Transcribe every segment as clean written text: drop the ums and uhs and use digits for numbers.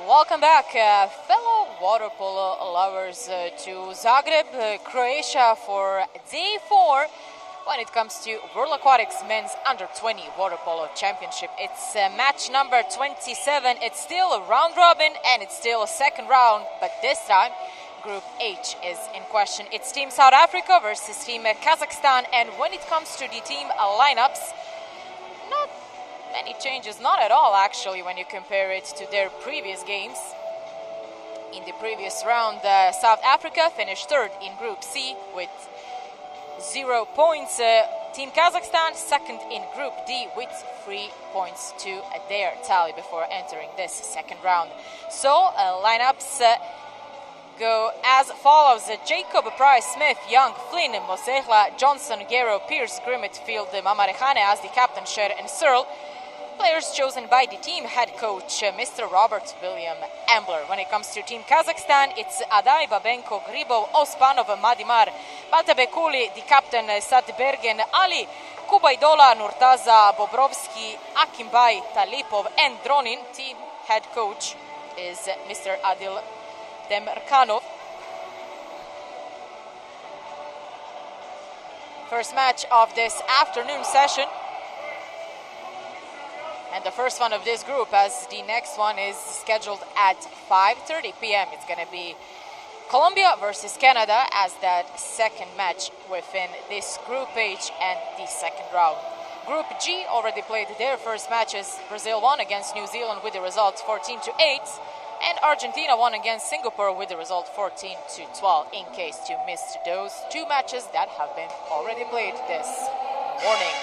Welcome back, fellow water polo lovers, to Zagreb, Croatia for day 4 when it comes to World Aquatics Men's Under-20 Water Polo Championship. It's match number 27. It's still a round robin and it's still a second round, but this time Group H is in question. It's Team South Africa versus Team Kazakhstan, and when it comes to the team lineups, not many changes, not at all actually, when you compare it to their previous games. In the previous round, South Africa finished third in Group C with 0 points. Team Kazakhstan second in Group D with 3 points to their tally before entering this second round. So lineups go as follows: Jacob, Price, Smith, Young, Flynn, Mosehla, Johnson, Guerrero, Pierce, Grimmett, Field, Mamarehane as the captain, Sher and Searle. Players chosen by the team head coach, Mr. Robert William Ambler. When it comes to Team Kazakhstan, it's Adai, Babenko, Gribov, Ospanov, Madimar, Baltabekuli, the captain, Sadbergen, Ali, Kubaidola, Nurtaza, Bobrovsky, Akimbai, Talipov, and Dronin. Team head coach is Mr. Adil Demirkanov. First match of this afternoon session, and the first one of this group, as the next one is scheduled at 5:30 p.m. It's going to be Colombia versus Canada as that second match within this group H and the second round. Group G already played their first matches. Brazil won against New Zealand with the result 14-8, and Argentina won against Singapore with the result 14-12, in case you missed those two matches that have been already played this morning.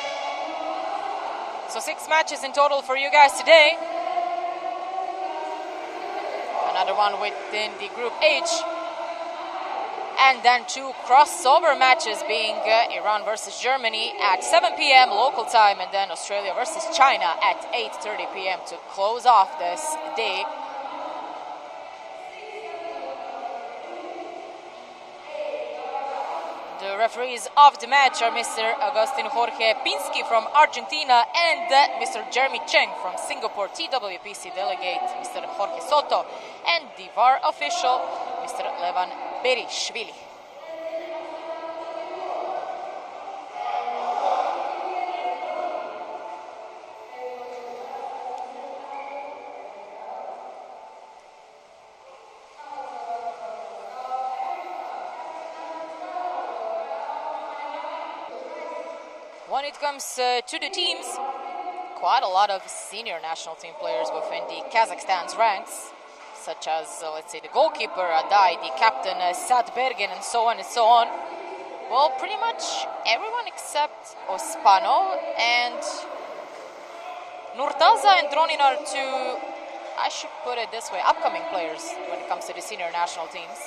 So 6 matches in total for you guys today. Another one within the Group H. And then 2 crossover matches, being Iran versus Germany at 7 p.m. local time, and then Australia versus China at 8:30 p.m. to close off this day. The referees of the match are Mr. Agustin Jorge Pinsky from Argentina and Mr. Jeremy Cheng from Singapore, TWPC delegate Mr. Jorge Soto, and the VAR official Mr. Levan Berishvili. When it comes to the teams, quite a lot of senior national team players within the Kazakhstan's ranks, such as, let's say, the goalkeeper Adai, the captain Sadbergen, and so on and so on. Well, pretty much everyone except Ospano and Nurtaza and Dronin are two, I should put it this way, upcoming players when it comes to the senior national teams.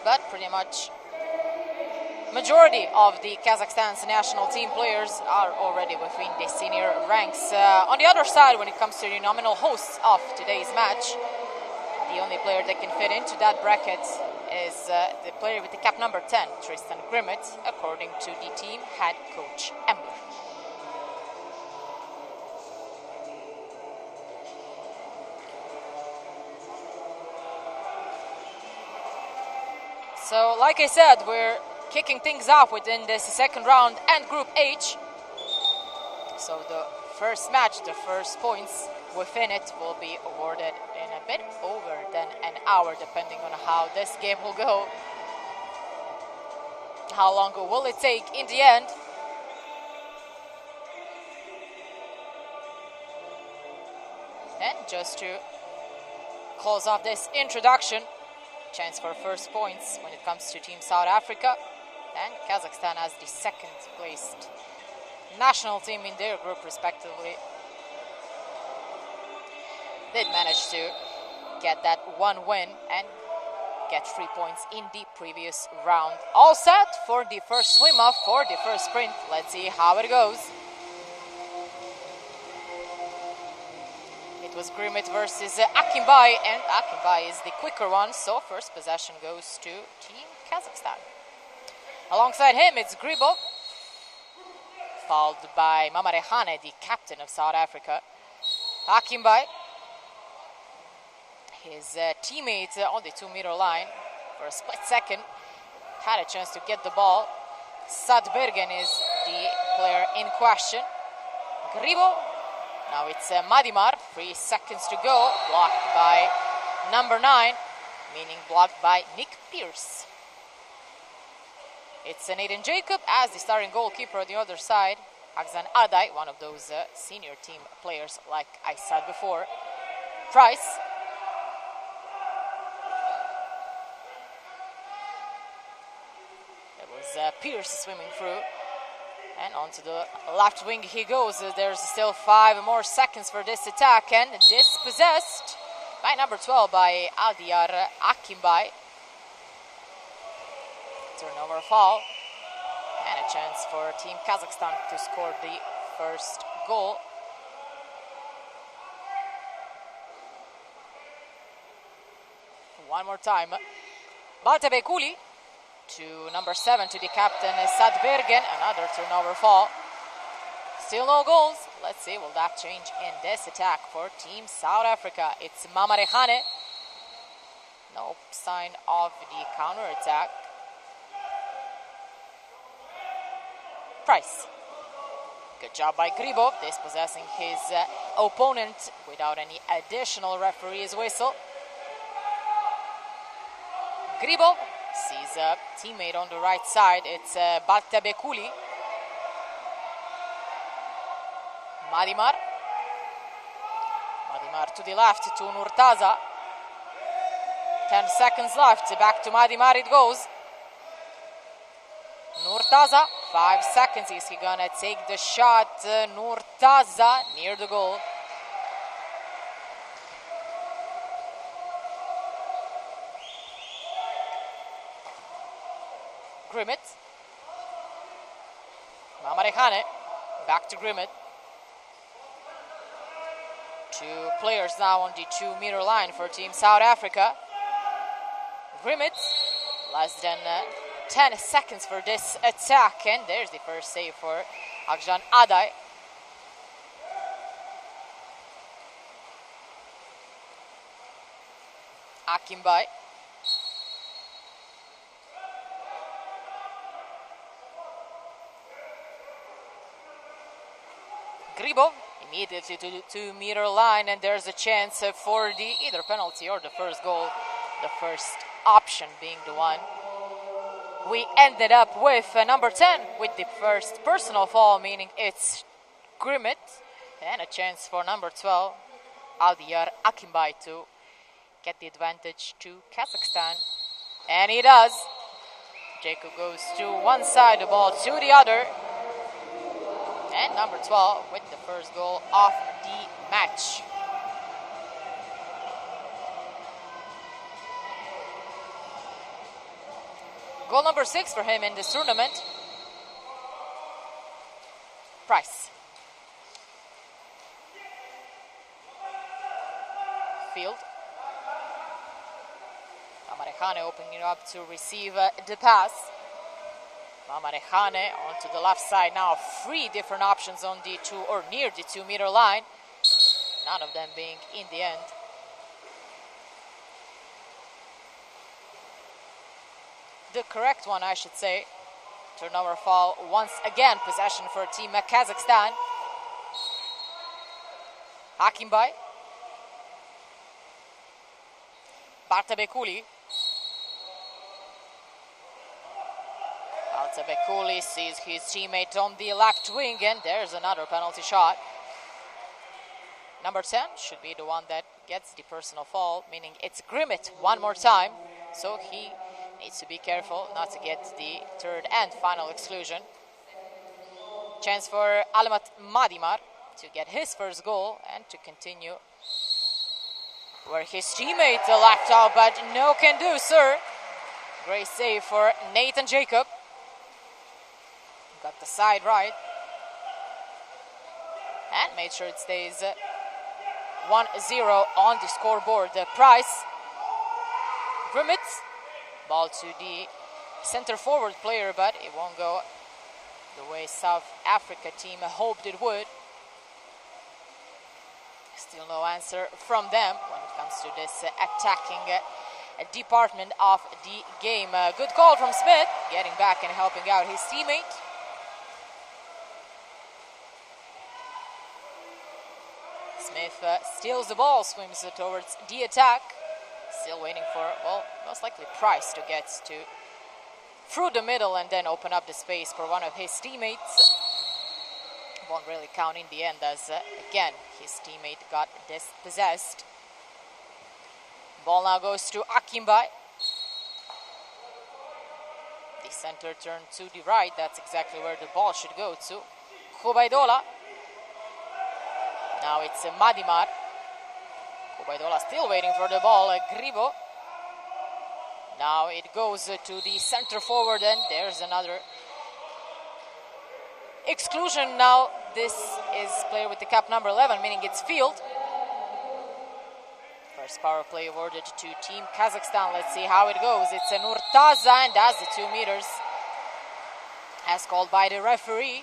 But pretty much majority of the Kazakhstan's national team players are already within the senior ranks. On the other side, when it comes to the nominal hosts of today's match, the only player that can fit into that bracket is the player with the cap number 10, Tristan Grimmett, according to the team head coach Embler. So, like I said, we're kicking things off within this second round and Group H. So the first match, the first points within it will be awarded in a bit over than an hour, depending on how this game will go. How long will it take in the end? And just to close off this introduction, chance for first points when it comes to Team South Africa, and Kazakhstan as the second placed national team in their group respectively. Did manage to get that one win and get 3 points in the previous round. All set for the first swim off, for the first sprint. Let's see how it goes. It was Grimmett versus Akimbai, and Akimbai is the quicker one, so first possession goes to Team Kazakhstan. Alongside him, it's Gribov, followed by Mamarehane, the captain of South Africa. Akimbai, his teammate on the 2-meter line for a split second, had a chance to get the ball. Sadbergen is the player in question. Gribov. Now it's Madimar, 3 seconds to go, blocked by number 9, meaning blocked by Nick Pierce. It's Nathan Jacob as the starting goalkeeper on the other side. Aksan Adai, one of those senior team players like I said before. Price. It was Pierce swimming through. And onto the left wing he goes. There's still 5 more seconds for this attack, and dispossessed by number 12 by Aldiyar Akimbai. Turnover foul, and a chance for Team Kazakhstan to score the first goal. One more time. Baltebekuli to number 7, to the captain Sadbergen. Another turnover fall. Still no goals. Let's see, will that change in this attack for Team South Africa? It's Mamarehane. No sign of the counter attack. Price. Good job by Gribov, dispossessing his opponent without any additional referee's whistle. Gribov sees a teammate on the right side. It's Baltebekuli. Madimar. Madimar to the left to Nurtaza. 10 seconds left. Back to Madimar it goes. Nurtaza, 5 seconds. Is he gonna take the shot? Nurtaza near the goal. Grimmett. Mamarehane. Back to Grimmett. 2 players now on the 2-meter line for Team South Africa. Grimmett, less than 10 seconds for this attack, and there's the first save for Aksan Adai. Akimbai. Gribov immediately to the 2-meter line, and there's a chance for the either penalty or the first goal. The first option being the one We ended up with number 10 with the first personal foul, meaning it's Grimit, and a chance for number 12, Aldiyar Akimbay, to get the advantage to Kazakhstan. And he does. Jacob goes to one side, the ball to the other. And number 12 with the first goal of the match. Goal number 6 for him in this tournament. Price. Field. Mamarejane opening it up to receive the pass. Mamarejane onto the left side now. 3 different options on the 2 or near the 2-meter line. None of them being in the end. The correct one, I should say. Turnover foul once again. Possession for Team Kazakhstan. Akimbay. Bartabekuli. Bartabekuli sees his teammate on the left wing, and there's another penalty shot. Number 10 should be the one that gets the personal foul, meaning it's Grimit one more time. So he needs to be careful not to get the third and final exclusion. Chance for Almat Madimar to get his first goal and to continue where his teammate left out, but no can do, sir. Great save for Nathan Jacob. Got the side right. And made sure it stays 1-0 on the scoreboard. The Price. Grimit. Ball to the center forward player, but it won't go the way South Africa team hoped it would. Still no answer from them when it comes to this attacking department of the game. Good call from Smith, getting back and helping out his teammate. Smith steals the ball, swims towards the attack. Still waiting for, well, most likely Price to get to through the middle and then open up the space for one of his teammates. Won't really count in the end as, again, his teammate got dispossessed. Ball now goes to Akimbay. The center turn to the right. That's exactly where the ball should go to. Kubaidola. Now it's Madimar. Kubaidola still waiting for the ball. Gribo. Now it goes to the center forward, and there's another exclusion. Now this is player with the cap number 11, meaning it's Field. First power play awarded to Team Kazakhstan. Let's see how it goes. It's an Nurtaza, and that's the 2 meters as called by the referee.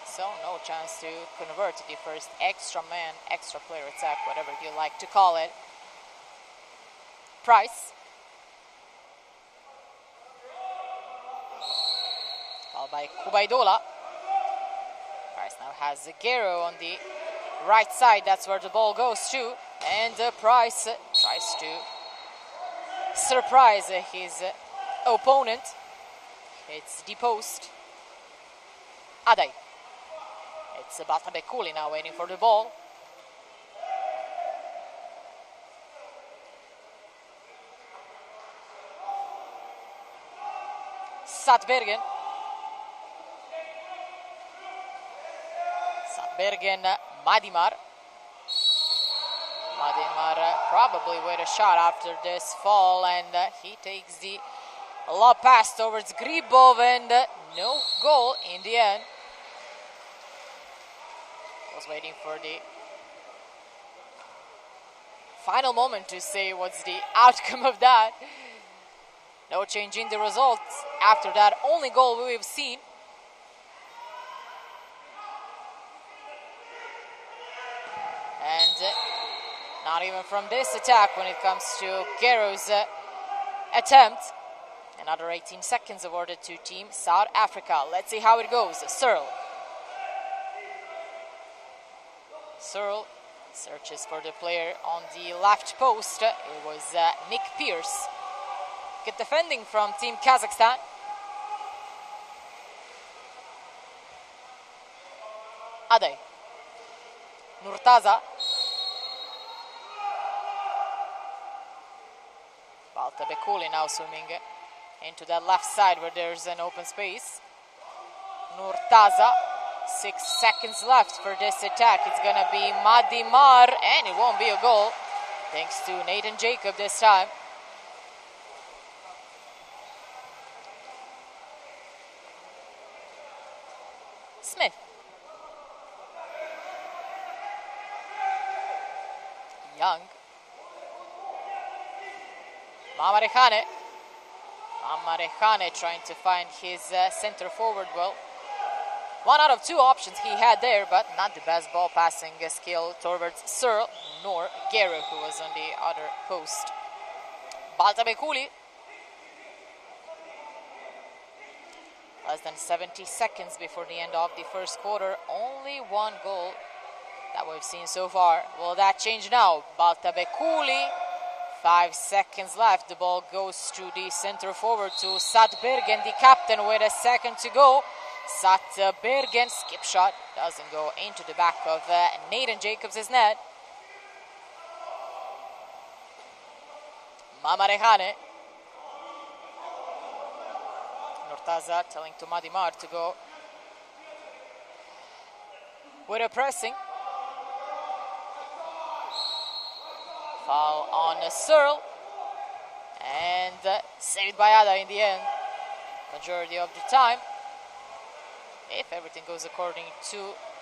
So no chance to convert the first extra man, extra player attack, whatever you like to call it. Price. Followed by Kubaidola. Price now has Guerrero on the right side. That's where the ball goes to. And Price tries to surprise his opponent. It's the post. Adai. It's Bartabekuli now waiting for the ball. Satbergen. Madimar. Madimar probably with a shot after this fall, and he takes the lob pass towards Gribov, and no goal in the end. Was waiting for the final moment to say what's the outcome of that. No change in the results after that only goal we've seen. And not even from this attack when it comes to Guerrero's attempt. Another 18 seconds awarded to Team South Africa. Let's see how it goes. Searle. Searle searches for the player on the left post. It was Nick Pierce. Good defending from Team Kazakhstan. Ade. Nurtaza. Baltabekuli now swimming into that left side where there's an open space. Nurtaza. 6 seconds left for this attack. It's going to be Madimar, and it won't be a goal. Thanks to Nathan Jacob this time. Smith. Young. Mamarejane. Mamarejane trying to find his center forward well. 1 out of 2 options he had there, but not the best ball passing skill towards Searle nor Guerra, who was on the other post. Baltabekuli. Less than 70 seconds before the end of the first quarter. Only 1 goal that we've seen so far. Will that change now? Baltabekuli. 5 seconds left. The ball goes to the center forward, to Satbergen, the captain, with a second to go. Satbergen, skip shot, doesn't go into the back of Nathan Jacobs' net. Mamarejane. Nurtaza telling to Madimar to go with a pressing. Foul on Searle. And saved by Ada in the end. Majority of the time. If everything goes according to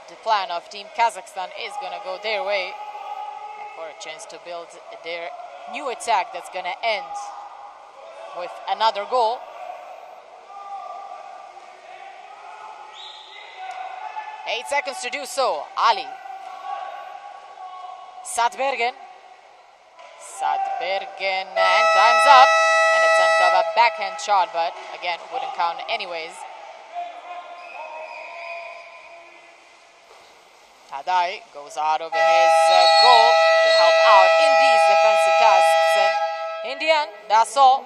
the plan of Team Kazakhstan, is going to go their way for a chance to build their new attack that's going to end with another goal. Eight seconds to do so. Ali. Satbergen. Satbergen, and time's up. An attempt of a backhand shot, but again, wouldn't count anyways. Hadai goes out of his goal to help out in these defensive tasks. And in the end, that's all.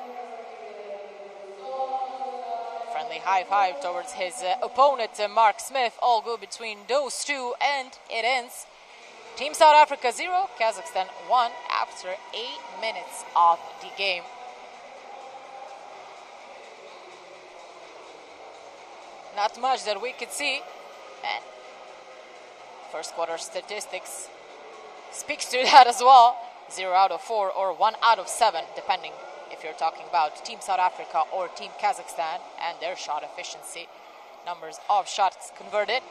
Friendly high five towards his opponent, Mark Smith. All good between those two, and it ends. Team South Africa 0, Kazakhstan 1 after 8 minutes of the game. Not much that we could see, and first quarter statistics speaks to that as well. 0 out of 4 or 1 out of 7, depending if you're talking about Team South Africa or Team Kazakhstan and their shot efficiency. Numbers of shots converted.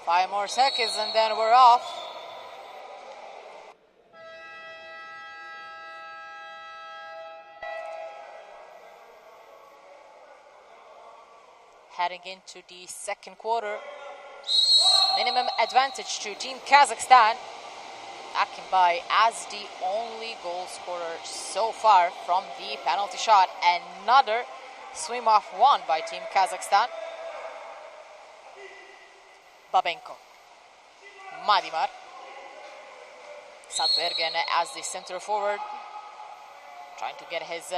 Five more seconds and then we're off. Heading into the second quarter. Minimum advantage to Team Kazakhstan. Backing by as the only goal scorer so far from the penalty shot. Another swim off won by Team Kazakhstan. Babenko. Madimar. Satbergen as the center forward. Trying to get his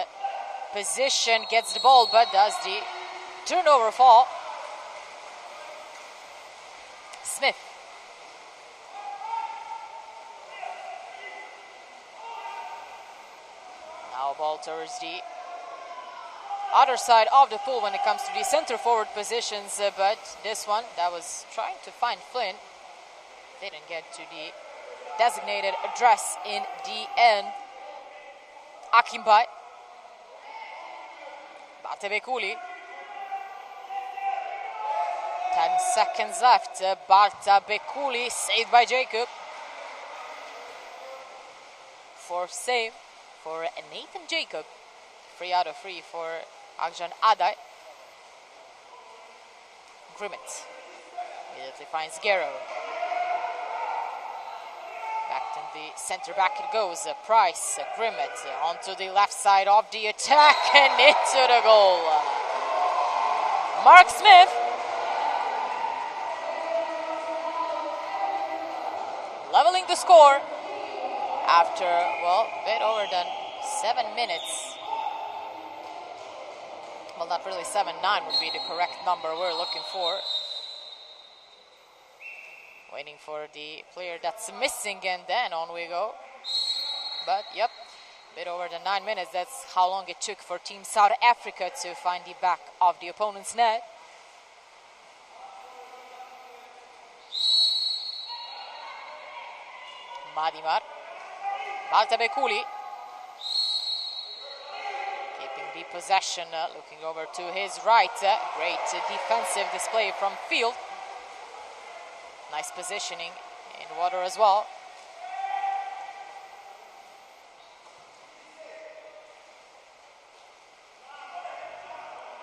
position. Gets the ball, but does the turnover fall. Smith. Now ball towards the other side of the pool when it comes to the center forward positions, but this one that was trying to find Flynn didn't get to the designated address in the end. Akimbai. Bartabekuli. 10 seconds left. Bartabekuli saved by Jacob. Fourth save for Nathan Jacob. 3 out of 3 for Akjan Adai. Grimmett immediately finds Guerrero. Back to the center back it goes. Price, Grimmett onto the left side of the attack and into the goal. Mark Smith leveling the score after, well, a bit over than 7 minutes. Well, not really 7-9 would be the correct number we're looking for. Waiting for the player that's missing, and then on we go. But, yep, a bit over the 9 minutes. That's how long it took for Team South Africa to find the back of the opponent's net. Madimar. Baltabekuli. Keeping the possession, looking over to his right. Great defensive display from Field. Nice positioning in water as well.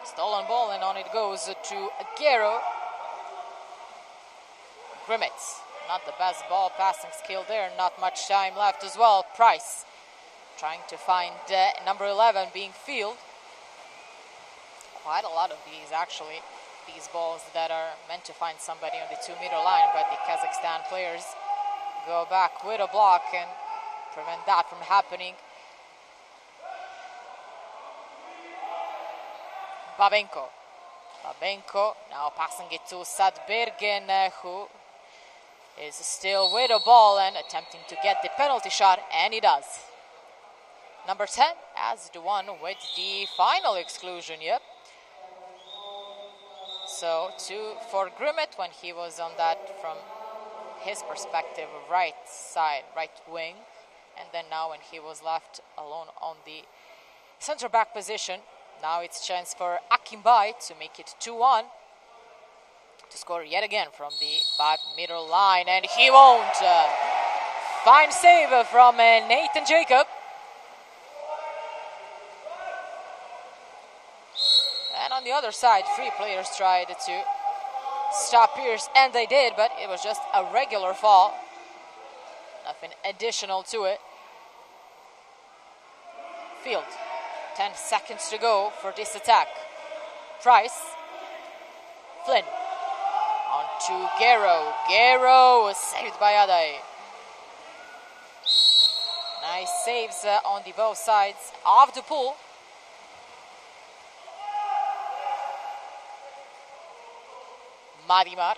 Stolen ball, and on it goes to Aguero. Grimmett, not the best ball passing skill there. Not much time left as well. Price trying to find number 11 being Field. Quite a lot of these actually. These balls that are meant to find somebody on the 2-meter line, but the Kazakhstan players go back with a block and prevent that from happening. Babenko now passing it to Sadbergen, who is still with a ball and attempting to get the penalty shot, and he does. Number 10 as the one with the final exclusion, yep. So 2 for Grimmett when he was on that, from his perspective, right side, right wing. And then now when he was left alone on the center back position, now it's chance for Akimbai to make it 2-1. To score yet again from the 5-meter line, and he won't. Fine save from Nathan Jacob. And on the other side, 3 players tried to stop Pierce, and they did, but it was just a regular fall. Nothing additional to it. Field, 10 seconds to go for this attack. Price, Flynn, on to Guerrero. Guerrero saved by Adai. Nice saves on the both sides of the pool. Madimar.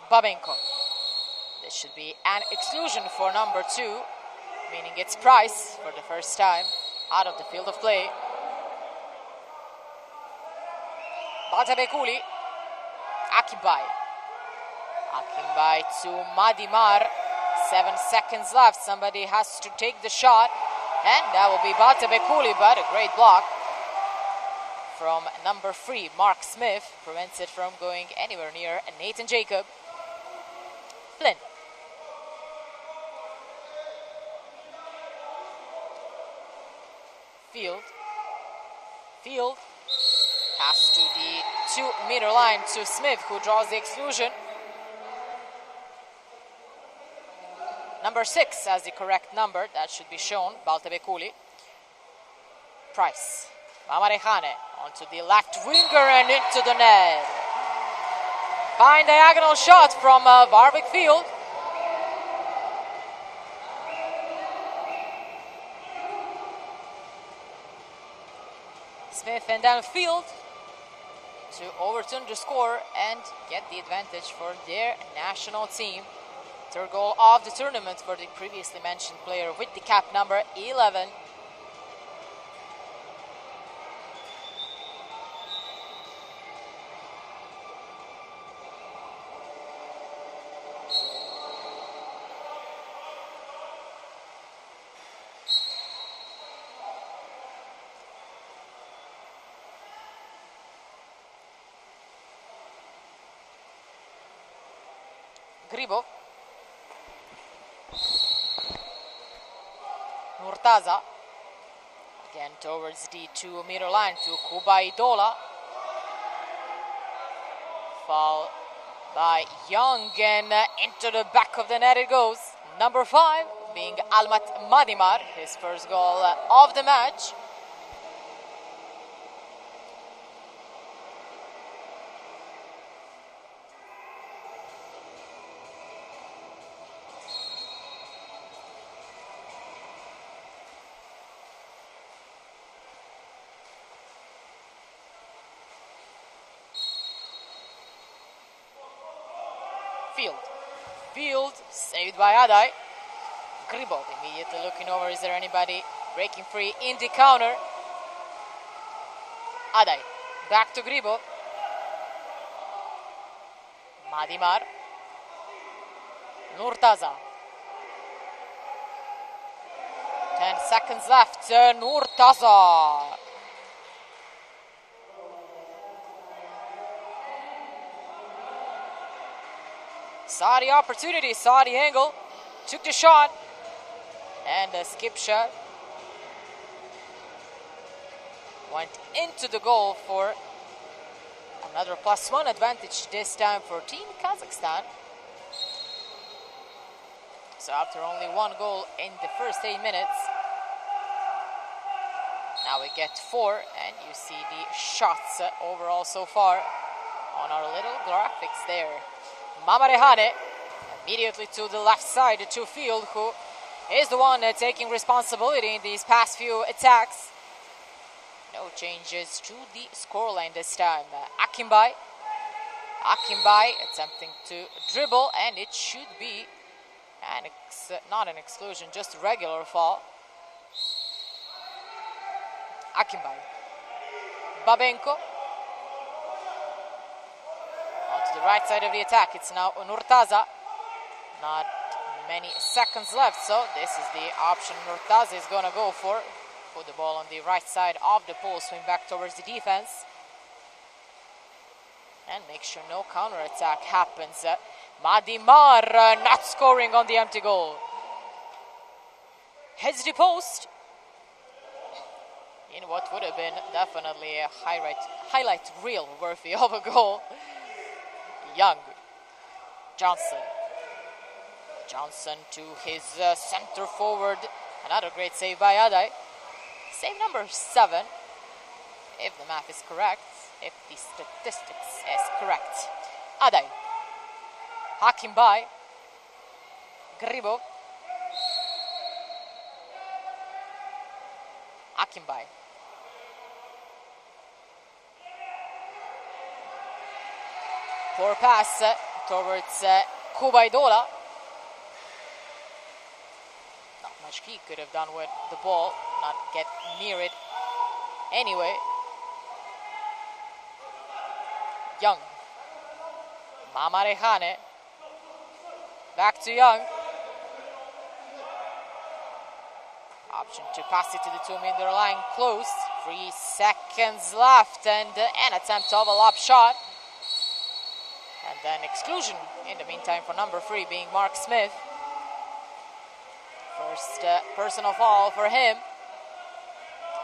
Babenko. This should be an exclusion for number 2, meaning it's Price for the first time out of the field of play. Baltabekuli. Akimbai. Akimbai to Madimar. 7 seconds left. Somebody has to take the shot. And that will be Baltabekuli, but a great block from number 3, Mark Smith. Prevents it from going anywhere near Nathan Jacob. Flynn. Field pass to the 2-meter line to Smith, who draws the exclusion. Number 6 as the correct number, that should be shown, Baltabekuli. Price, Mamarehane onto the left winger and into the net. Fine diagonal shot from Warwick Field. Smith and then Field to overturn the score and get the advantage for their national team. Third goal of the tournament for the previously mentioned player with the cap number 11. Gribov. Murtaza. Again towards the 2-meter line to Kubaidola. Foul by Young and into the back of the net it goes. Number 5 being Almat Madimar, his first goal of the match. Field, saved by Adai. Gribov immediately looking over, is there anybody breaking free in the counter? Adai, back to Gribov. Madimar. Nurtaza. 10 seconds left, Nurtaza. Saw the opportunity, saw the angle, took the shot, and a skip shot went into the goal for another +1 advantage, this time for Team Kazakhstan. So after only 1 goal in the first 8 minutes, now we get 4, and you see the shots overall so far on our little graphics there. Mamarehane immediately to the left side to Field, who is the one taking responsibility in these past few attacks. No changes to the scoreline this time. Akimbai attempting to dribble, and it should be not an exclusion, just a regular foul. Akimbai. Babenko. To the right side of the attack, it's now Nurtaza. Not many seconds left, so this is the option Nurtaza is going to go for. Put the ball on the right side of the pool, swing back towards the defense. And make sure no counter-attack happens. Madimar not scoring on the empty goal. Hits the post. In what would have been definitely a highlight reel worthy of a goal. Young. Johnson to his center forward. Another great save by Adai. Save number 7, if the math is correct, if the statistics is correct. Adai. Hakimbai. Gribov. Akimbai. Poor pass towards Kubaidola. Not much he could have done with the ball, not get near it anyway. Young. Mamarehane. Back to Young. Option to pass it to the 2-meter line, close. 3 seconds left, and an attempt of a lob shot. And then exclusion in the meantime for number 3 being Mark Smith. First personal foul for him.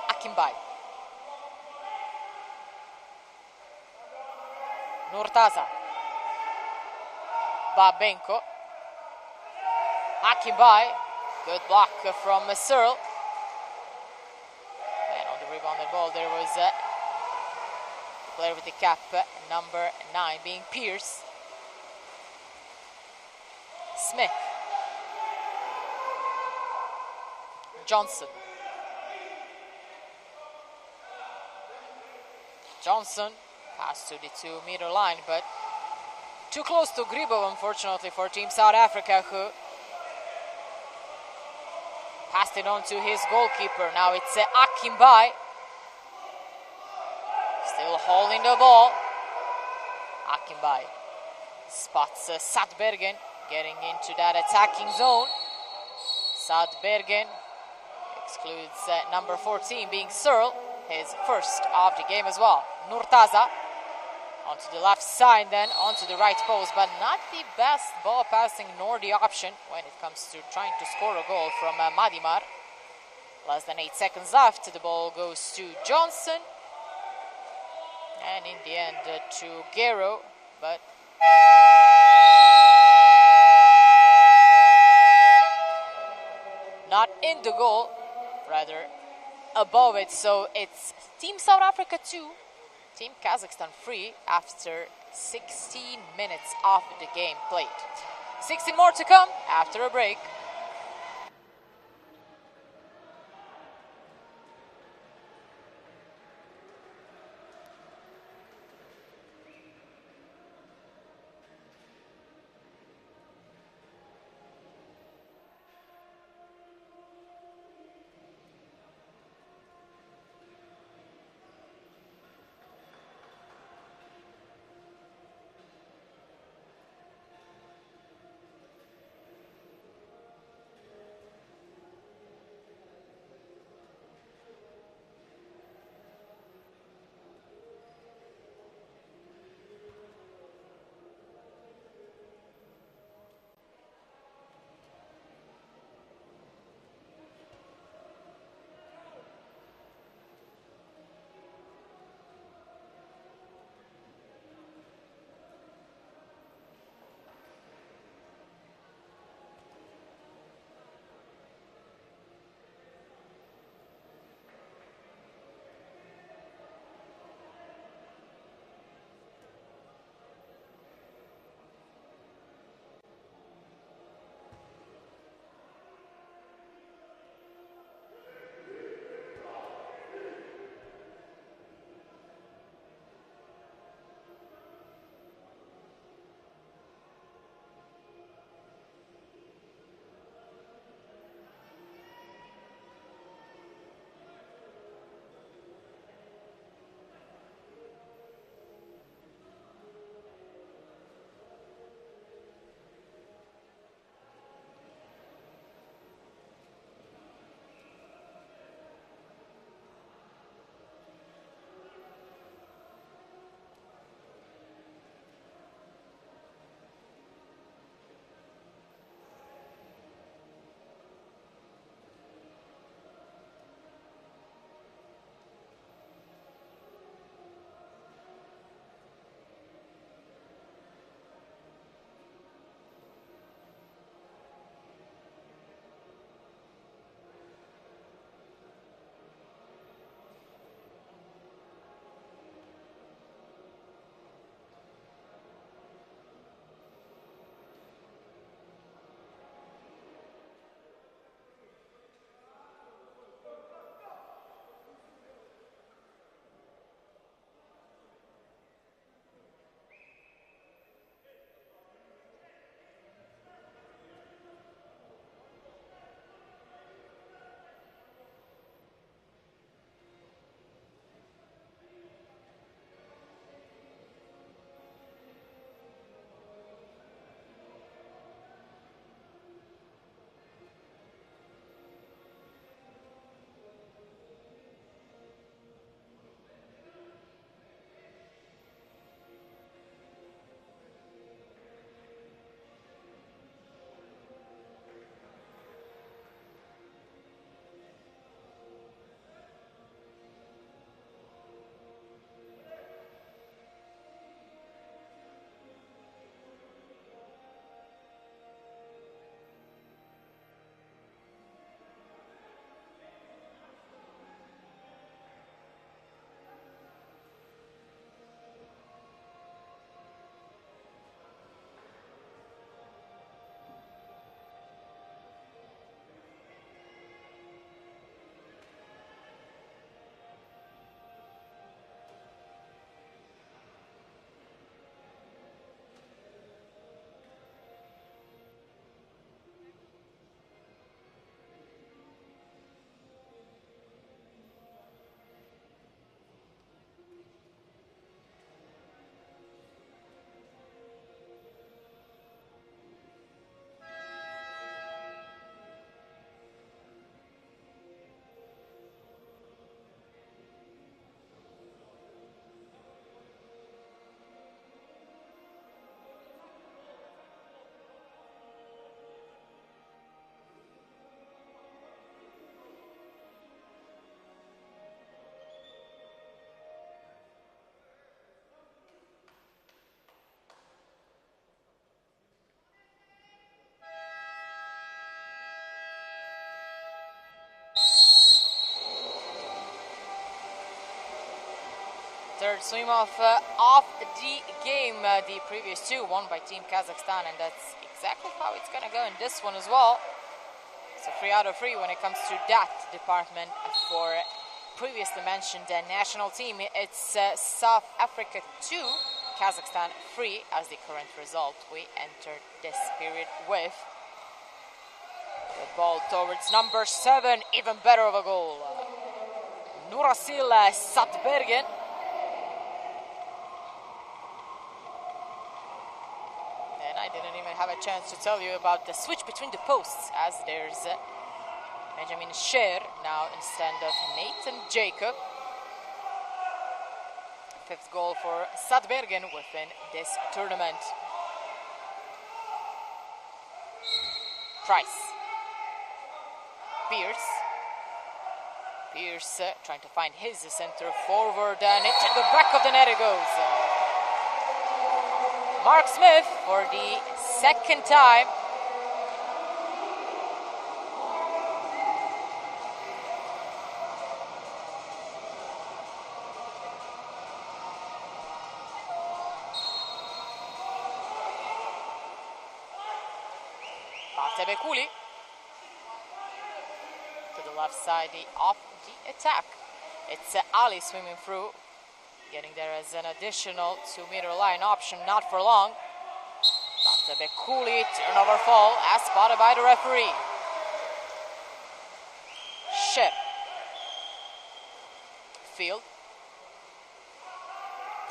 Akimbai. Nurtaza. Babenko. Akimbai. Good block from Searle. And on the rebounded ball there was player with the cap number 9 being Pierce. Smith. Johnson. Johnson pass to the 2-meter line, but too close to Gribov, unfortunately, for Team South Africa, who passed it on to his goalkeeper. Now it's Akimbai. Still holding the ball. Akimbai spots Sadbergen getting into that attacking zone. Sadbergen excludes number 14 being Searle, his first of the game as well. Nurtaza onto the left side, then onto the right post, but not the best ball passing nor the option when it comes to trying to score a goal from Madimar. Less than 8 seconds left. The ball goes to Johnson, and in the end to Guerrero, but not in the goal, rather above it. So it's Team South Africa 2, Team Kazakhstan 3 after 16 minutes of the game played. 16 more to come after a break. third swim off the game. The previous two won by Team Kazakhstan, and that's exactly how it's going to go in this one as well. So 3 out of 3 when it comes to that department for previously mentioned national team. It's South Africa 2, Kazakhstan 3 as the current result we entered this period with. The ball towards number 7, even better of a goal. Nurasil Satbergen. And I didn't even have a chance to tell you about the switch between the posts, as there's Benjamin Scher now instead of Nathan Jacob. 5th goal for Satbergen within this tournament. Price. Pierce trying to find his center forward, and into the back of the net it goes. Mark Smith for the 2nd time. Tebekuli to the left side of the attack. It's Ali swimming through, getting there as an additional 2-meter line option, not for long. Tebekuli, turnover fall as spotted by the referee. Sher. Field.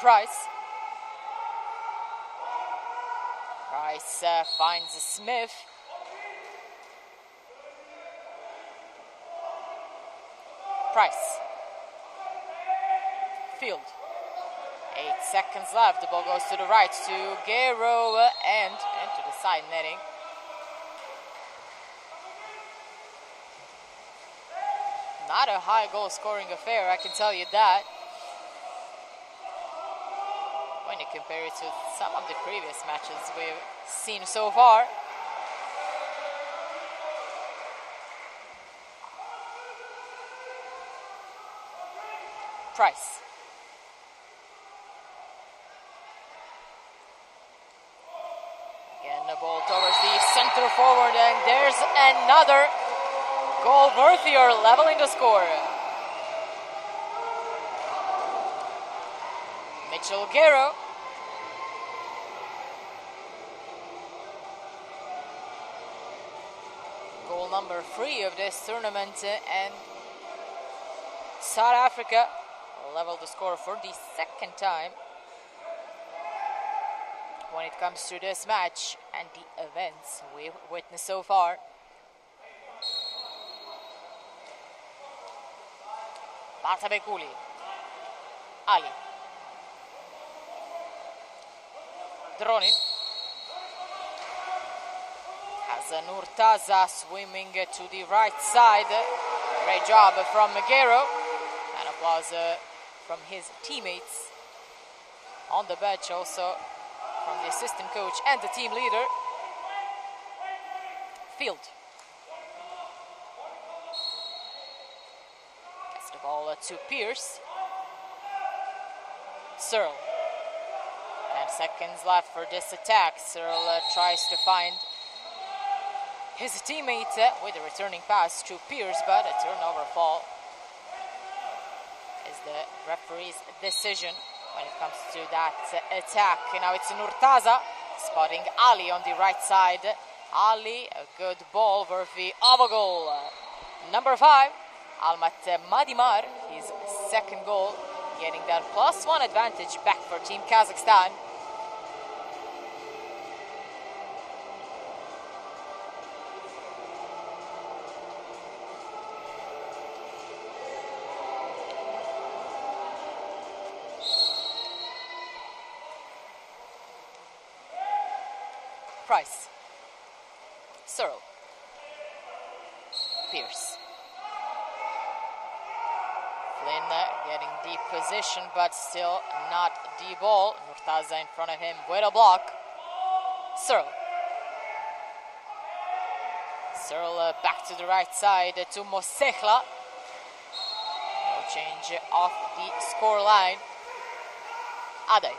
Price. Price finds Smith. Price. Field. 8 seconds left. The ball goes to the right to Gero and into the side netting. Not a high goal scoring affair, I can tell you that. When you compare it to some of the previous matches we've seen so far. Price. Again, the ball towards the center forward, and there's another goal worthy or leveling the score. Mitchell Gero. Goal number 3 of this tournament, and South Africa leveled the score for the 2nd time when it comes to this match and the events we've witnessed so far. Batabekuli. Ali. Dronin. Has Nurtaza swimming to the right side. Great job from Gero. And applause from his teammates on the bench, also from the assistant coach and the team leader. Field. Gets the ball to Pierce. Searle. 10 seconds left for this attack. Searle tries to find his teammate with a returning pass to Pierce, but a turnover fall is the referee's decision when it comes to that attack. Now it's Nurtaza spotting Ali on the right side. Ali, a good ball worthy of a goal. Number 5, Almat Madimar, his 2nd goal, getting that +1 advantage back for Team Kazakhstan. Price. Searle. Pierce. Flynn getting deep position, but still not the ball. Nurtaza in front of him with a block. Searle. Searle back to the right side to Mosehla. No change off the score line. Ade.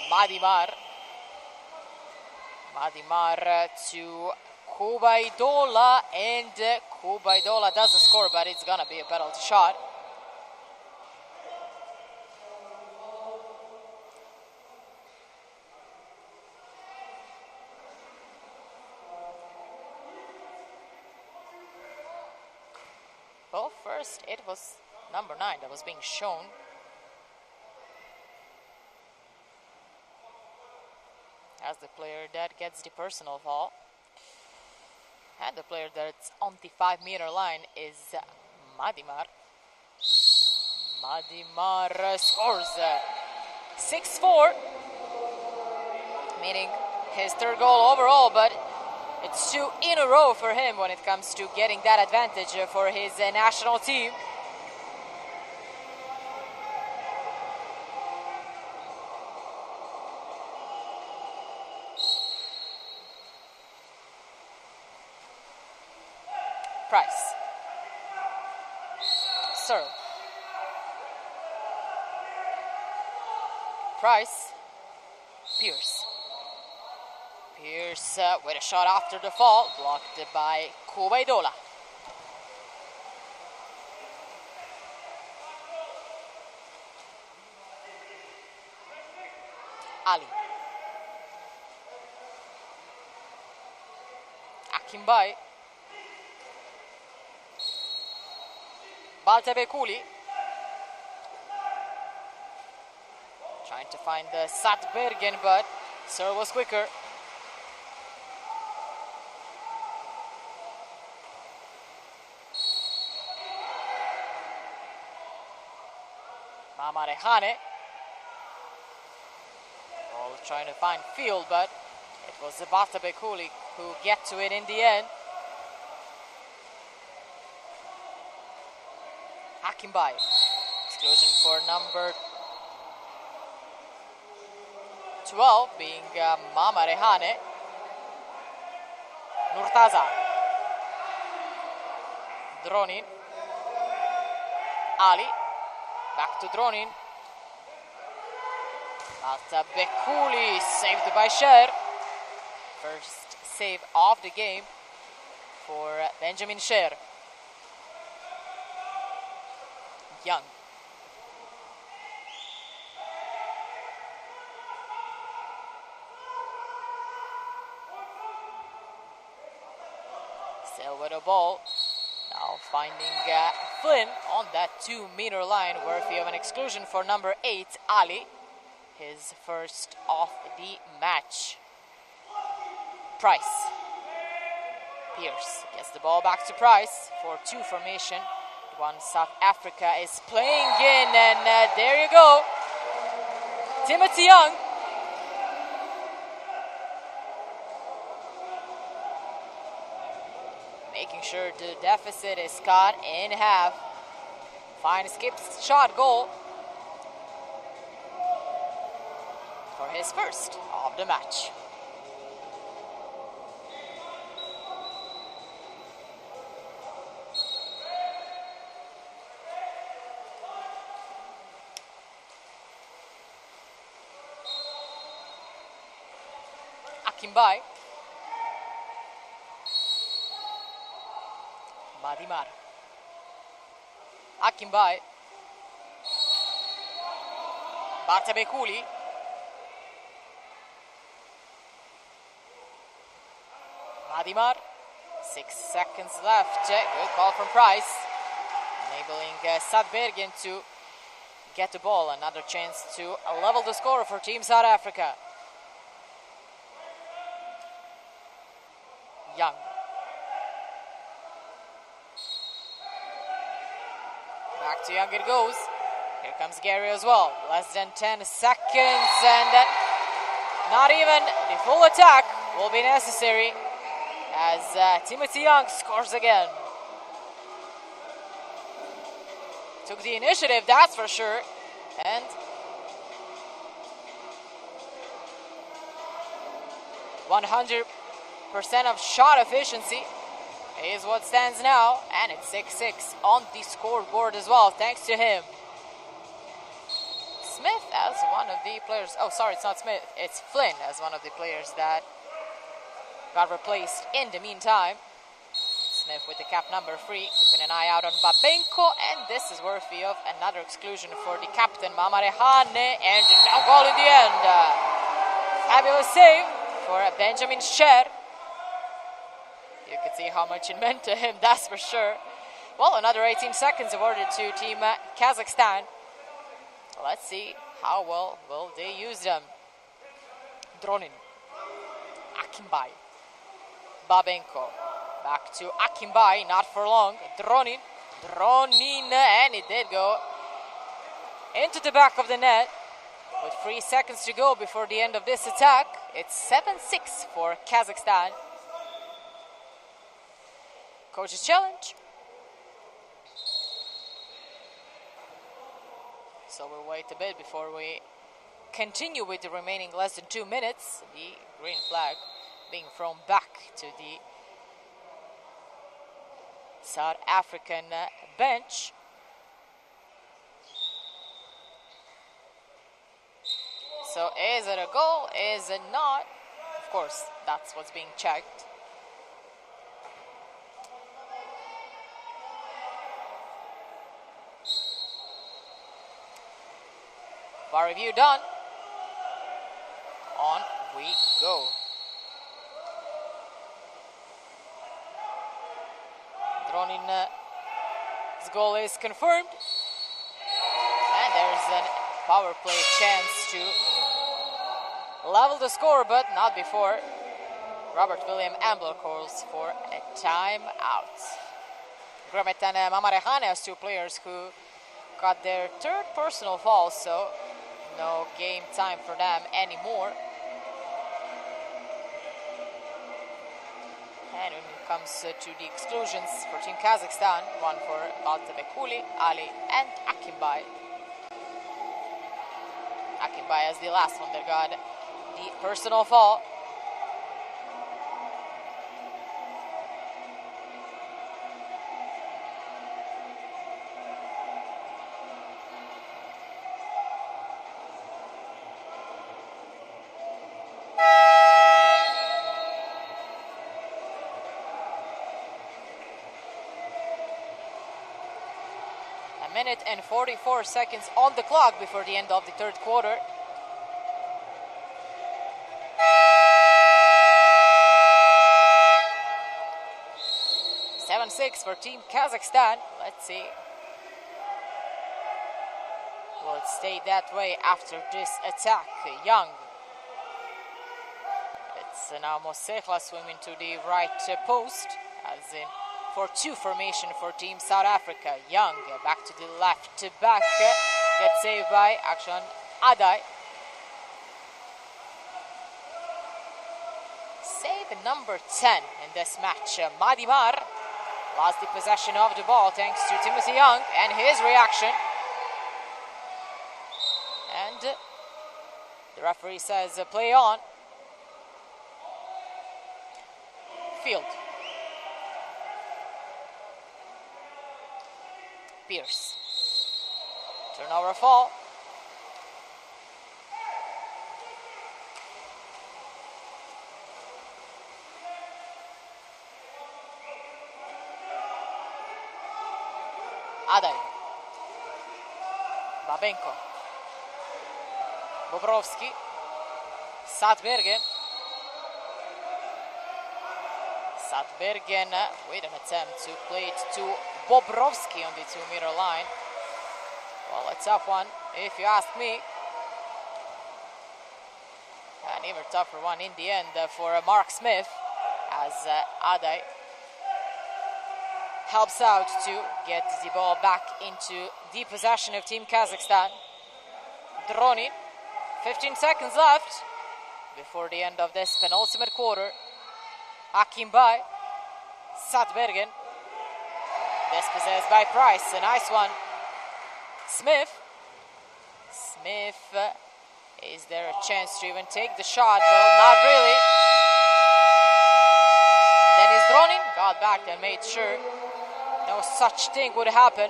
Madimar. Madimar to Kubaidola, and Kubaidola doesn't score, but it's gonna be a penalty shot. Well, first it was number 9 that was being shown. As the player that gets the personal foul. And the player that's on the 5-meter line is Madimar. Madimar scores 6-4, meaning his 3rd goal overall, but it's 2 in a row for him when it comes to getting that advantage for his national team. Price. Serve. Price. Pierce. Pierce with a shot after the fall, blocked by Kubaidola. Ali. Akimbai. Baltebekuli. Trying to find the Satbergen, but Sir was quicker. Mamarehane. All trying to find field, but it was Baltebekuli who get to it in the end. Hakimbai. Exclusion for number 12 being Mamarehane. Nurtaza. Dronin. Ali. Back to Dronin. Baltebekuli saved by Sher. First save of the game for Benjamin Sher. Young. Still with a ball. Now finding Flynn on that 2-meter line, worthy of an exclusion for number 8, Ali. His first of the match. Price. Pierce gets the ball back to Price for 2 formation. One South Africa is playing in, and there you go. Timothy Young. Making sure the deficit is cut in half. Fine skips shot goal for his first of the match. Akimbai. Madimar. Akimbai. Baltebekuli. Madimar. 6 seconds left. Good call from Price. Enabling Satbergen to get the ball. Another chance to level the score for Team South Africa. Young. Back to Young it goes. Here comes Gary as well. Less than 10 seconds, and not even the full attack will be necessary as Timothy Young scores again. Took the initiative, that's for sure, and 100% of shot efficiency, is what stands now, and it's 6-6 on the scoreboard as well, thanks to him. Smith as one of the players, oh sorry, it's not Smith, it's Flynn as one of the players that got replaced in the meantime. Smith with the cap number 3, keeping an eye out on Babenko, and this is worthy of another exclusion for the captain, Mamarehane, and no goal in the end. Fabulous save for Benjamin Scher. You can see how much it meant to him, that's for sure. Well, another 18 seconds awarded to Team Kazakhstan. Let's see how well will they use them. Dronin, Akimbai, Babenko, back to Akimbai, not for long. Dronin, and it did go into the back of the net with 3 seconds to go before the end of this attack. It's 7-6 for Kazakhstan. Coach's challenge. So we'll wait a bit before we continue with the remaining less than 2 minutes. The green flag being thrown back to the South African bench. So is it a goal? Is it not? Of course, that's what's being checked. VAR review done. On we go. Dronin's goal is confirmed. And there's a power play chance to level the score, but not before Robert William Ambler calls for a timeout. Gramet and Mamarehane has 2 players who got their 3rd personal foul, so no game time for them anymore. And when it comes to the exclusions for Team Kazakhstan, one for Baltabekuli, Ali, and Akimbai. Akimbai as the last one that got the personal foul. Minute and 44 seconds on the clock before the end of the 3rd quarter. (7-6) for Team Kazakhstan. Let's see. Will it stay that way after this attack? Young. It's now Mosehla swimming to the right post, as in 4-2 formation for Team South Africa. Young back to the left to back. Gets saved by Akshan Adai. Save number 10 in this match. Madimar lost the possession of the ball thanks to Timothy Young and his reaction. And the referee says play on. Field. Pierce. Turnover fall. Adai. Babenko. Bobrovski. Satbergen. Satbergen with an attempt to play it to Bobrovski on the 2-meter line. Well, a tough one, if you ask me. An even tougher one in the end for Mark Smith, as Adai helps out to get the ball back into the possession of Team Kazakhstan. Dronin, 15 seconds left before the end of this penultimate quarter. Akimbai, Satbergen, dispossessed by Price, a nice one. Smith, is there a chance to even take the shot? Well, not really. Then is Dronin, got got back and made sure no such thing would happen.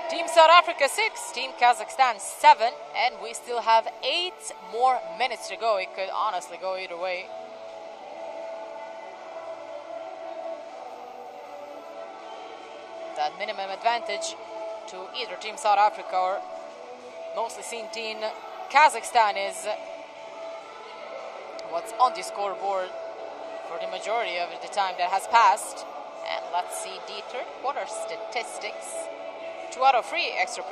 Team South Africa 6, Team Kazakhstan 7, and we still have 8 more minutes to go. It could honestly go either way. That minimum advantage to either Team South Africa or mostly seen Team Kazakhstan is what's on the scoreboard for the majority of the time that has passed. And let's see the third quarter statistics. 2 out of 3 extra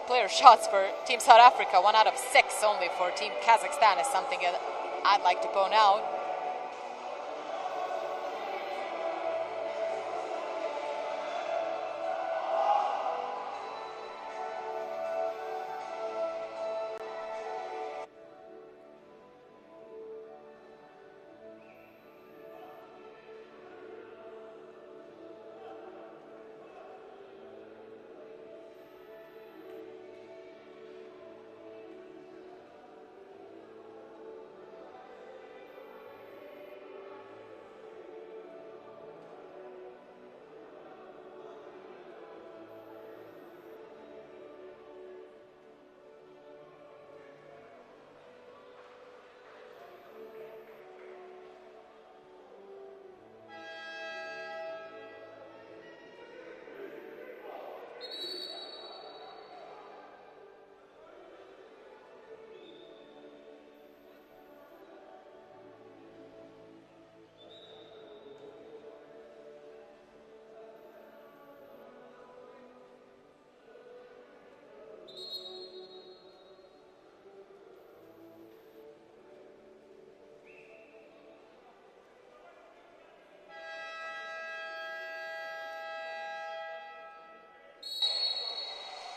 player shots for Team South Africa. 1 out of 6 only for Team Kazakhstan is something that I'd like to point out.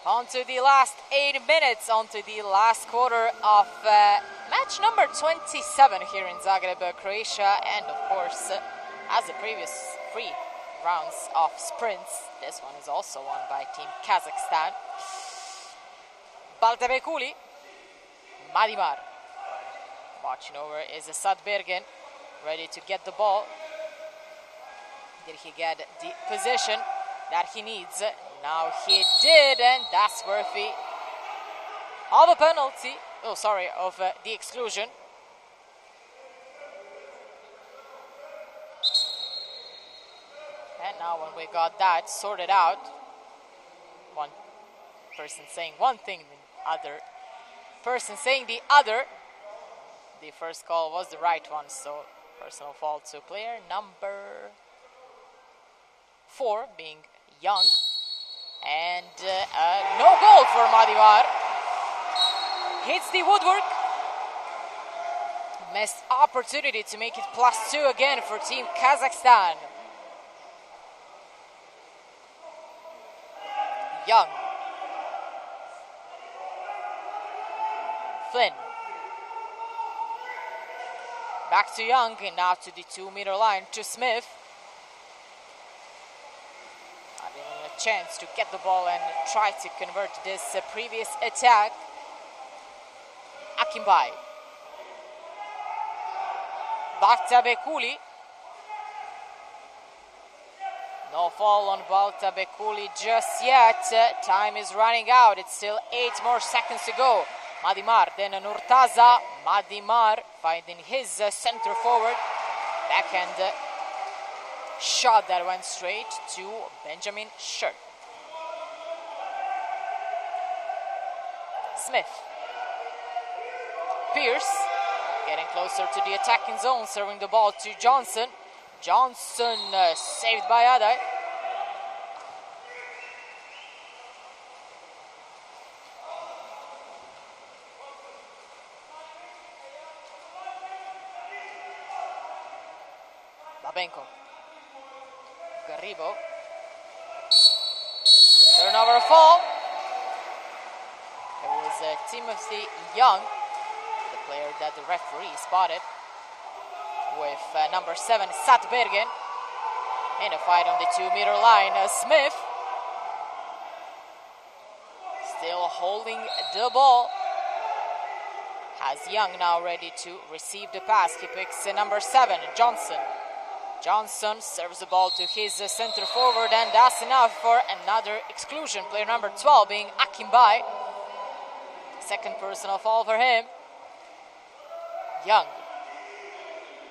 On to the last 8 minutes, on to the last quarter of match number 27 here in Zagreb, Croatia. And of course, as the previous 3 rounds of sprints, this one is also won by Team Kazakhstan. Baltabekuli, Madimar. Watching over is Sadbergen, ready to get the ball. Did he get the position that he needs? Now he did, and that's worthy of a penalty. Oh, sorry, of the exclusion. And now when we got that sorted out, one person saying one thing, the other person saying the other, the first call was the right one, so personal foul to player number 4, being Young. And no goal for Madimar. Hits the woodwork. Missed opportunity to make it +2 again for Team Kazakhstan. Young. Flynn. Back to Young, and now to the 2-meter line to Smith. Chance to get the ball and try to convert this previous attack. Akimbai. Baltabekuli. No foul on Baltabekuli just yet. Time is running out. It's still 8 more seconds to go. Madimar, then Nurtaza. Madimar finding his center forward. Backhand shot that went straight to Benjamin Shirt. Smith. Pierce getting closer to the attacking zone, serving the ball to Johnson. Johnson saved by Adai. Babenko. Garribo. Turnover fall. It was Timothy Young, the player that the referee spotted, with number 7 Satbergen in a fight on the 2-meter line. Smith still holding the ball. Has Young now ready to receive the pass. He picks number 7 Johnson. Johnson serves the ball to his center forward, and that's enough for another exclusion. Player number 12 being Akimbai. Second personal foul for him. Young.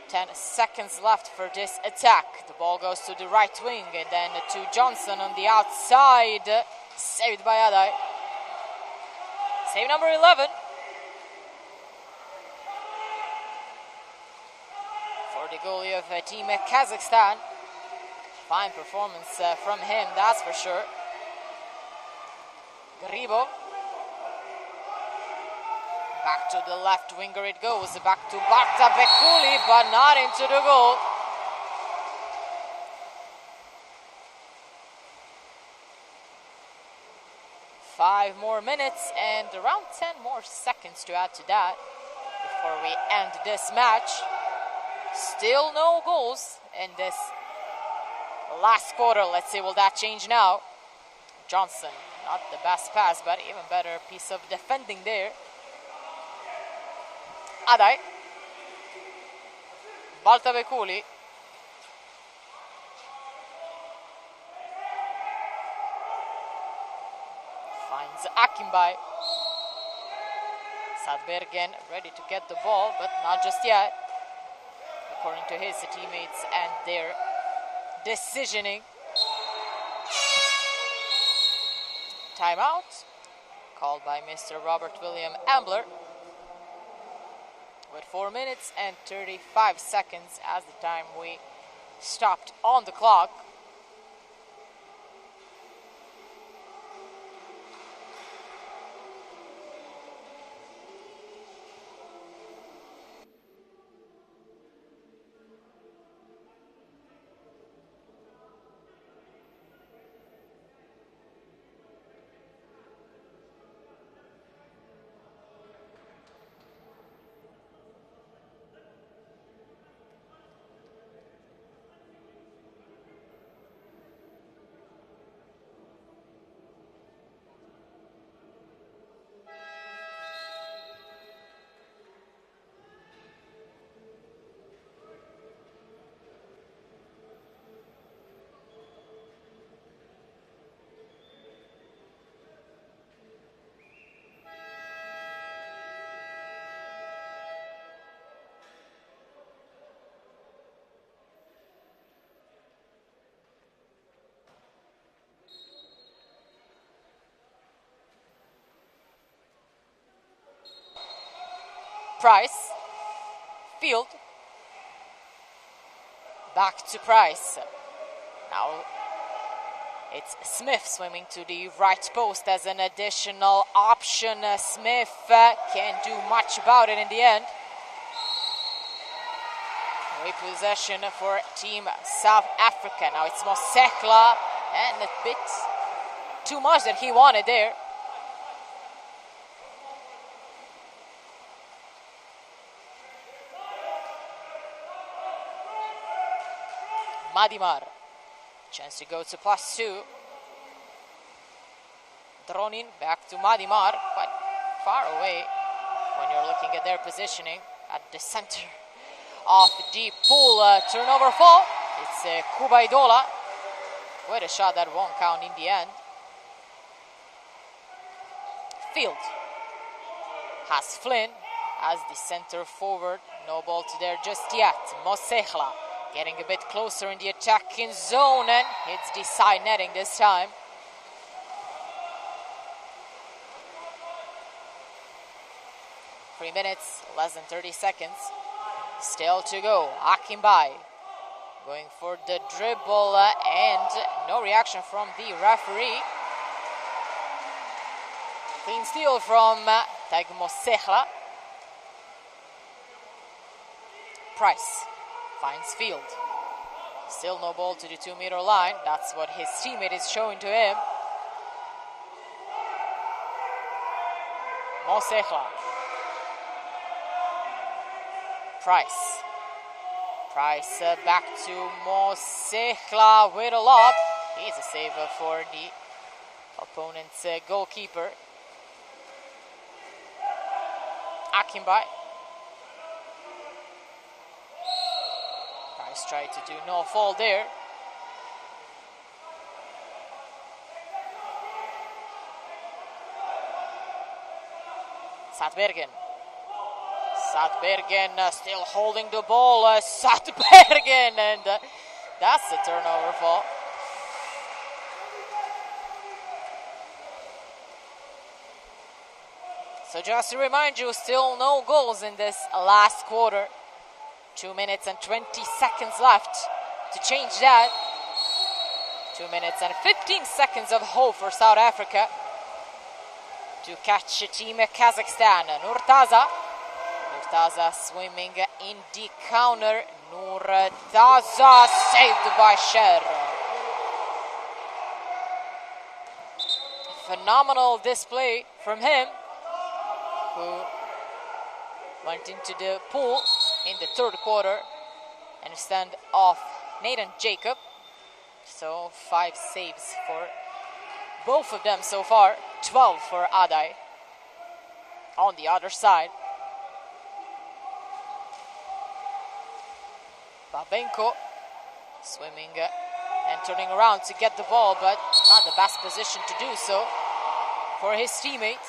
10 seconds left for this attack. The ball goes to the right wing and then to Johnson on the outside. Saved by Adai. Save number 11. For the goalie of Team Kazakhstan. Fine performance from him, that's for sure. Gribo. Back to the left winger it goes. Back to Barta Bekuli, but not into the goal. Five more minutes and around 10 more seconds to add to that before we end this match. Still no goals in this last quarter. Let's see, will that change now? Johnson, not the best pass, but even better piece of defending there. Adai. Baltabekuli. Finds Akimbai. Sadbergen ready to get the ball, but not just yet, according to his teammates and their decisioning. Timeout called by Mr. Robert William Ambler. With 4 minutes and 35 seconds as the time we stopped on the clock. Price, Field, back to Price. Now it's Smith swimming to the right post as an additional option. Smith can't do much about it in the end. Repossession for Team South Africa. Now it's Mosekla, and a bit too much that he wanted there. Madimar, chance to go to +2. Dronin back to Madimar, quite far away when you're looking at their positioning at the center of the pool. Turnover fall. It's Kubaidola. Quite a shot that won't count in the end. Field has Flynn as the center forward. No ball to there just yet. Mosekla getting a bit closer in the attacking zone and hits the side netting this time. Three minutes, less than 30 seconds. Still to go. Akimbai going for the dribble and no reaction from the referee. Clean steal from Taig Mosekla. Price finds Field. Still no ball to the 2-meter line. That's what his teammate is showing to him. Mosekla. Price. Price back to Mosekla with a lob. He's a save for the opponent's goalkeeper. Akimbai. Nice try to do no fall there. Sadbergen. Sadbergen still holding the ball. Sadbergen, and that's the turnover fall. So just to remind you, still no goals in this last quarter. 2 minutes and 20 seconds left to change that. 2 minutes and 15 seconds of hope for South Africa to catch Team Kazakhstan. Nurtaza. Nurtaza swimming in the counter. Nurtaza saved by Sher. Phenomenal display from him, who went into the pool in the third quarter and stand off Nathan Jacob. So 5 saves for both of them so far. 12 for Adai. On the other side, Babenko swimming and turning around to get the ball, but not the best position to do so for his teammate.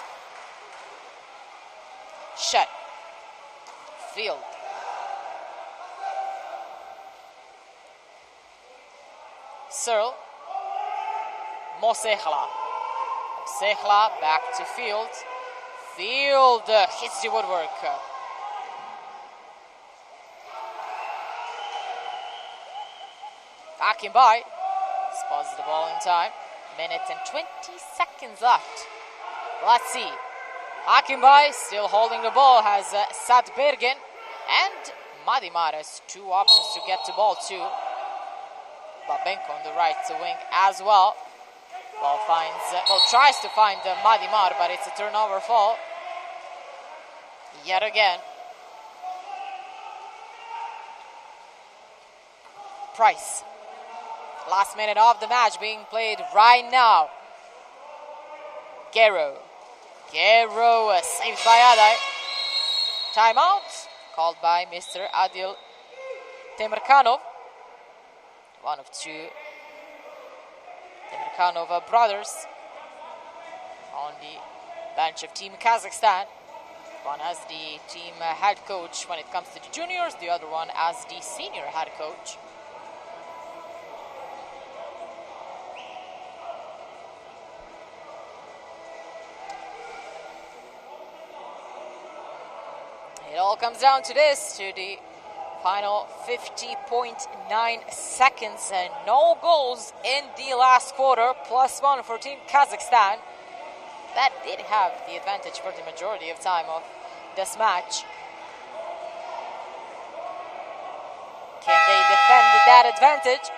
Shed. Field. Searle. Mosehla. Mosehla back to Field. Field hits the woodwork. Akimbai spots the ball in time. Minute and 20 seconds left. Let's see. Akimbai still holding the ball, has Sadbergen and Madimar has 2 options to get the ball to. Babenko on the right to wing as well. Ball finds, tries to find Madimar, but it's a turnover fall. Yet again. Price. Last minute of the match being played right now. Gero. Gero saved by Adai. Timeout called by Mr. Adil Temirkanov. One of 2 Temirkanov brothers on the bench of Team Kazakhstan. One as the team head coach when it comes to the juniors, the other one as the senior head coach. It all comes down to this, to the final 50.9 seconds, and no goals in the last quarter, +1 for Team Kazakhstan. That did have the advantage for the majority of time of this match. Can they defend that advantage?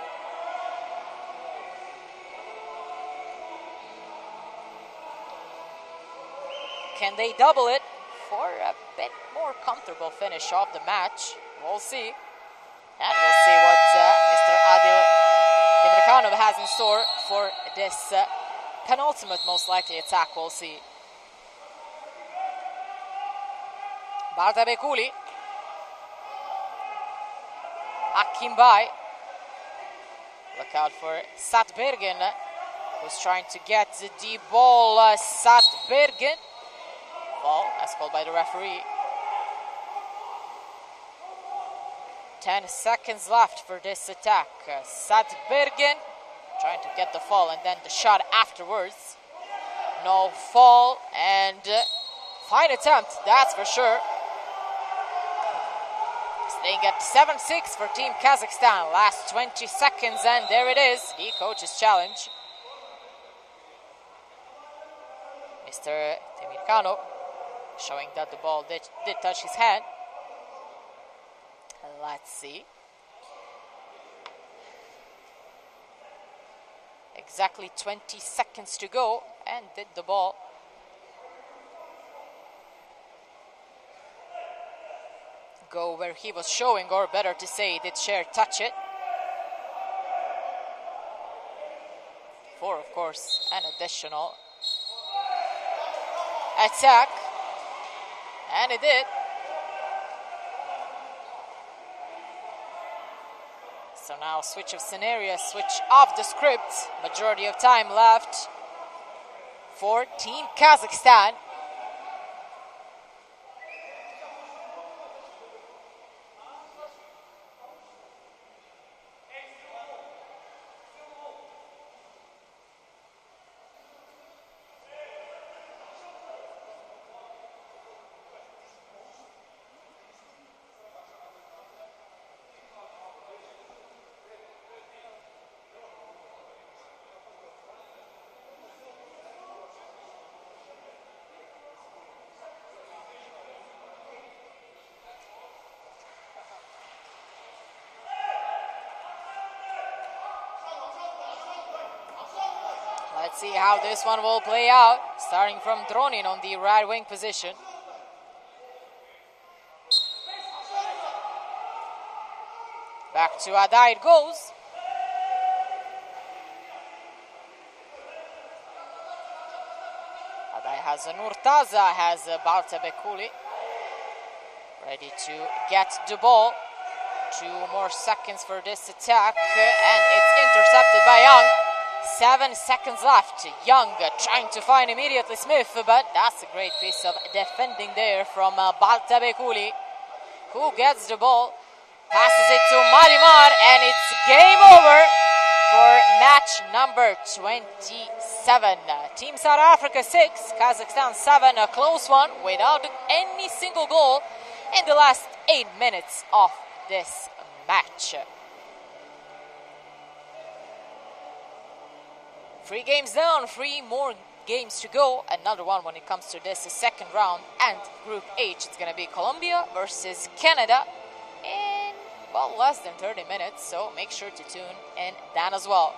Can they double it for a bit more comfortable finish of the match? We'll see. And we'll see what Mr. Adil Temirkanov has in store for this penultimate, most likely, attack. We'll see. Bardabekuli. Akimbai. Look out for Sadbergen, who's trying to get the ball. Sadbergen. Ball, as called by the referee. 10 seconds left for this attack. Sadbergen trying to get the fall and then the shot afterwards. No fall, and fine attempt, that's for sure. Staying at 7-6 for Team Kazakhstan. Last 20 seconds, and there it is, the coach's challenge. Mr. Temirkanov showing that the ball did touch his hand. Let's see. Exactly 20 seconds to go, and did the ball go where he was showing, or better to say, did Sher touch it? For, of course, an additional attack, and it did. So now switch of scenario, switch off the script. Majority of time left for Team Kazakhstan. Let's see how this one will play out. Starting from Dronin on the right wing position. Back to Adai it goes. Adai has a Nurtaza, has a Balta Bekuli. Ready to get the ball. 2 more seconds for this attack. And it's intercepted by Young. 7 seconds left. Young trying to find immediately Smith, but that's a great piece of defending there from Balta Bekuli, who gets the ball, passes it to Marimar, and it's game over for match number 27. Team South Africa 6, Kazakhstan 7, a close one without any single goal in the last 8 minutes of this match. 3 games down, 3 more games to go. Another one when it comes to this second round and Group H. It's going to be Colombia versus Canada in, well, less than 30 minutes. So make sure to tune in then as well.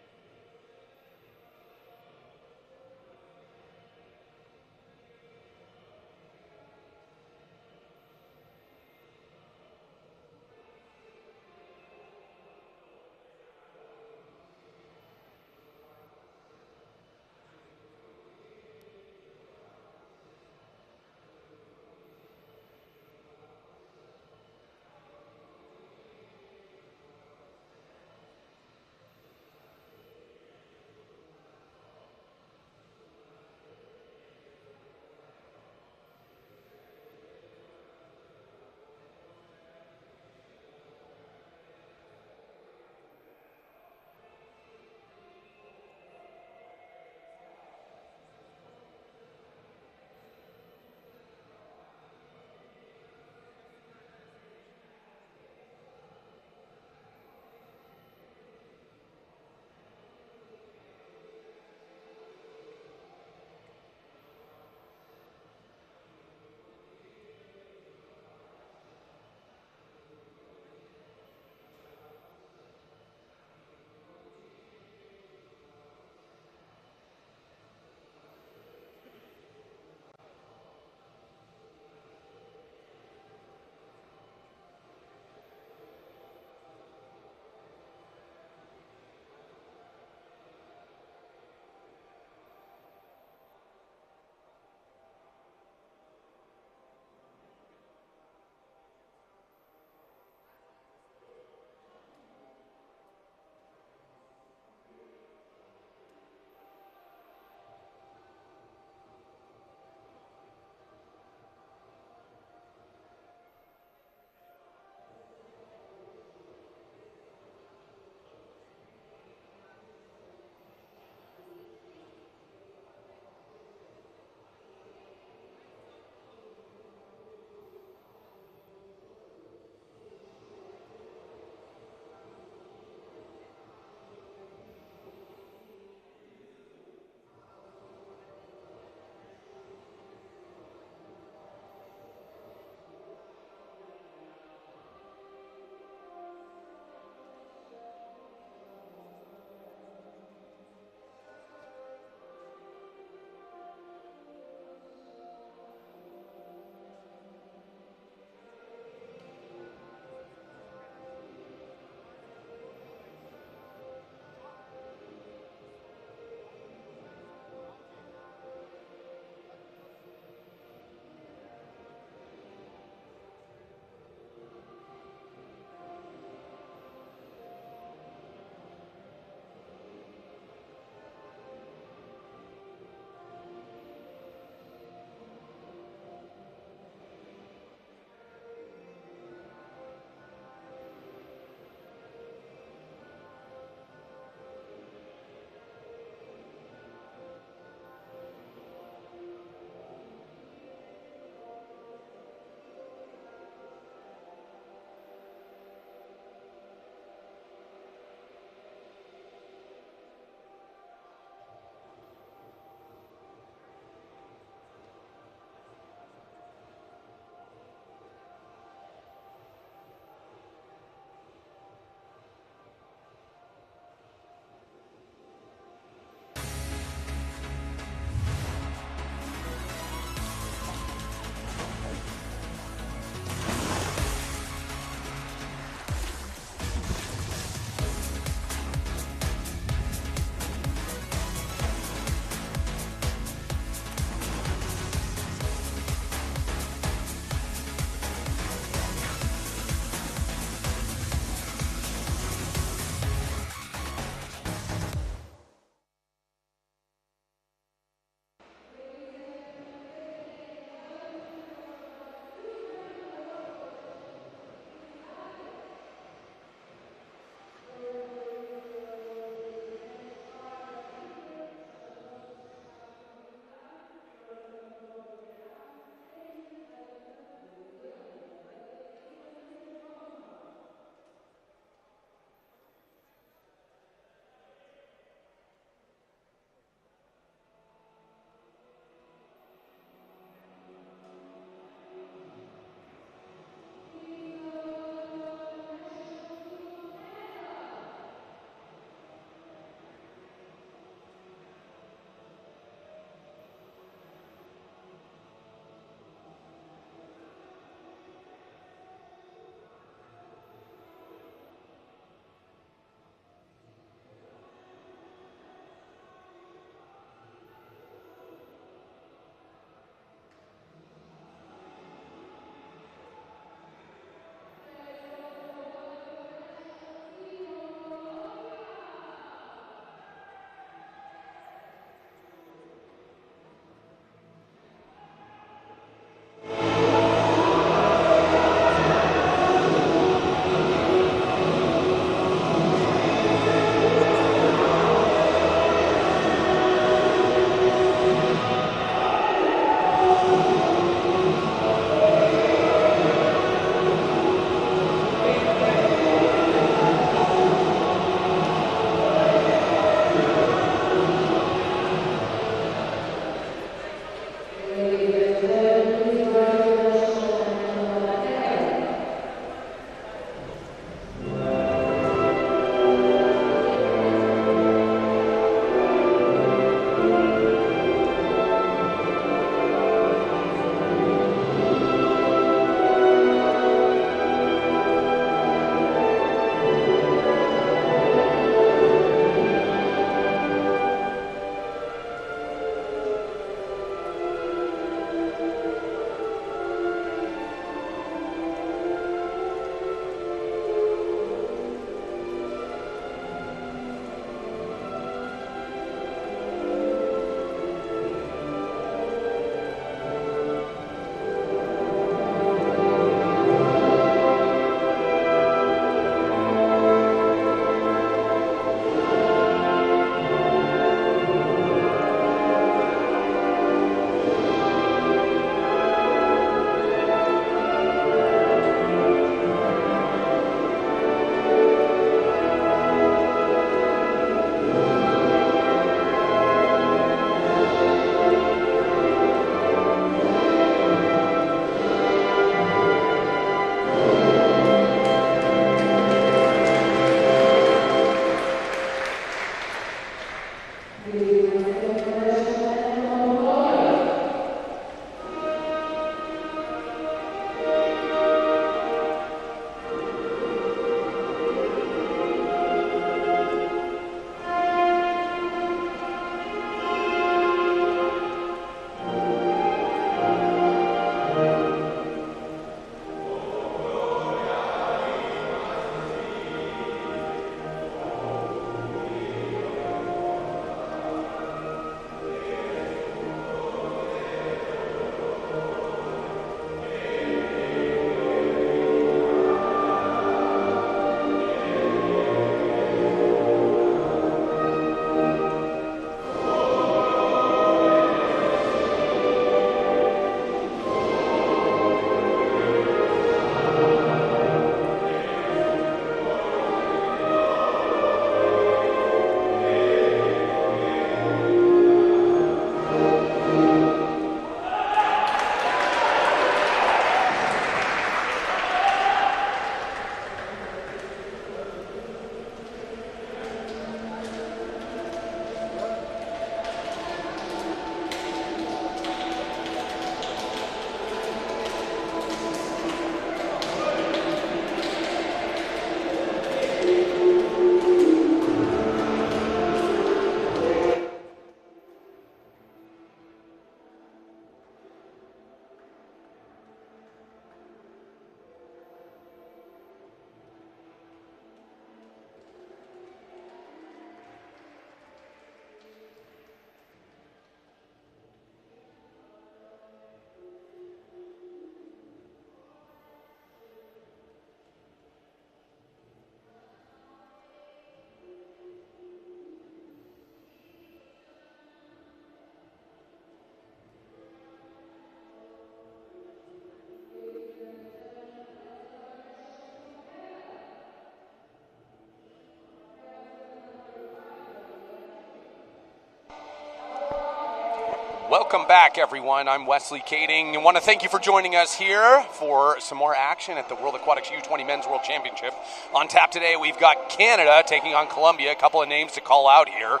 Welcome back, everyone. I'm Wesley Kading, and want to thank you for joining us here for some more action at the World Aquatics U20 Men's World Championship. On tap today, we've got Canada taking on Colombia. A couple of names to call out here.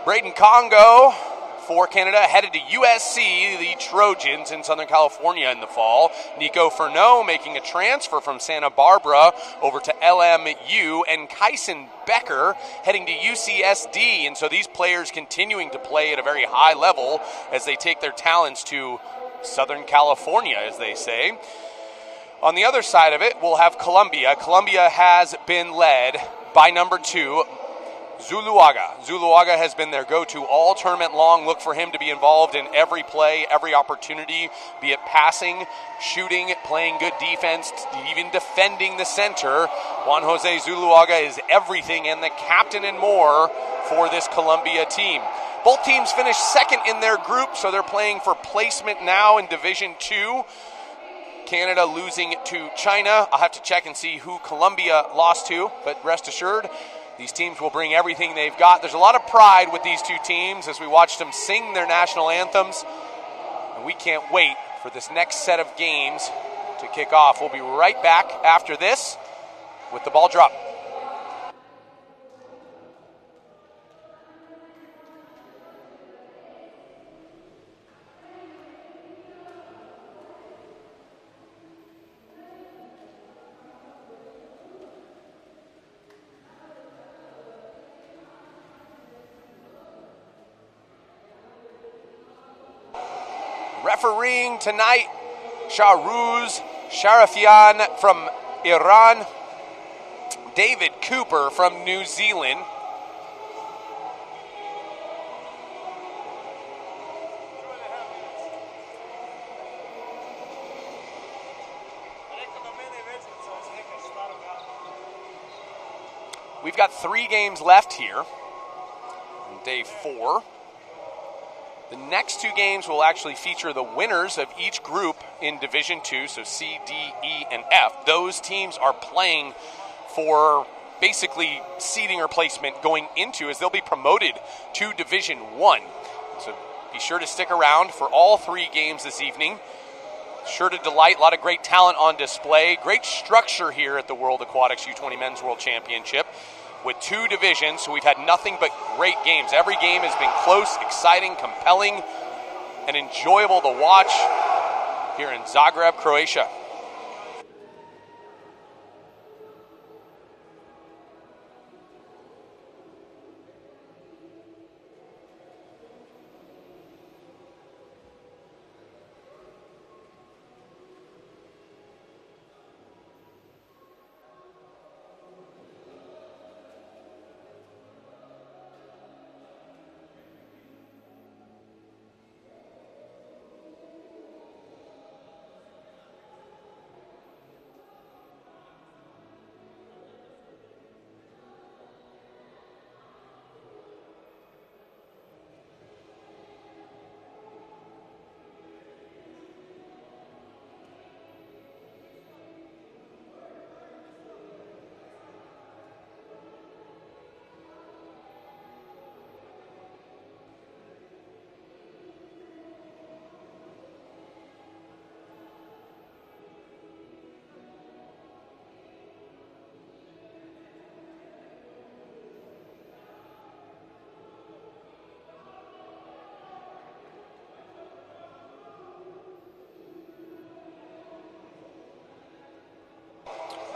Braden Congo for Canada headed to USC, the Trojans in Southern California in the fall. Nico Furneaux making a transfer from Santa Barbara over to LMU, and Kyson Becker heading to UCSD. And so these players continuing to play at a very high level as they take their talents to Southern California, as they say. On the other side of it, we'll have Colombia. Colombia has been led by number 2, Zuluaga. Zuluaga has been their go-to all tournament long. Look for him to be involved in every play, every opportunity, be it passing, shooting, playing good defense, even defending the center. Juan Jose Zuluaga is everything and the captain and more for this Colombia team. Both teams finished second in their group, so they're playing for placement now in Division 2. Canada losing to China. I'll have to check and see who Colombia lost to, but rest assured, these teams will bring everything they've got. There's a lot of pride with these two teams as we watched them sing their national anthems. And we can't wait for this next set of games to kick off. We'll be right back after this with the ball drop. Refereeing tonight, Shahruz Sharafian from Iran, David Cooper from New Zealand. We've got 3 games left here on day 4. The next 2 games will actually feature the winners of each group in Division 2, so C, D, E, and F. Those teams are playing for basically seeding or placement going into as they'll be promoted to Division 1. So be sure to stick around for all 3 games this evening. Sure to delight, a lot of great talent on display. Great structure here at the World Aquatics U20 Men's World Championship with 2 divisions, so we've had nothing but great games. Every game has been close, exciting, compelling, and enjoyable to watch here in Zagreb, Croatia.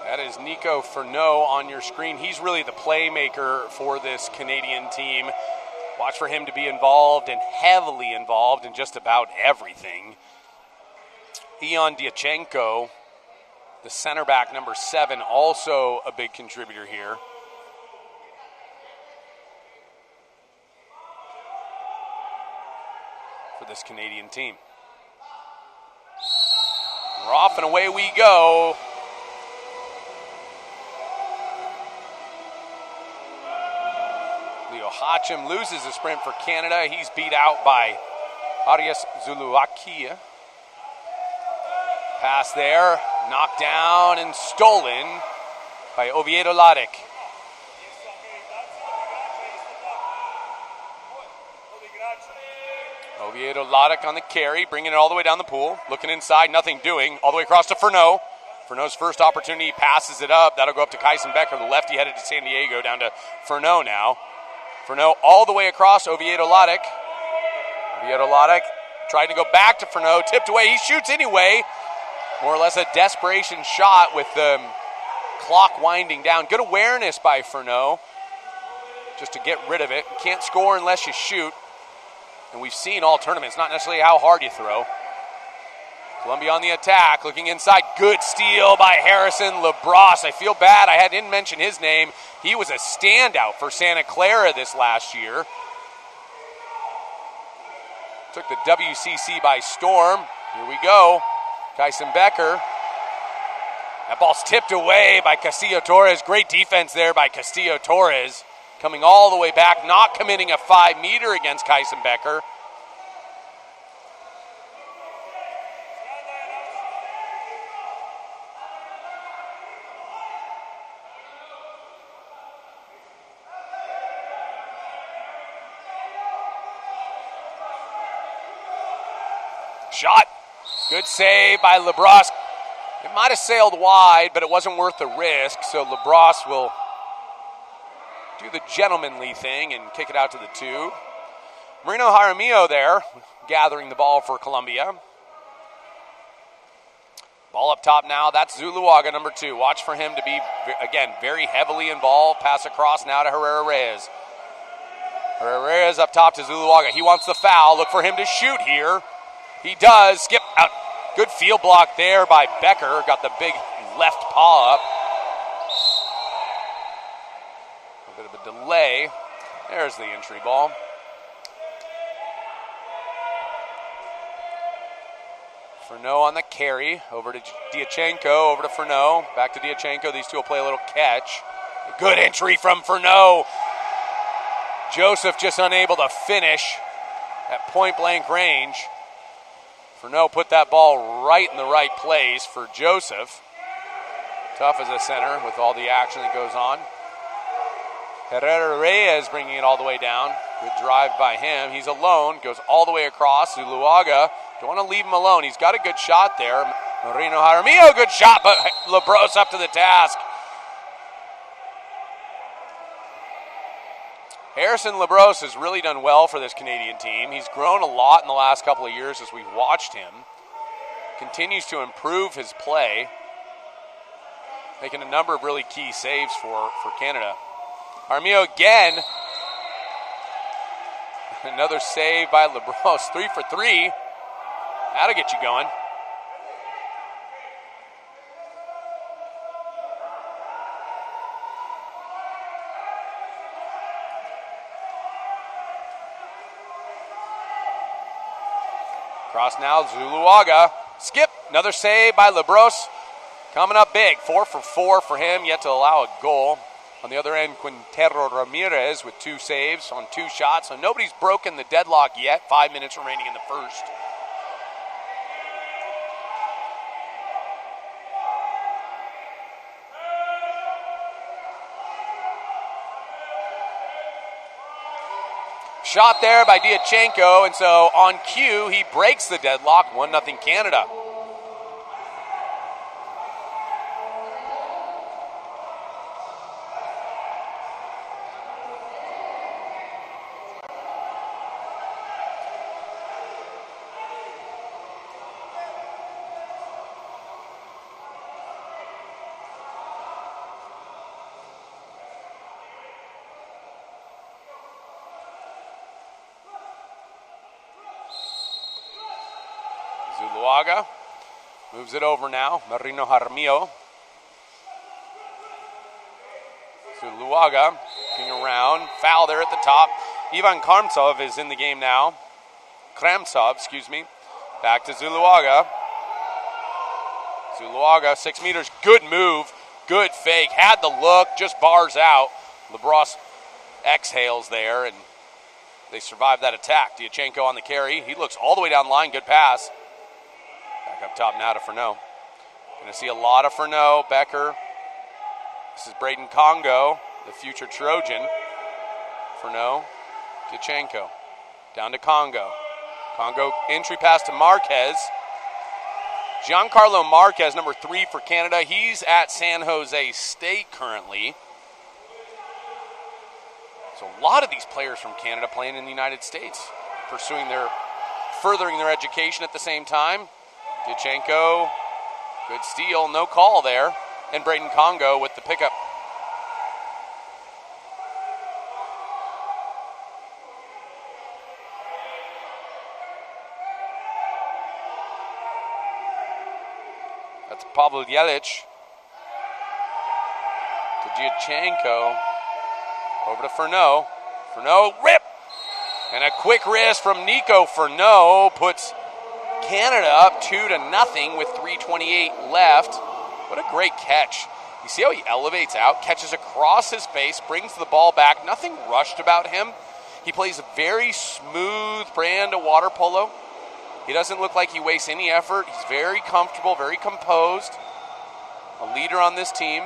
That is Nico Furneaux on your screen. He's really the playmaker for this Canadian team. Watch for him to be involved and heavily involved in just about everything. Ion Diachenko, the center back, number 7, also a big contributor here. For this Canadian team. We're off and away we go. Hachim loses a sprint for Canada. He's beat out by Arias Zuluakia. Pass there, knocked down and stolen by Oviedo Ladek. Oviedo Loddick on the carry, bringing it all the way down the pool. Looking inside, nothing doing. All the way across to Furneaux. Furneaux's first opportunity, passes it up. That'll go up to Kyson Becker, the lefty headed to San Diego, down to Furneaux now. Furneaux all the way across Oviedo Loddick. Oviedo Loddick trying to go back to Furneaux, tipped away. He shoots anyway. More or less a desperation shot with the clock winding down. Good awareness by Furneaux just to get rid of it. You can't score unless you shoot. And we've seen all tournaments, not necessarily how hard you throw. Colombia on the attack, looking inside. Good steal by Harrison LeBrosse. I feel bad I didn't mention his name. He was a standout for Santa Clara this last year. Took the WCC by storm. Here we go. Kyson Becker. That ball's tipped away by Castillo Torres. Great defense there by Castillo Torres. Coming all the way back, not committing a 5-meter against Kyson Becker. Shot. Good save by LeBrosse. It might have sailed wide, but it wasn't worth the risk, so LeBrosse will do the gentlemanly thing and kick it out to the 2. Marino Jaramillo there, gathering the ball for Colombia. Ball up top now, that's Zuluaga, number 2. Watch for him to be, again, very heavily involved. Pass across now to Herrera Reyes. Herrera Reyes up top to Zuluaga. He wants the foul. Look for him to shoot here. He does. Skip out. Good field block there by Becker. Got the big left paw up. A bit of a delay. There's the entry ball. Furneaux on the carry. Over to Diachenko. Over to Furneaux. Back to Diachenko. These two will play a little catch. A good entry from Furneaux. Joseph just unable to finish at point-blank range. Furneaux put that ball right in the right place for Joseph. Tough as a center with all the action that goes on. Herrera Reyes bringing it all the way down. Good drive by him. He's alone. Goes all the way across. Zuluaga. Don't want to leave him alone. He's got a good shot there. Marino Jaramillo, good shot, but LeBrosse up to the task. Harrison LeBrosse has really done well for this Canadian team. He's grown a lot in the last couple of years as we've watched him. Continues to improve his play. Making a number of really key saves for Canada. Jaramillo again. Another save by LeBrosse. 3 for 3. That'll get you going. Cross now, Zuluaga. Skip, another save by LeBrosse. Coming up big, 4 for 4 for him, yet to allow a goal. On the other end, Quintero Ramirez with 2 saves on 2 shots. So nobody's broken the deadlock yet. 5 minutes remaining in the first. Shot there by Diachenko, and so on cue, he breaks the deadlock, 1-0 Canada. Zuluaga moves it over now. Marino Jaramillo. Zuluaga looking around. Foul there at the top. Ivan Kramtsov is in the game now. Kramtsov, excuse me. Back to Zuluaga. Zuluaga, 6 meters. Good move. Good fake. Had the look. Just bars out. LeBrosse exhales there, and they survive that attack. Diachenko on the carry. He looks all the way down the line. Good pass. Back up top now to Furneaux. Going to see a lot of Furneaux. Becker. This is Braden Congo, the future Trojan. Furneaux. Diachenko. Down to Congo. Congo entry pass to Marquez. Giancarlo Marquez, number 3 for Canada. He's at San Jose State currently. So a lot of these players from Canada playing in the United States, furthering their education at the same time. Diachenko, good steal, no call there. And Braden Congo with the pickup. That's Pavel Jelic to Diachenko. Over to Furneaux. Furneaux, rip! And a quick wrist from Nico Furneaux puts Canada up 2-0 with 3:28 left. What a great catch. You see how he elevates out, catches across his face, brings the ball back. Nothing rushed about him. He plays a very smooth brand of water polo. He doesn't look like he wastes any effort. He's very comfortable, very composed. A leader on this team.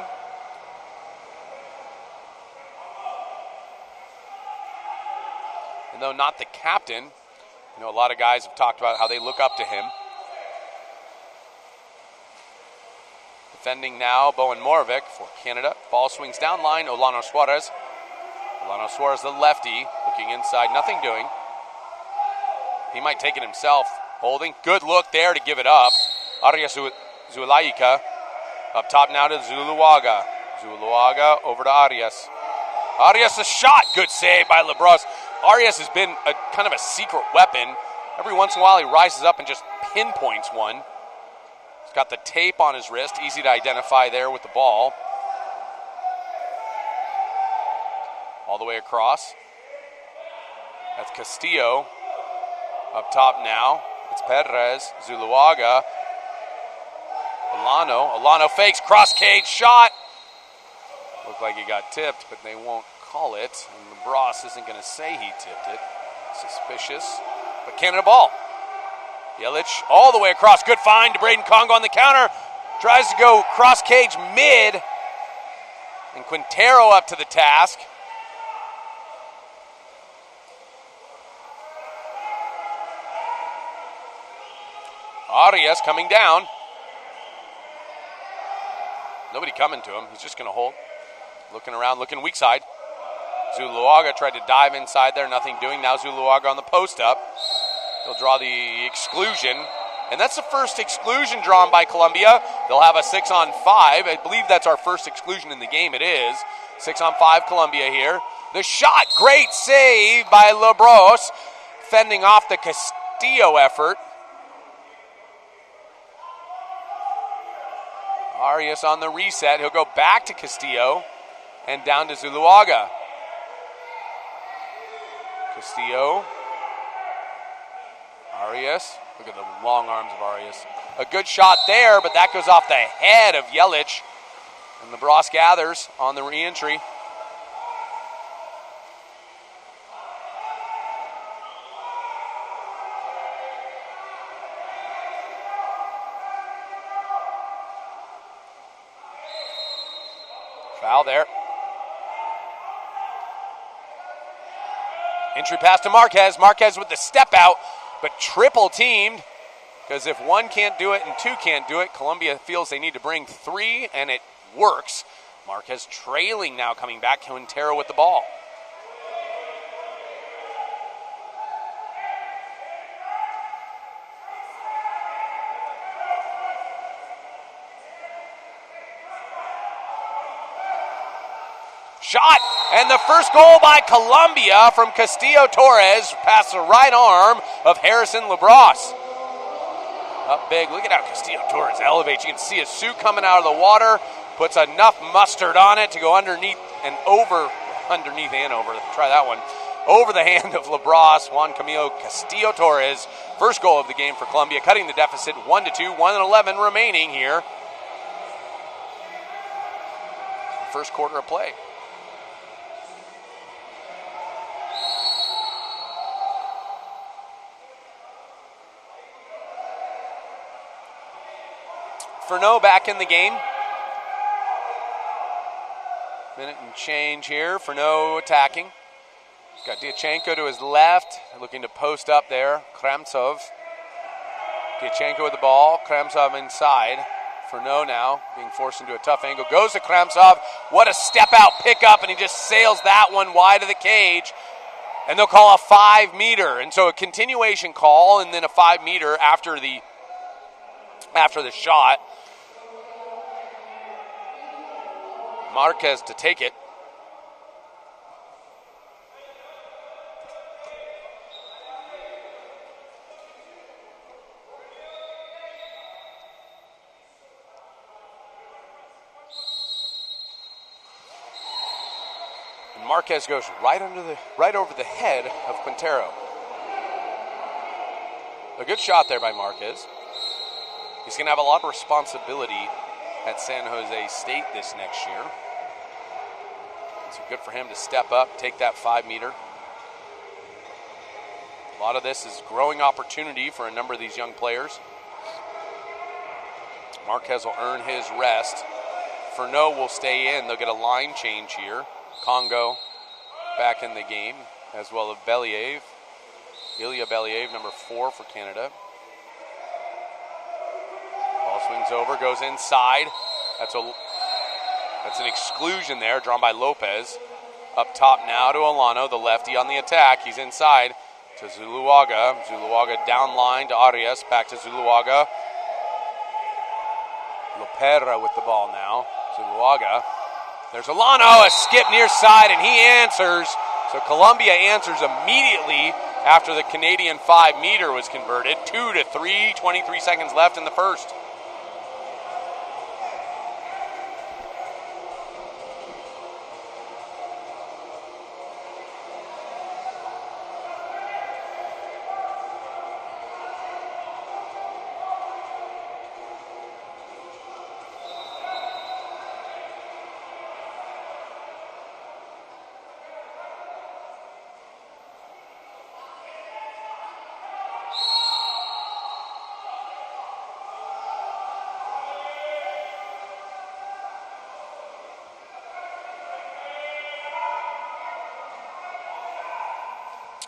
And though not the captain, you know, a lot of guys have talked about how they look up to him. Defending now, Bowen Moravec for Canada. Ball swings down line, Olano Suarez. Olano Suarez, the lefty, looking inside, nothing doing. He might take it himself. Holding, good look there to give it up. Arias Zulaika up top now to Zuluaga. Zuluaga over to Arias. Arias, a shot, good save by Labros. Arias has been a kind of a secret weapon. Every once in a while he rises up and just pinpoints one. He's got the tape on his wrist, easy to identify there with the ball. All the way across. That's Castillo. Up top now, it's Perez, Zuluaga. Olano fakes, cross cage shot. Looked like he got tipped, but they won't call it. And LeBros isn't going to say he tipped it. Suspicious. But Canada ball. Jelic all the way across. Good find to Braden Congo on the counter. Tries to go cross cage mid. And Quintero up to the task. Arias coming down. Nobody coming to him. He's just going to hold. Looking around, looking weak side. Zuluaga tried to dive inside there, nothing doing. Now Zuluaga on the post up. He'll draw the exclusion. And that's the first exclusion drawn by Colombia. They'll have a 6-on-5. I believe that's our first exclusion in the game. It is. 6-on-5 Colombia here. The shot, great save by Labros, fending off the Castillo effort. Arias on the reset. He'll go back to Castillo and down to Zuluaga. Castillo. Arias. Look at the long arms of Arias. A good shot there, but that goes off the head of Jelic. And LeBros gathers on the re-entry. Foul there. Entry pass to Marquez. Marquez with the step out, but triple teamed. Because if one can't do it and two can't do it, Colombia feels they need to bring three, and it works. Marquez trailing now, coming back. Quintero with the ball. Shot, and the first goal by Colombia from Castillo Torres past the right arm of Harrison Labros. Up big, look at how Castillo Torres elevates. You can see his suit coming out of the water, puts enough mustard on it to go underneath and over, try that one, over the hand of Labros. Juan Camilo Castillo Torres, first goal of the game for Colombia, cutting the deficit 1-2, 1:11 remaining here. First quarter of play. Furneaux back in the game. Minute and change here. Furneaux attacking. Got Diachenko to his left, looking to post up there. Kramtsov. Diachenko with the ball. Kramtsov inside. Furneaux now being forced into a tough angle. Goes to Kramtsov. What a step-out pickup, and he just sails that one wide of the cage. And they'll call a 5-meter. And so a continuation call and then a 5-meter after the shot. Marquez to take it. And Marquez goes right over the head of Quintero. A good shot there by Marquez. He's going to have a lot of responsibility at San Jose State this next year. It's good for him to step up, take that 5-meter. A lot of this is growing opportunity for a number of these young players. Marquez will earn his rest. Furneaux will stay in. They'll get a line change here. Congo back in the game, as well as Believ. Ilya Believ, number 4 for Canada. Ball swings over, goes inside. That's an exclusion there, drawn by Lopez. Up top now to Alano, the lefty on the attack. He's inside to Zuluaga. Zuluaga down line to Arias, back to Zuluaga. Lopera with the ball now. Zuluaga. There's Alano, a skip near side, and he answers. So Colombia answers immediately after the Canadian 5-meter was converted. 2-3, 23 seconds left in the first.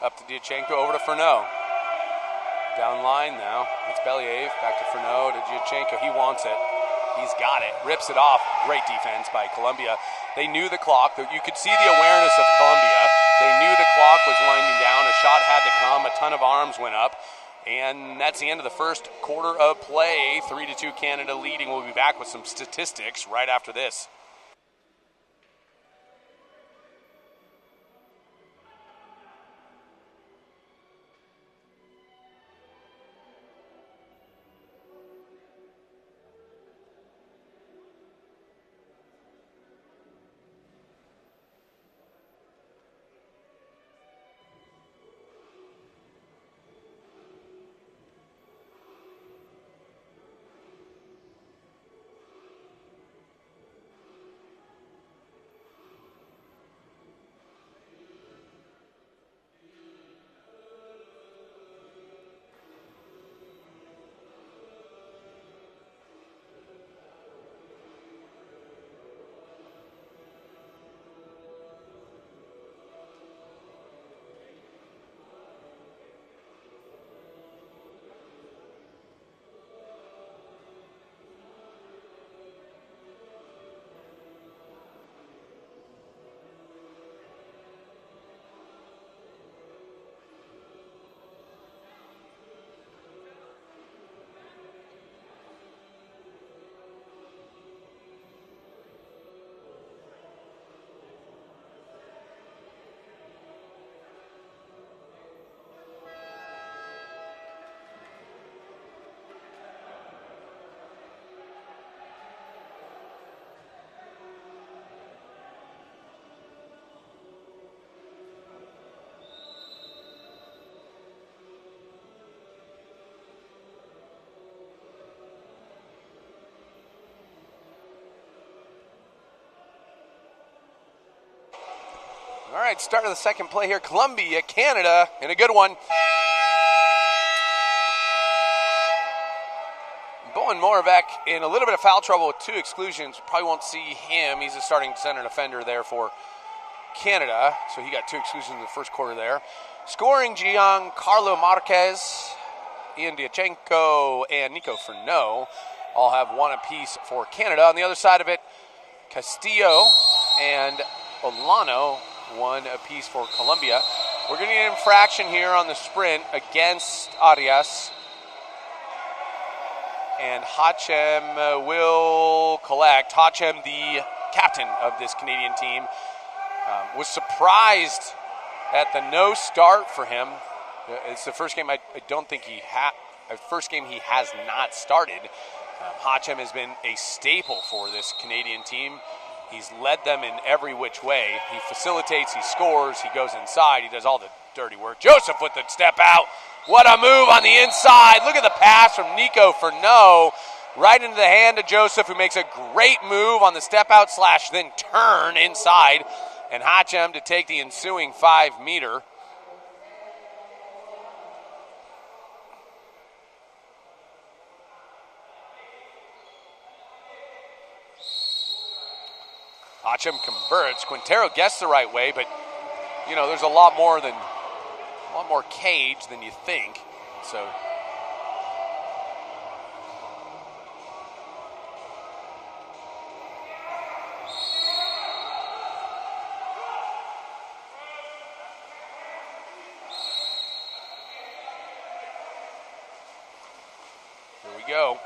Up to Diachenko, over to Furneaux. Down line now. It's Believ. Back to Furneaux, to Diachenko. He wants it. He's got it. Rips it off. Great defense by Colombia. They knew the clock. You could see the awareness of Colombia. They knew the clock was winding down. A shot had to come. A ton of arms went up. And that's the end of the first quarter of play. 3-2 Canada leading. We'll be back with some statistics right after this. All right, start of the second play here. Colombia, Canada, and a good one. Bowen Moravec in a little bit of foul trouble with 2 exclusions. Probably won't see him. He's a starting center defender there for Canada, so he got 2 exclusions in the first quarter there. Scoring, Giancarlo Marquez, Ian Diachenko, and Nico Furneaux all have 1 apiece for Canada. On the other side of it, Castillo and Olano, 1 apiece for Colombia. We're going to get an infraction here on the sprint against Arias. And Hachem will collect. Hachem, the captain of this Canadian team, was surprised at the no start for him. It's the first game I don't think he first game he has not started. Hachem has been a staple for this Canadian team. He's led them in every which way. He facilitates, he scores, he goes inside, he does all the dirty work. Joseph with the step out. What a move on the inside. Look at the pass from Nico Furneaux right into the hand of Joseph, who makes a great move on the step out / then turn inside. And Hachem to take the ensuing 5-meter. Hachem converts. Quintero gets the right way, but you know there's a lot more cage than you think. So here we go.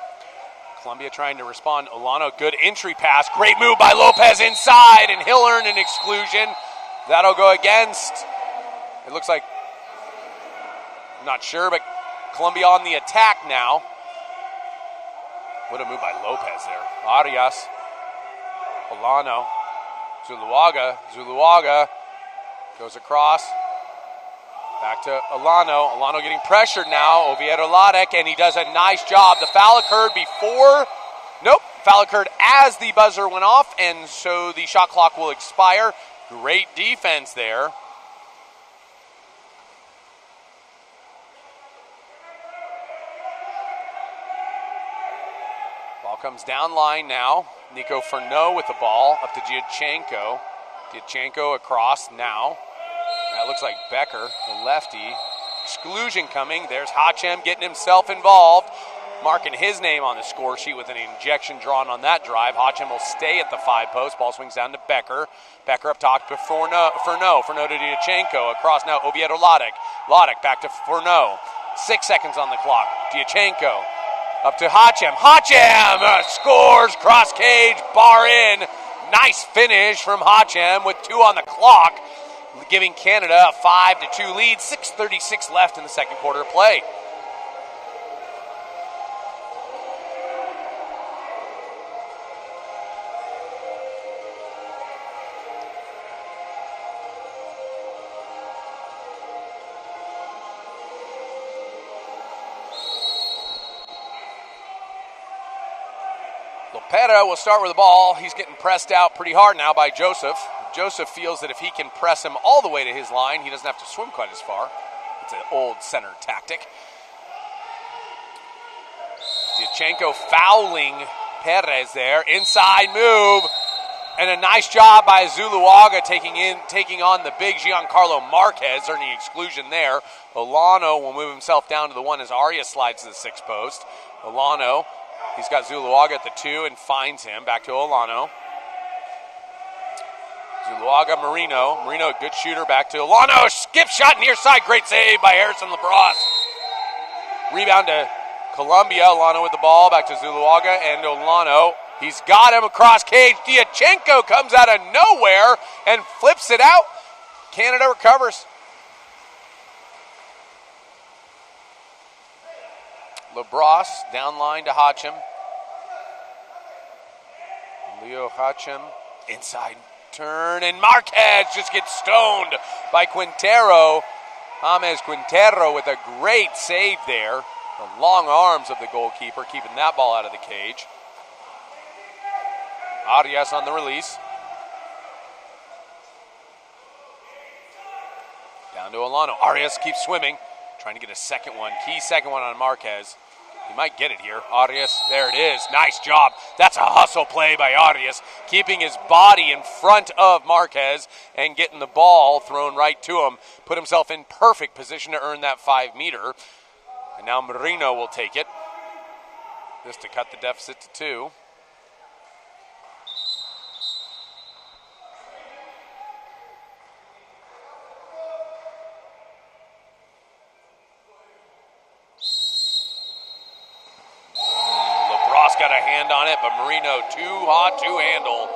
Colombia trying to respond. Olano, good entry pass. Great move by Lopez inside, and he'll earn an exclusion. That'll go against, it looks like, I'm not sure, but Colombia on the attack now. What a move by Lopez there. Arias, Olano, Zuluaga goes across. Back to Olano. Olano getting pressured now. Oviedo Ladek, and he does a nice job. The foul occurred before. Nope. Foul occurred as the buzzer went off, and so the shot clock will expire. Great defense there. Ball comes down line now. Nico Furneaux with the ball up to Diachenko. Diachenko across now. That looks like Becker, the lefty. Exclusion coming. There's Hachem getting himself involved, marking his name on the score sheet with an injection drawn on that drive. Hachem will stay at the 5 post. Ball swings down to Becker. Becker up top to Furneaux. Furneaux to Diachenko. Across now Oviedo Ladek. Ladek back to Furneaux. 6 seconds on the clock. Diachenko up to Hachem. Hachem scores. Cross cage. Bar in. Nice finish from Hachem with 2 on the clock, giving Canada a 5-2 lead. 6:36 left in the second quarter of play. Lopera will start with the ball. He's getting pressed out pretty hard now by Joseph. Joseph feels that if he can press him all the way to his line, he doesn't have to swim quite as far. It's an old center tactic. Diachenko fouling Perez there. Inside move. And a nice job by Zuluaga taking on the big Giancarlo Marquez, earning exclusion there. Olano will move himself down to the 1 as Arias slides to the 6 post. Olano, he's got Zuluaga at the 2 and finds him. Back to Olano. Zuluaga, Marino. Marino, good shooter. Back to Olano. Skip shot near side. Great save by Harrison Labrosse. Rebound to Colombia. Olano with the ball. Back to Zuluaga and Olano. He's got him across cage. Diachenko comes out of nowhere and flips it out. Canada recovers. Labrosse down line to Hachem. Leo Hachem inside turn, and Marquez just gets stoned by Quintero. James Quintero with a great save there. The long arms of the goalkeeper keeping that ball out of the cage. Arias on the release. Down to Olano. Arias keeps swimming, trying to get a second one. Key second one on Marquez. He might get it here. Arias, there it is. Nice job. That's a hustle play by Arias, keeping his body in front of Marquez and getting the ball thrown right to him. Put himself in perfect position to earn that 5-meter. And now Marino will take it. Just to cut the deficit to 2. LaBrosse got a hand on it, but Marino too hot to handle.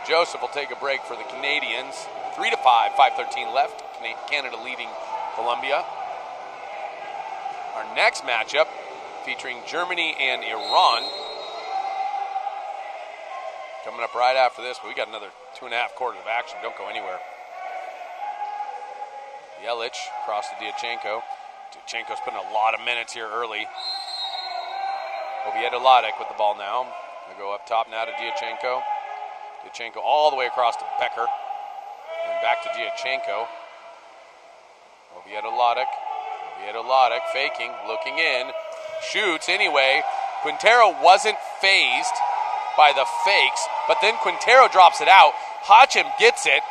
Joseph will take a break for the Canadians. 3-5, 5:13 left. Canada leading Colombia. Our next matchup featuring Germany and Iran. Coming up right after this, but we got another 2.5 quarters of action. Don't go anywhere. Yelich across to Diachenko. Diachenko's putting a lot of minutes here early. Oviedo Ladek with the ball now. They go up top now to Diachenko. Diachenko all the way across to Becker. And back to Diachenko. Oviedo Ladek faking, looking in, shoots anyway. Quintero wasn't phased by the fakes, but then Quintero drops it out. Hotchim gets it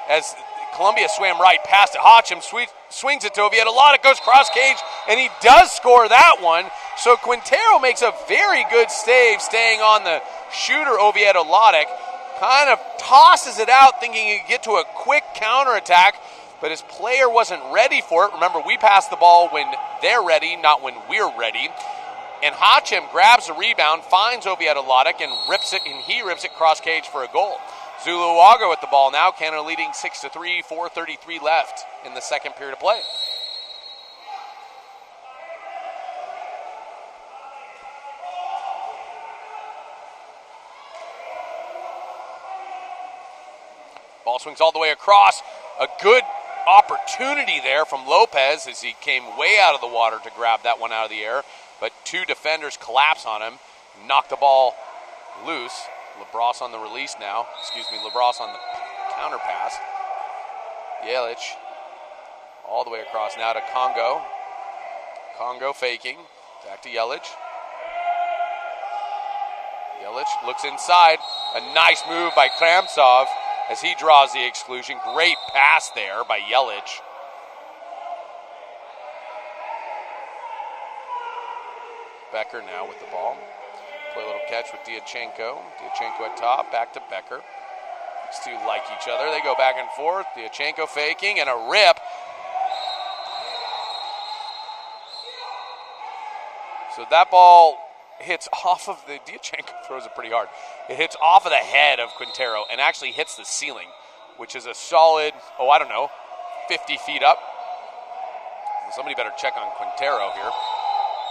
as Colombia swam right past it. Hotchim swings it to Oviedo Ladek, goes cross cage, and he does score that one. So Quintero makes a very good save, staying on the shooter Oviedo Ladek. Kind of tosses it out, thinking he could get to a quick counterattack, but his player wasn't ready for it. Remember, we pass the ball when they're ready, not when we're ready. And Hotchim grabs the rebound, finds Oviedo Ladek, and he rips it cross cage for a goal. Zuluaga with the ball now. Canada leading 6-3, 4:33 left in the second period of play. Ball swings all the way across. A good opportunity there from Lopez as he came way out of the water to grab that one out of the air. But 2 defenders collapse on him, knock the ball loose. LaBrosse on the release now. LaBrosse on the counter pass. Yelich all the way across now to Congo. Congo faking. Back to Yelich. Yelich looks inside. A nice move by Kramtsov as he draws the exclusion. Great pass there by Yelich. Becker now with the ball. Play a little catch with Diachenko. Diachenko at top, back to Becker. These two like each other. They go back and forth. Diachenko faking and a rip. So that ball hits off of the, Diachenko throws it pretty hard. It hits off of the head of Quintero and actually hits the ceiling, which is a solid, 50 feet up. Well, somebody better check on Quintero here.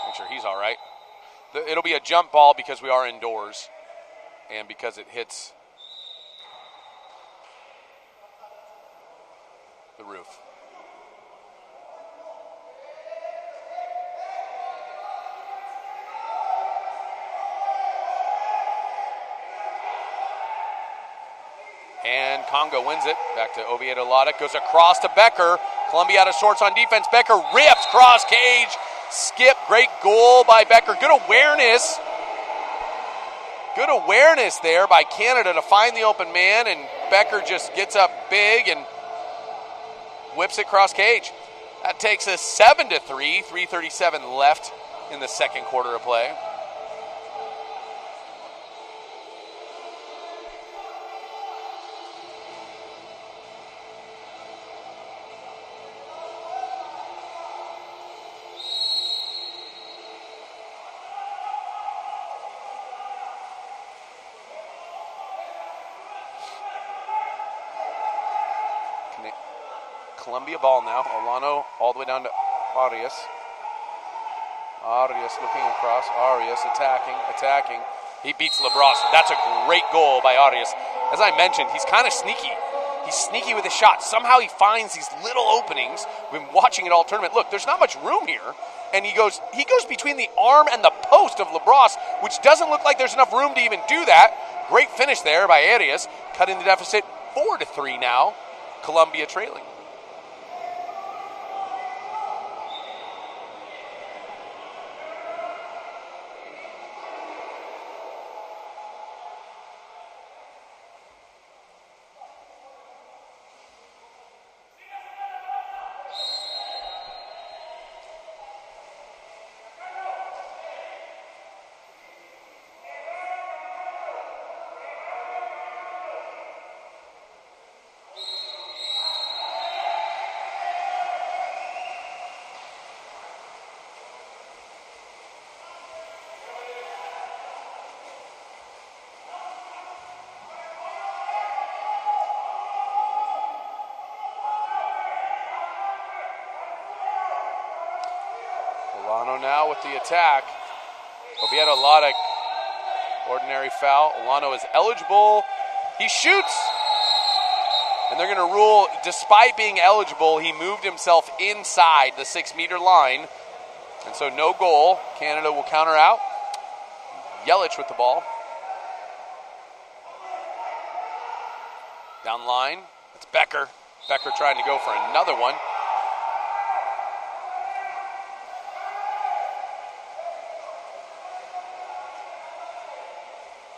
Make sure he's all right. It'll be a jump ball because we are indoors and because it hits the roof. And Congo wins it. Back to Oviedo Ladek. Goes across to Becker. Colombia out of sorts on defense. Becker rips cross cage. Skip. Great goal by Becker. Good awareness. Good awareness there by Canada to find the open man. And Becker just gets up big and whips it cross cage. That takes us 7-3. 3:37 left in the second quarter of play. Colombia ball now. Olano all the way down to Arias. Arias looking across. Arias attacking. He beats LaBrosse. That's a great goal by Arias. As I mentioned, he's kind of sneaky. He's sneaky with his shot. Somehow he finds these little openings. We've been watching it all tournament. Look, there's not much room here. And he goes between the arm and the post of LaBrosse, which doesn't look like there's enough room to even do that. Great finish there by Arias, cutting the deficit 4-3 now. Colombia trailing. now with the attack. Oviedo Lodic, ordinary foul. Olano is eligible. He shoots. And they're going to rule, despite being eligible, he moved himself inside the 6-meter line. And so no goal. Canada will counter out. Yelich with the ball. Down line. It's Becker. Becker trying to go for another one.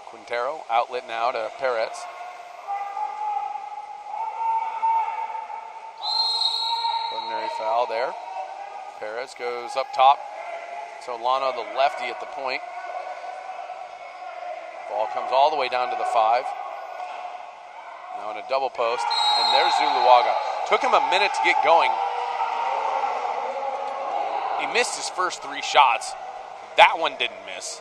Quintero, outlet now to Perez. Ordinary foul there. Perez goes up top. So Lana, the lefty at the point. Ball comes all the way down to the 5. Now in a double post. And there's Zuluaga. Took him a minute to get going. He missed his first 3 shots. That one didn't miss.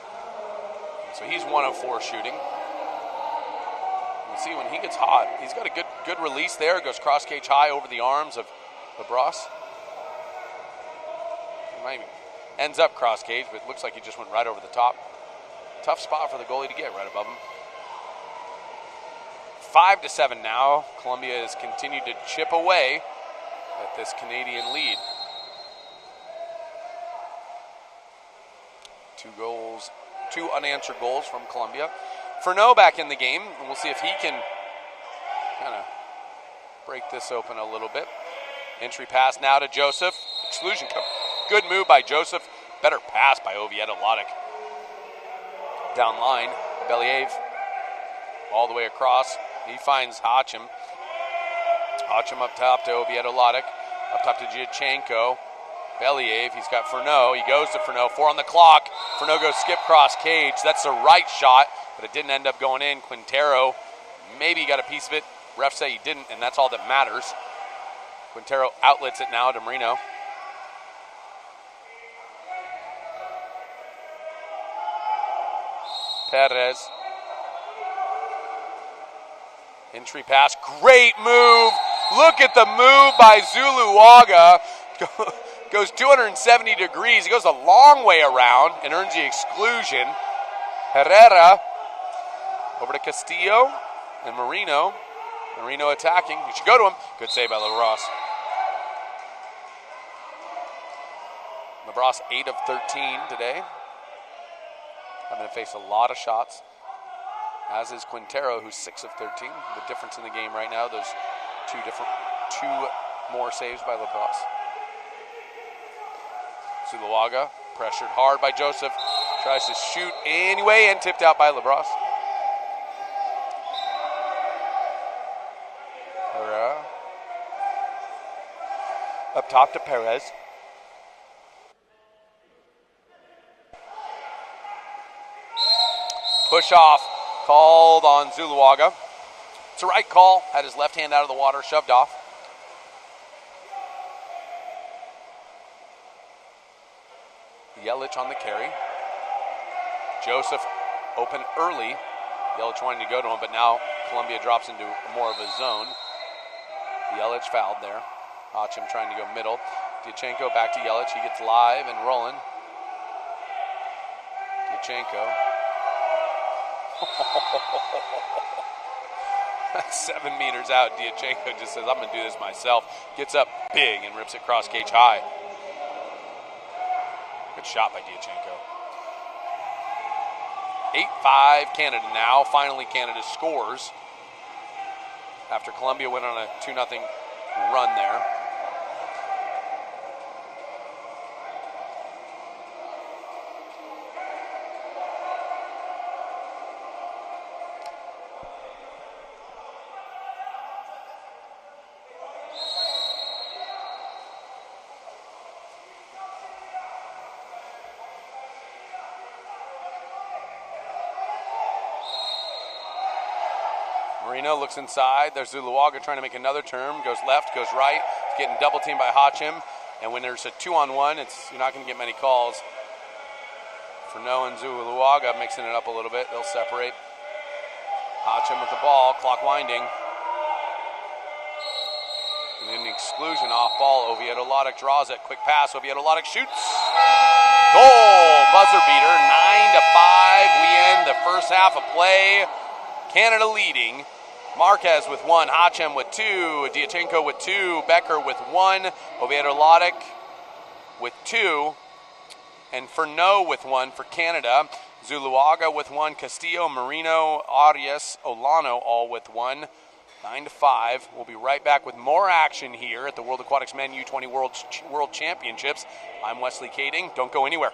So he's 1 of 4 shooting. You can see when he gets hot, he's got a good release there. Goes cross cage high over the arms of LaBrosse. Ends up cross cage, but it looks like he just went right over the top. Tough spot for the goalie to get right above him. 5-7 now. Colombia has continued to chip away at this Canadian lead. 2 unanswered goals from Colombia. Furneaux back in the game, and we'll see if he can kind of break this open a little bit. Entry pass now to Joseph. Exclusion. Good move by Joseph. Better pass by Oviedo Lodic. Down line, Believ all the way across. He finds Hachim. Hachim up top to Oviedo Lodic. Up top to Giachenko. Believ, he's got Furneaux. He goes to Furneaux. 4 on the clock. Furneaux goes skip cross cage. That's the right shot, but it didn't end up going in. Quintero, maybe he got a piece of it. Refs say he didn't, and that's all that matters. Quintero outlets it now to Marino. Perez. Entry pass. Great move. Look at the move by Zuluaga. Goes 270 degrees. He goes a long way around and earns the exclusion. Herrera over to Castillo and Marino. Marino attacking. You should go to him. Good save by LaBrosse. LaBrosse 8 of 13 today. Having to face a lot of shots, as is Quintero, who's 6 of 13. The difference in the game right now, those two more saves by LaBrosse. Zuluaga, pressured hard by Joseph, tries to shoot anyway and tipped out by LaBrosse. Herrera. Up top to Perez. Push off, called on Zuluaga. It's a right call, had his left hand out of the water, shoved off. Yelich on the carry. Joseph open early. Yelich wanting to go to him, but now Colombia drops into more of a zone. Yelich fouled there. Hachim trying to go middle. Diachenko back to Yelich. He gets live and rolling. Diachenko. 7 meters out. Diachenko just says, I'm going to do this myself. Gets up big and rips it cross cage high. Good shot by Diachenko. 8-5 Canada now. Finally, Canada scores after Colombia went on a 2-0 run there. Marino looks inside. There's Zuluaga trying to make another turn. Goes left, goes right. Getting double teamed by Hachim. And when there's a 2-on-1, you're not going to get many calls. Furneaux and Zuluaga mixing it up a little bit. They'll separate. Hachim with the ball. Clock winding. And an exclusion off ball. Oviedo Lodic draws it. Quick pass. Oviedo Lodic shoots. Goal, buzzer beater, 9-5. We end the first half of play. Canada leading. Marquez with 1, Hachem with 2, Diachenko with 2, Becker with 1, Oviedo Lodic with 2, and Furneaux with 1 for Canada. Zuluaga with 1, Castillo, Marino, Arias, Olano all with 1. 9-5. We'll be right back with more action here at the World Aquatics Men U20 World Championships. I'm Wesley Kading. Don't go anywhere.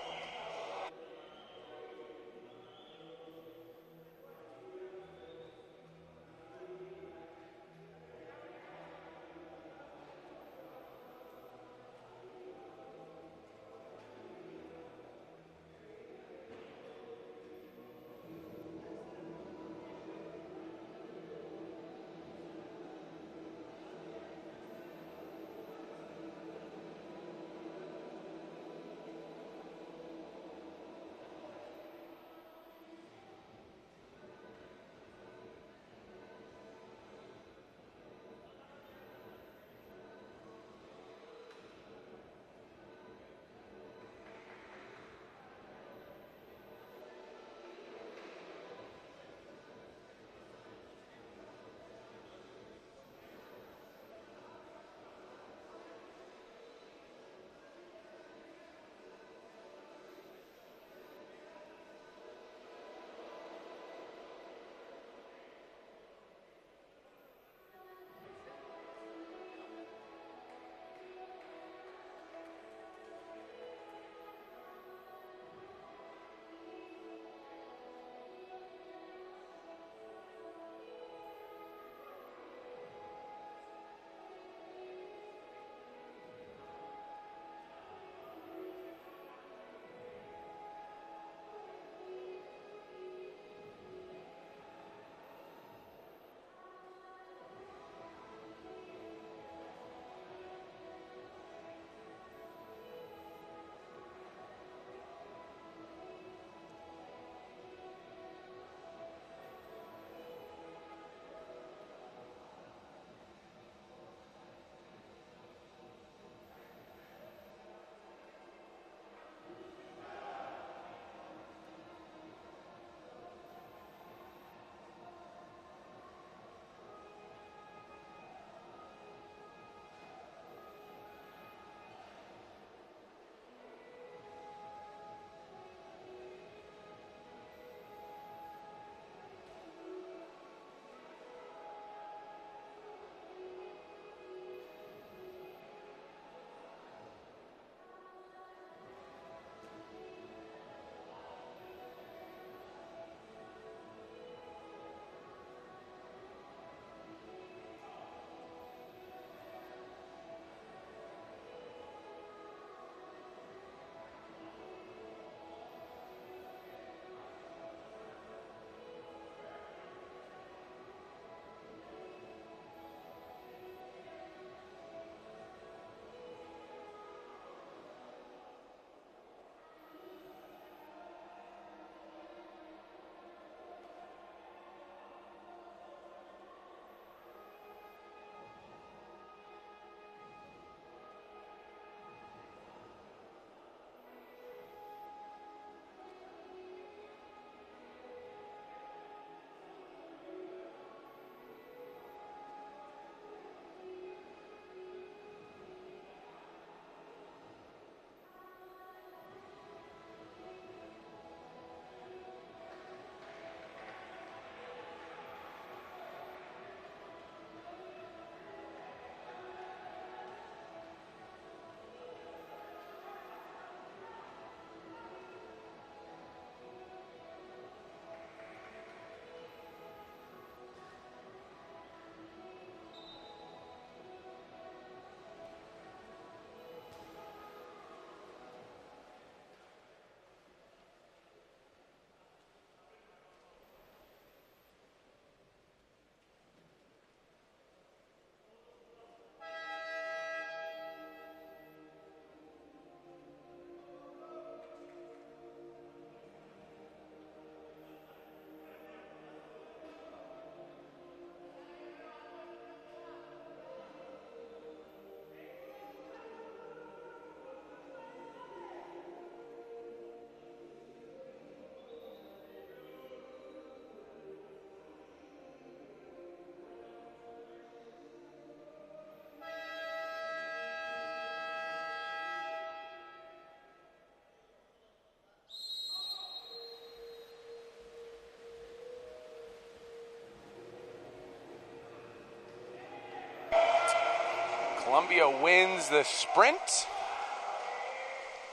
Colombia wins the sprint.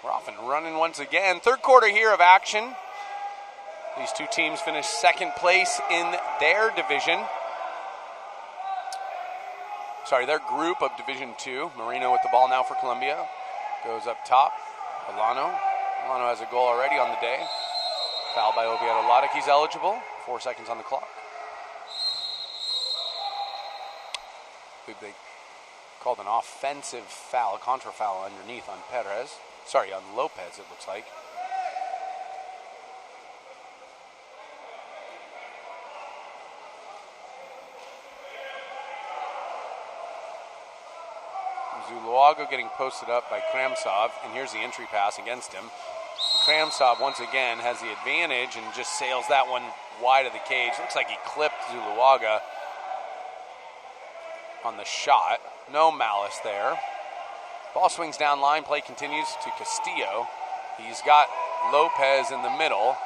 We're off and running once again. Third quarter here of action. These two teams finished second place in their division. Sorry, their group of Division 2. Marino with the ball now for Colombia. Goes up top. Alano. Alano has a goal already on the day. Foul by Oviedo Lodic. He's eligible. 4 seconds on the clock. They called an offensive foul, a contra foul underneath on Perez. Sorry, on Lopez, it looks like. Zuluaga getting posted up by Kramsov, and here's the entry pass against him. Kramsov once again has the advantage and just sails that one wide of the cage. Looks like he clipped Zuluaga on the shot. No malice there. Ball swings down line. Play continues to Castillo. He's got Lopez in the middle.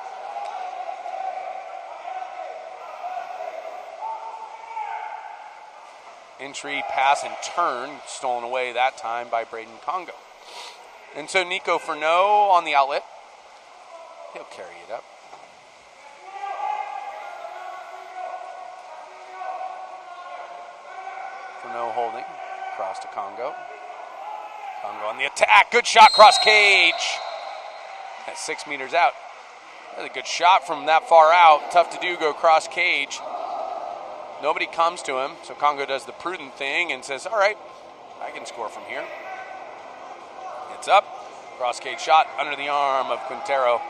Entry, pass, and turn. Stolen away that time by Braden Congo. And so Nico Furneaux on the outlet. He'll carry it up. Furneaux holding. Cross to Congo. Congo on the attack. Good shot, cross cage. That's 6 meters out. That's a good shot from that far out. Tough to do, go cross cage. Nobody comes to him, so Congo does the prudent thing and says, all right, I can score from here. It's up. Cross cage shot under the arm of Quintero.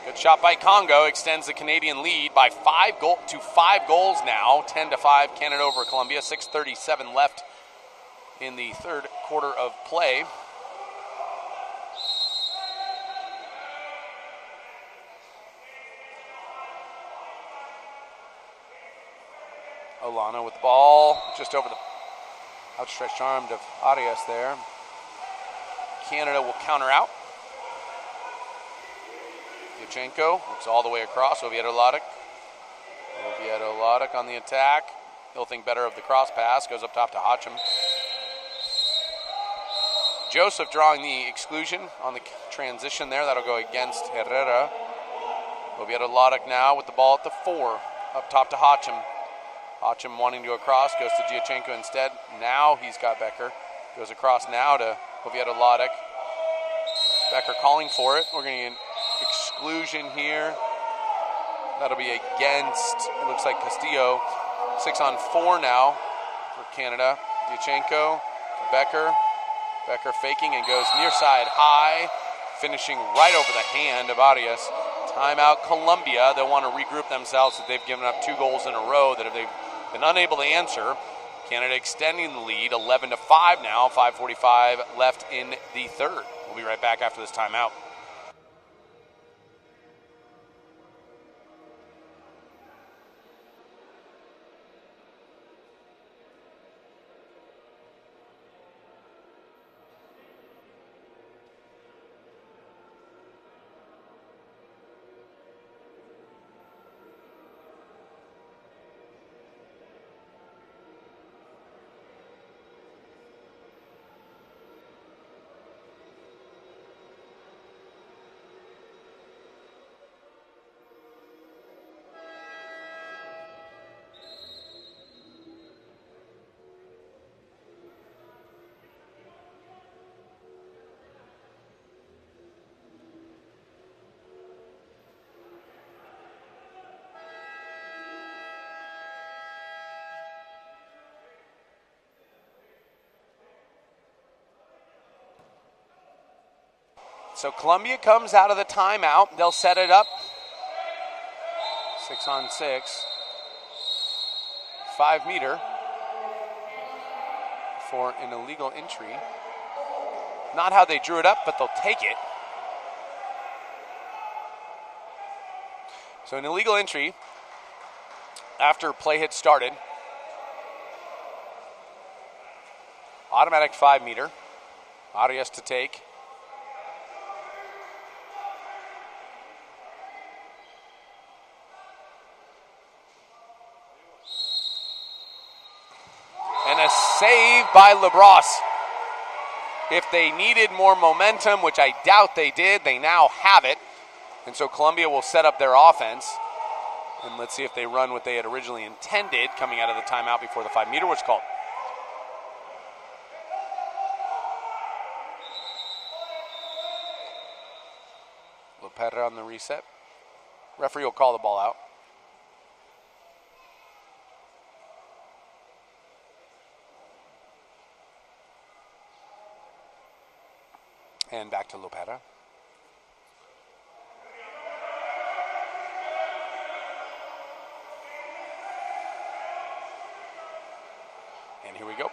Good shot by Congo. Extends the Canadian lead by 5 goals now. 10-5, Canada over Colombia. 6:37 left in the third quarter of play. Olano with the ball, just over the outstretched arm of Arias there. Canada will counter out. Yachenko looks all the way across. Oviedo Lodic. Oviedo Lodic on the attack. He'll think better of the cross pass. Goes up top to Hachim. Joseph drawing the exclusion on the transition there. That'll go against Herrera. Oviedo Lodic now with the ball at the 4. Up top to Hachim. Hachim wanting to go across. Goes to Giachenko instead. Now he's got Becker. Goes across now to Oviedo Lodic. Becker calling for it. We're going to get an exclusion here. That'll be against, it looks like Castillo. 6-on-4 now for Canada. Giachenko to Becker. Becker faking and goes near side high, finishing right over the hand of Arias. Timeout Colombia. They'll want to regroup themselves as they've given up 2 goals in a row that they've been unable to answer. Canada extending the lead, 11-5 now, 5:45 left in the third. We'll be right back after this timeout. So Colombia comes out of the timeout. They'll set it up. 6-on-6. 5 meter for an illegal entry. Not how they drew it up, but they'll take it. So an illegal entry after play had started. Automatic 5 meter. Arias to take. a save by Labrosse. If they needed more momentum, which I doubt they did, they now have it. And so Colombia will set up their offense. And let's see if they run what they had originally intended coming out of the timeout before the 5-meter was called. Lopera on the reset. Referee will call the ball out. And back to Lopera. And here we go.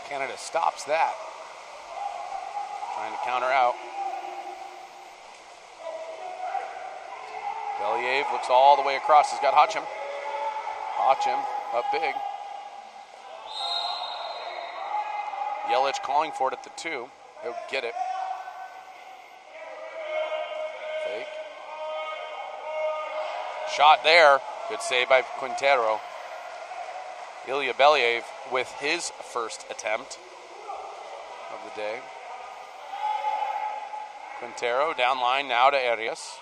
Canada stops that. Trying to counter out. Believ looks all the way across. He's got Hotchim. Hotchim up big. Yelich calling for it at the 2. He'll get it. Fake. Shot there. Good save by Quintero. Ilya Believ with his first attempt of the day. Quintero down line now to Arias.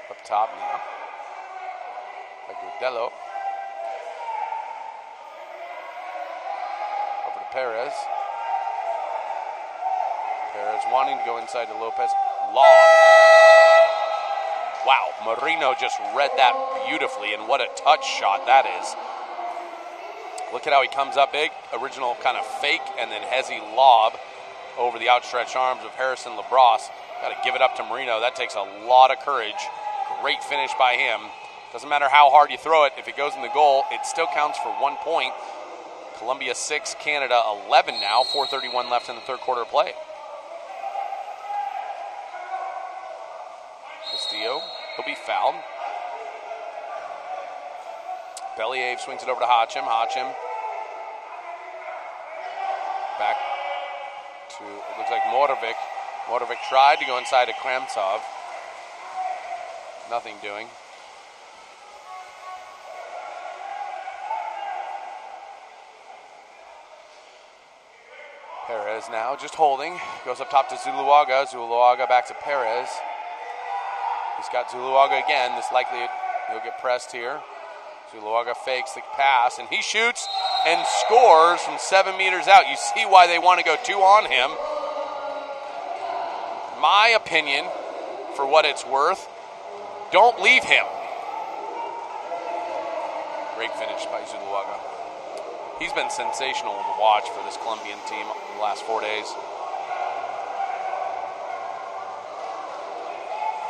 Up top now. Agudelo. Over to Perez. Perez wanting to go inside to Lopez. Lob. Wow, Marino just read that beautifully, and what a touch shot that is. Look at how he comes up big. Original kind of fake, and then hezzy lob over the outstretched arms of Harrison Labrosse. Got to give it up to Marino. That takes a lot of courage. Great finish by him. Doesn't matter how hard you throw it. If it goes in the goal, it still counts for 1 point. Colombia 6, Canada 11 now. 4:31 left in the third quarter of play. Castillo, he'll be fouled. Believ swings it over to Hotchim. Hotchim back to, it looks like Moravik. Moravik tried to go inside to Kramtsov. Nothing doing. Perez now just holding. Goes up top to Zuluaga. Zuluaga back to Perez. He's got Zuluaga again. This likely he'll get pressed here. Zuluaga fakes the pass, and he shoots and scores from 7 meters out. You see why they want to go 2 on him. My opinion, for what it's worth, don't leave him. Great finish by Zuluaga. He's been sensational to watch for this Colombian team in the last 4 days.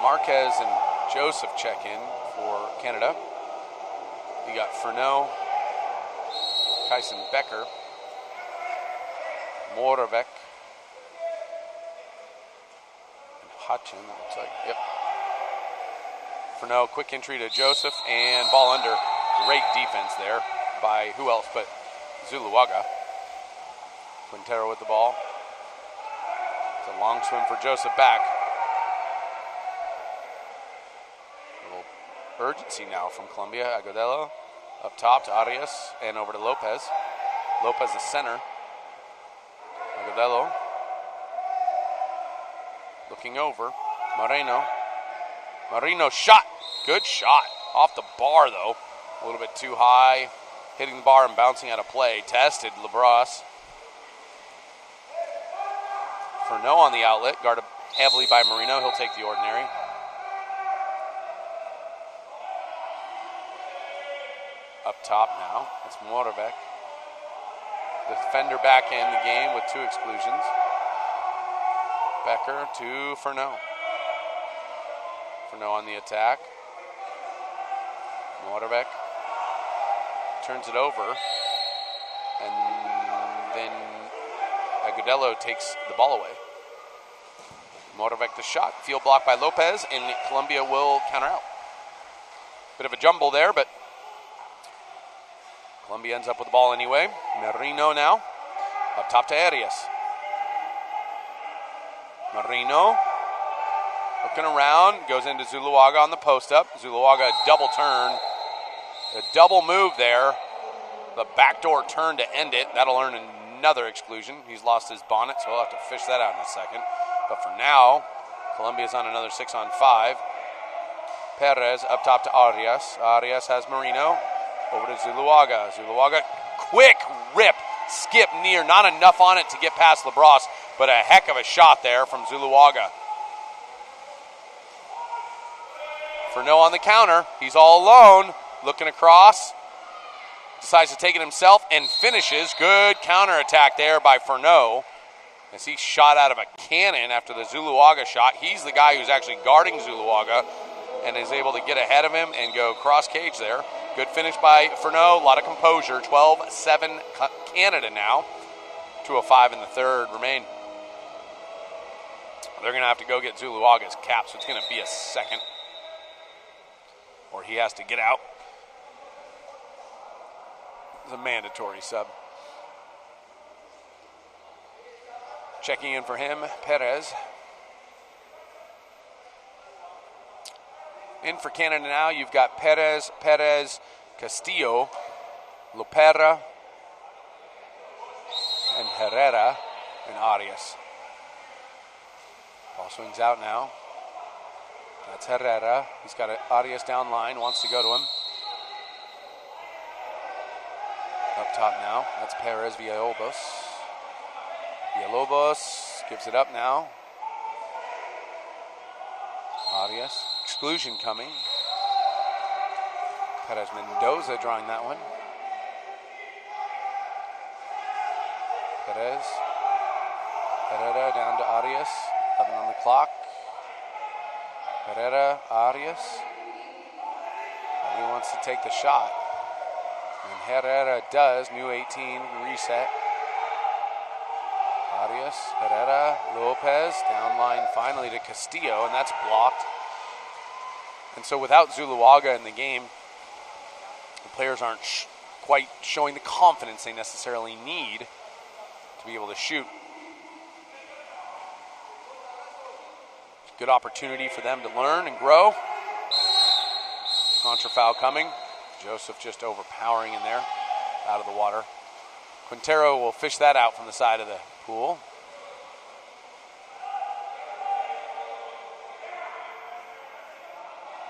Marquez and Joseph check in for Canada. You got Furneaux, Kyson Becker, Moravec, and Hutchin, it looks like. Yep. Furneaux, quick entry to Joseph, and ball under. Great defense there by who else but Zuluaga. Quintero with the ball. It's a long swim for Joseph back. Urgency now from Colombia. Agudelo up top to Arias and over to Lopez. Lopez the center. Agudelo looking over. Moreno. Moreno shot. Good shot. Off the bar though. A little bit too high. Hitting the bar and bouncing out of play. Tested Labrosse. Furneaux on the outlet. Guarded heavily by Marino. He'll take the ordinary. Up top now, it's Moravec. Defender back in the game with 2 exclusions. Becker to Furneaux. Furneaux on the attack. Moravec turns it over. And then Agudelo takes the ball away. Moravec the shot. Field block by Lopez, and Colombia will counter out. Bit of a jumble there, but Colombia ends up with the ball anyway. Merino now. Up top to Arias. Merino. Looking around. Goes into Zuluaga on the post-up. Zuluaga, a double turn. A double move there. The backdoor turn to end it. That'll earn another exclusion. He's lost his bonnet, so we'll have to fish that out in a second. But for now, Colombia's on another 6-on-5. Perez up top to Arias. Arias has Merino. Over to Zuluaga. Zuluaga, quick rip, skip near. Not enough on it to get past Labros, but a heck of a shot there from Zuluaga. Fernot on the counter. He's all alone. Looking across. Decides to take it himself and finishes. Good counterattack there by Fernot as he shot out of a cannon after the Zuluaga shot. He's the guy who's actually guarding Zuluaga and is able to get ahead of him and go cross cage there. Good finish by Fernot. A lot of composure. 12-7 Canada now. 2:05 in the third remain. They're going to have to go get Zuluaga's cap, so it's going to be a second. Or he has to get out. It's a mandatory sub. Checking in for him, Perez. In for Canada now, you've got Perez, Castillo, Lopera, and Herrera, and Arias. Ball swings out now. That's Herrera. He's got Arias down line, wants to go to him. Up top now, that's Perez Villalobos. Villalobos gives it up now. Arias, exclusion coming. Perez Mendoza drawing that one. Perez. Herrera down to Arias. 11 on the clock. Herrera, Arias. Nobody wants to take the shot. And Herrera does. New 18 reset. Arias, Herrera, Lopez, down line finally to Castillo, and that's blocked. And so without Zuluaga in the game, the players aren't quite showing the confidence they necessarily need to be able to shoot. Good opportunity for them to learn and grow. Contra foul coming. Joseph just overpowering in there, out of the water. Quintero will fish that out from the side of the pool.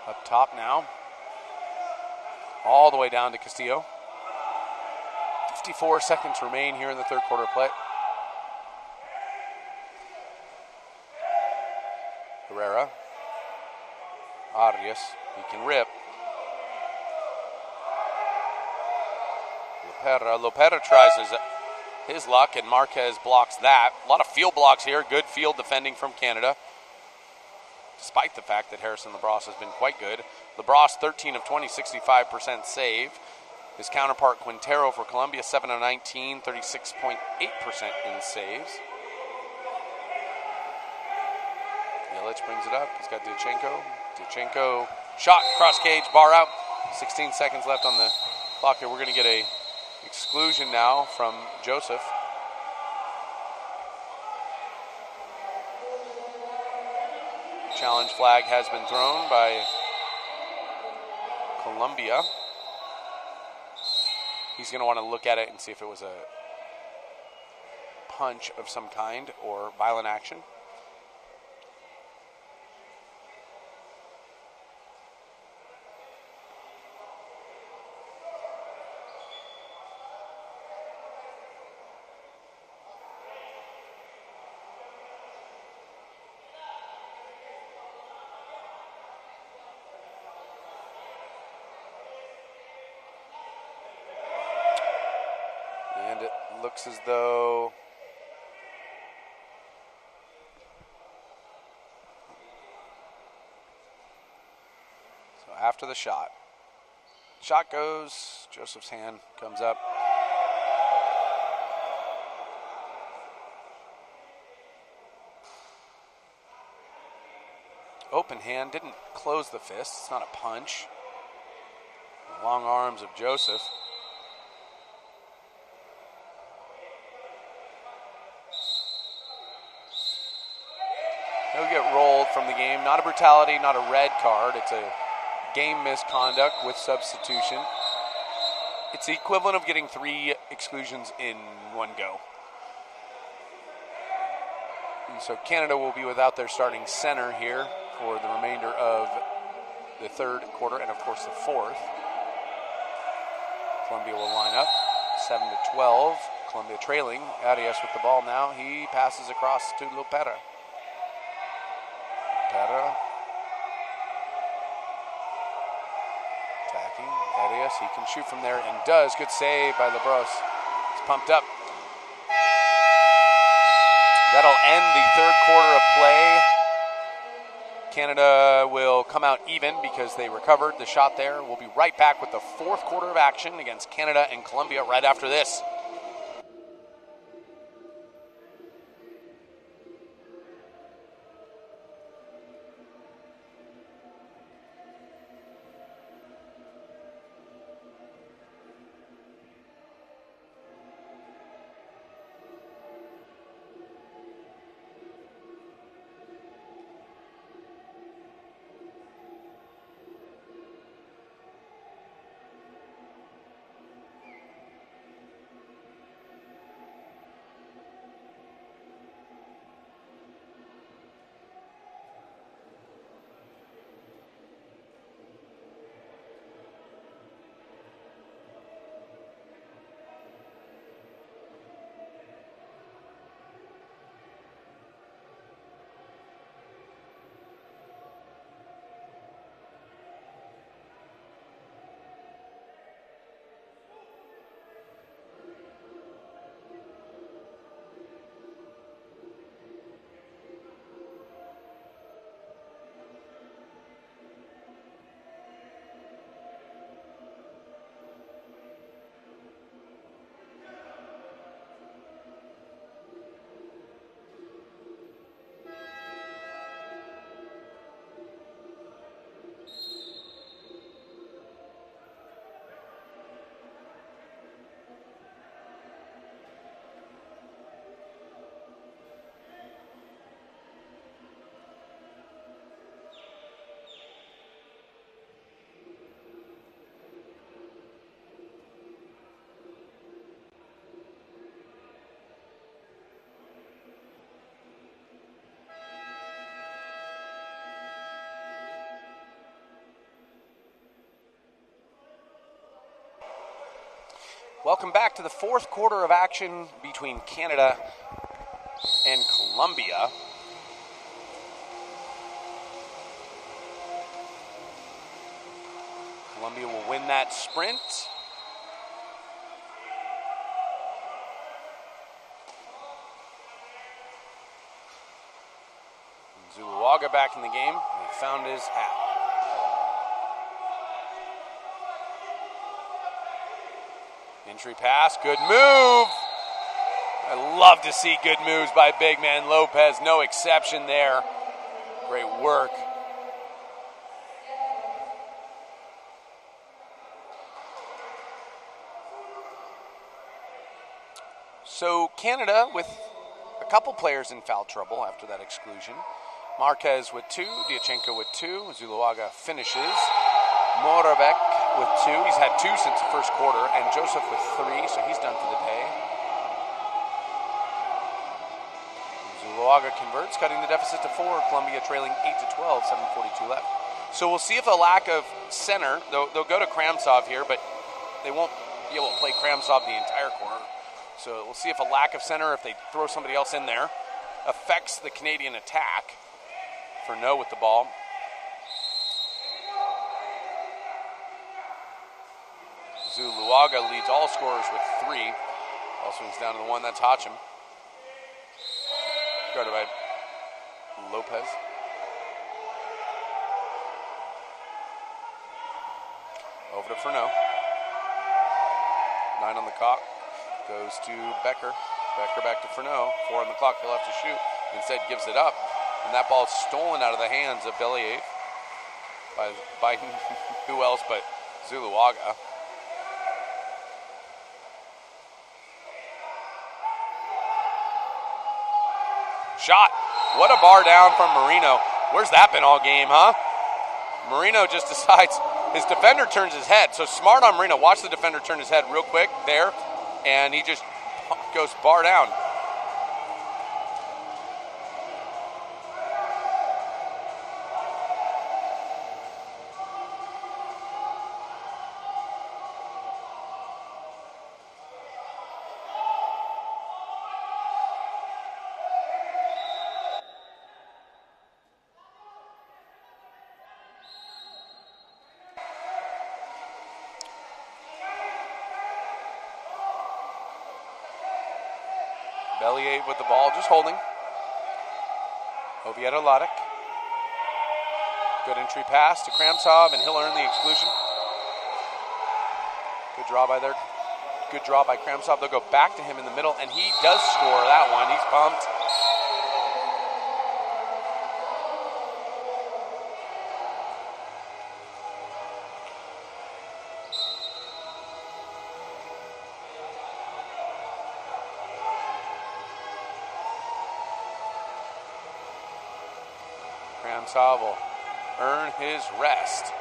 Up top now. All the way down to Castillo. 54 seconds remain here in the third quarter play. Herrera. Arias. He can rip. Lopera tries his luck, and Marquez blocks that. A lot of field blocks here. Good field defending from Canada, despite the fact that Harrison Labros has been quite good. Labros, 13 of 20, 65% save. His counterpart, Quintero for Colombia, 7 of 19, 36.8% in saves. Yelich brings it up. He's got Diachenko. Diachenko shot, cross cage, bar out. 16 seconds left on the clock here. We're going to get a exclusion now from Joseph. Challenge flag has been thrown by Colombia. He's going to want to look at it and see if it was a punch of some kind or violent action. And it looks as though so after the shot goes, Joseph's hand comes up. Open hand, didn't close the fist. It's not a punch. The long arms of Joseph. He'll get rolled from the game. Not a brutality, not a red card. It's a game misconduct with substitution. It's the equivalent of getting 3 exclusions in one go. And so Canada will be without their starting center here for the remainder of the third quarter and, of course, the fourth. Colombia will line up 7-12. Colombia trailing. Arias with the ball now. He passes across to Lopera. Lopera. Attacking. Arias, he can shoot from there and does. Good save by Labros. He's pumped up. That'll end the third quarter of play. Canada will come out even because they recovered the shot there. We'll be right back with the fourth quarter of action against Canada and Colombia right after this. Welcome back to the fourth quarter of action between Canada and Colombia. Colombia will win that sprint. Zuluaga back in the game. He found his hat. Entry pass, good move. I love to see good moves by big man Lopez. No exception there. Great work. So Canada with a couple players in foul trouble after that exclusion. Marquez with 2, Diachenko with 2, Zuluaga finishes. Moravec with 2. He's had 2 since the first quarter, and Joseph with 3, so he's done for the day. Zuluaga converts, cutting the deficit to 4. Colombia trailing 8-12, 7:42 left. So we'll see if a lack of center, they'll go to Kramsov here, but they won't be able to play Kramsov the entire quarter. So we'll see if a lack of center, if they throw somebody else in there, affects the Canadian attack. Fernot with the ball. Zuluaga leads all scorers with 3. Ball swings down to the 1. That's Hotcham. Guarded by Lopez. Over to Fernot. 9 on the clock. Goes to Becker. Becker back to Fernot. 4 on the clock. He'll have to shoot. Instead gives it up. And that ball is stolen out of the hands of Bellier by who else but Zuluaga. Shot. What a bar down from Marino. Where's that been all game, huh? Marino just decides, his defender turns his head. So smart on Marino. Watch the defender turn his head real quick there, and he just goes bar down. Belyaev with the ball, just holding. Oviedo Lodic. Good entry pass to Kramsov, and he'll earn the exclusion. Good draw by there. Good draw by Kramsov. They'll go back to him in the middle, and he does score that one. He's pumped. Kramsov will earn his rest.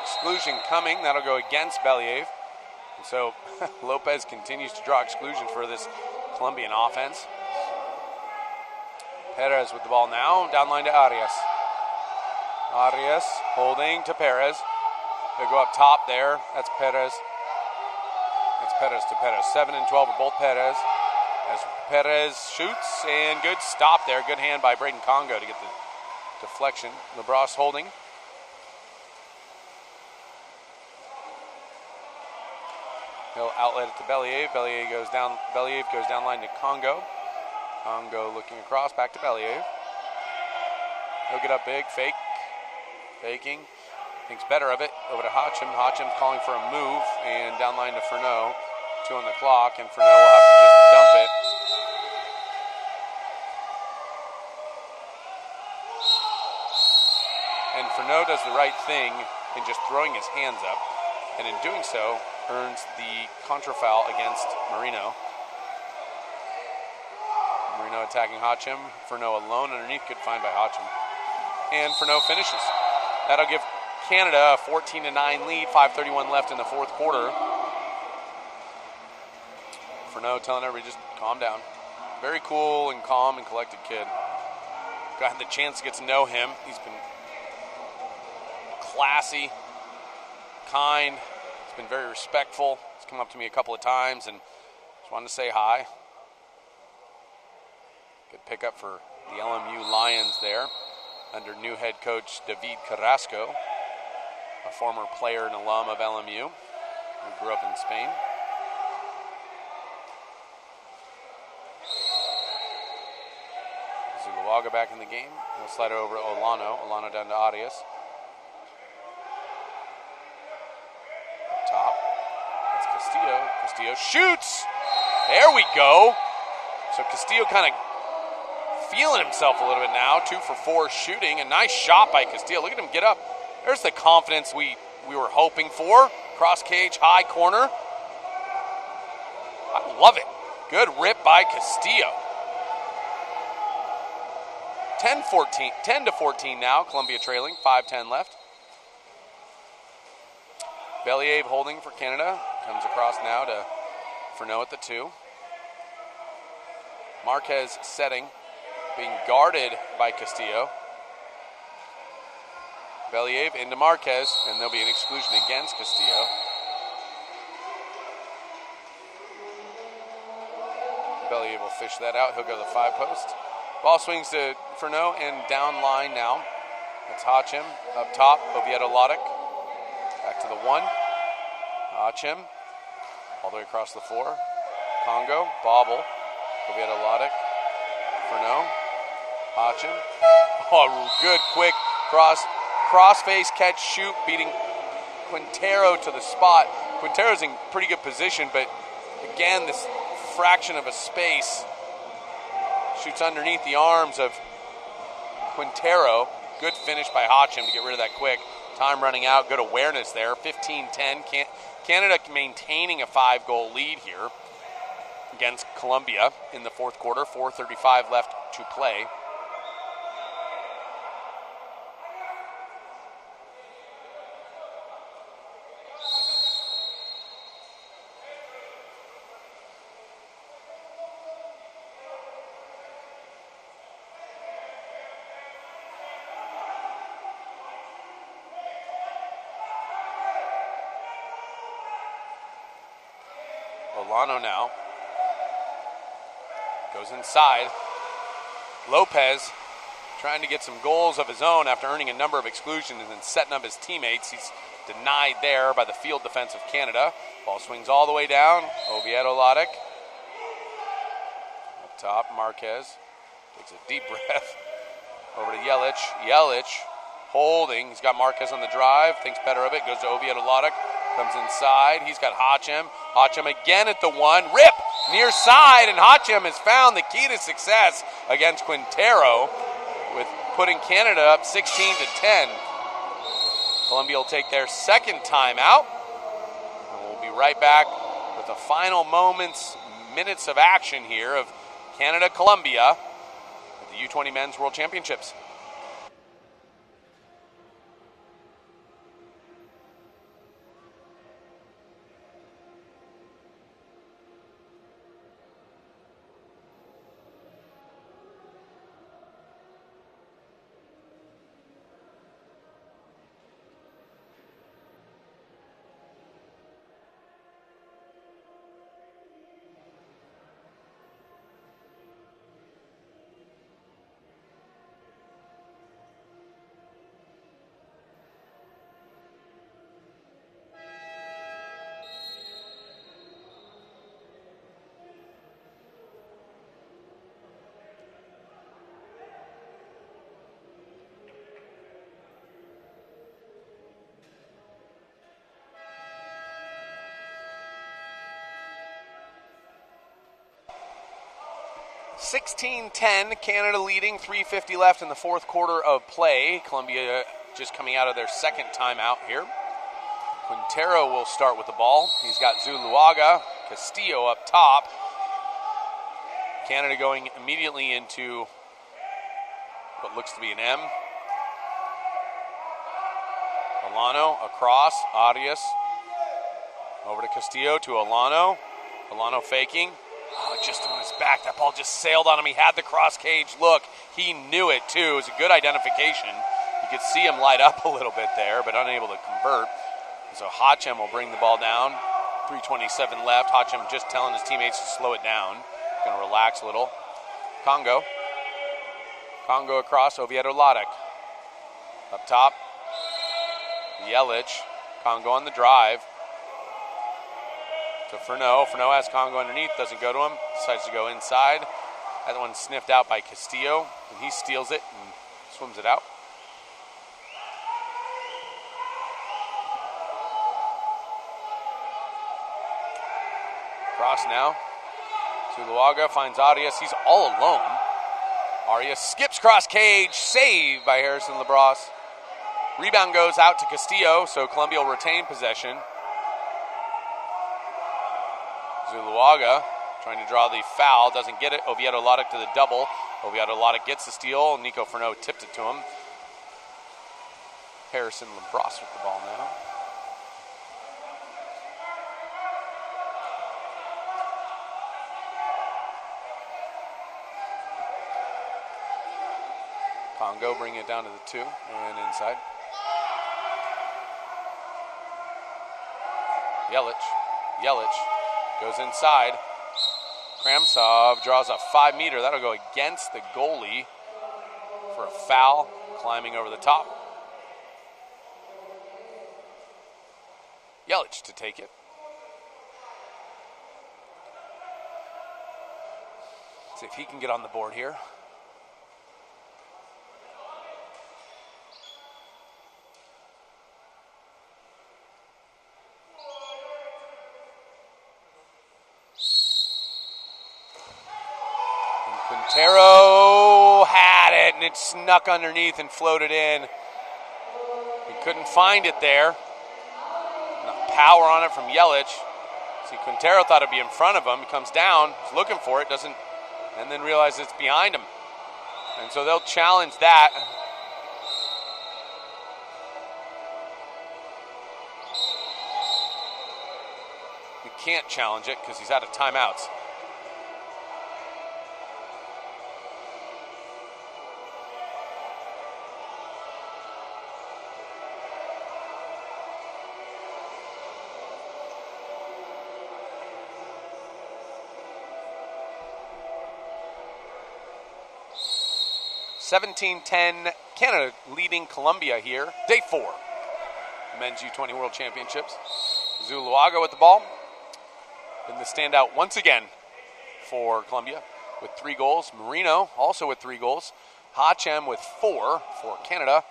Exclusion coming. That'll go against Belyaev. And so Lopez continues to draw exclusion for this Colombian offense. Perez with the ball now, down line to Arias. Arias holding to Perez. They go up top there. That's Perez. That's Perez to Perez. 7 and 12 are both Perez. As Perez shoots, and good stop there. Good hand by Braden Congo to get the deflection. Labras holding. He'll outlet it to Belyaev. Belyaev goes down line to Congo. Congo looking across, back to Belyaev. He'll get up big, faking. Thinks better of it. Over to Hachim. Hachim's calling for a move, and down line to Furneaux. 2 on the clock, and Furneaux will have to just dump it. And Furneaux does the right thing in just throwing his hands up, and in doing so, earns the contra foul against Marino. Marino attacking Hachim. Furneaux alone underneath. Good find by Hachim. And Furneaux finishes. That'll give Canada a 14-9 lead. 5:31 left in the fourth quarter. Furneaux telling everybody just calm down. Very cool and calm and collected kid. Got the chance to get to know him. He's been classy, kind. He's been very respectful. He's come up to me a couple of times and just wanted to say hi. Good pickup for the LMU Lions there under new head coach David Carrasco, a former player and alum of LMU who grew up in Spain. Zuluaga back in the game. He'll slide it over to Olano. Olano down to Arias. Top. That's Castillo. Castillo shoots. There we go. So Castillo kind of feeling himself a little bit now. 2 for 4 shooting. A nice shot by Castillo. Look at him get up. There's the confidence we were hoping for. Cross cage, high corner. I love it. Good rip by Castillo. 10 to 14 now. Colombia trailing. 5:10 left. Belyaev holding for Canada. Comes across now to Furneaux at the 2. Marquez setting. Being guarded by Castillo. Belyaev into Marquez, and there'll be an exclusion against Castillo. Belyaev will fish that out. He'll go to the 5 post. Ball swings to Furneaux and down line now. That's Hachim up top. Oviedo Lodic. Back to the 1. Hachim all the way across the floor. Congo, bobble. Oviedo Lodic. Furneaux. Hachim. Oh, good quick cross face catch shoot, beating Quintero to the spot. Quintero's in pretty good position, but again, this fraction of a space shoots underneath the arms of Quintero. Good finish by Hotcham to get rid of that quick. Time running out, good awareness there. 15-10. Canada maintaining a 5-goal lead here against Colombia in the fourth quarter. 4:35 left to play. Olano now goes inside. Lopez trying to get some goals of his own after earning a number of exclusions and setting up his teammates. He's denied there by the field defense of Canada. Ball swings all the way down. Oviedo Lodic. Up top, Marquez takes a deep breath. Over to Yelich. Yelich holding. He's got Marquez on the drive. Thinks better of it. Goes to Oviedo Lodic. Comes inside. He's got Hotcham. Hotcham again at the one. Rip near side, and Hotcham has found the key to success against Quintero with putting Canada up 16-10. Colombia will take their second timeout. And we'll be right back with the final minutes of action here of Canada-Colombia at the U20 Men's World Championships. (16-10), Canada leading, 3:50 left in the fourth quarter of play. Colombia just coming out of their second timeout here. Quintero will start with the ball. He's got Zuluaga, Castillo up top. Canada going immediately into what looks to be an M. Olano across, Arias over to Castillo to Olano. Olano faking. Oh, just on his back. That ball just sailed on him. He had the cross cage look. He knew it too. It was a good identification. You could see him light up a little bit there, but unable to convert. So Hotcham will bring the ball down. 3:27 left. Hotcham just telling his teammates to slow it down. Going to relax a little. Congo across, Oviedo Lodic. Up top, Yelich. Congo on the drive. To Furneaux. Furneaux has Congo underneath, doesn't go to him, decides to go inside. That one sniffed out by Castillo, and he steals it and swims it out. Cross now. Zuluaga finds Arias. He's all alone. Arias skips cross cage. Save by Harrison Labrosse. Rebound goes out to Castillo, so Colombia will retain possession. Zuluaga trying to draw the foul, doesn't get it. Oviedo Lodic to the double. Oviedo Lodic gets the steal. Nico Furneaux tipped it to him. Harrison Labrosse with the ball now. Congo bringing it down to the 2 and inside. Yelich goes inside. Kramsov draws a 5-meter. That'll go against the goalie for a foul, climbing over the top. Yelich to take it. See if he can get on the board here. Quintero had it, and it snuck underneath and floated in. He couldn't find it there. Enough power on it from Yelich. See, Quintero thought it'd be in front of him. He comes down, he's looking for it, doesn't, and then realizes it's behind him. And so they'll challenge that. We can't challenge it because he's out of timeouts. (17-10) Canada leading Colombia here. Day 4, men's U20 World Championships. Zuluaga with the ball. Been the standout once again for Colombia with 3 goals. Marino also with 3 goals. Hachem with 4 for Canada.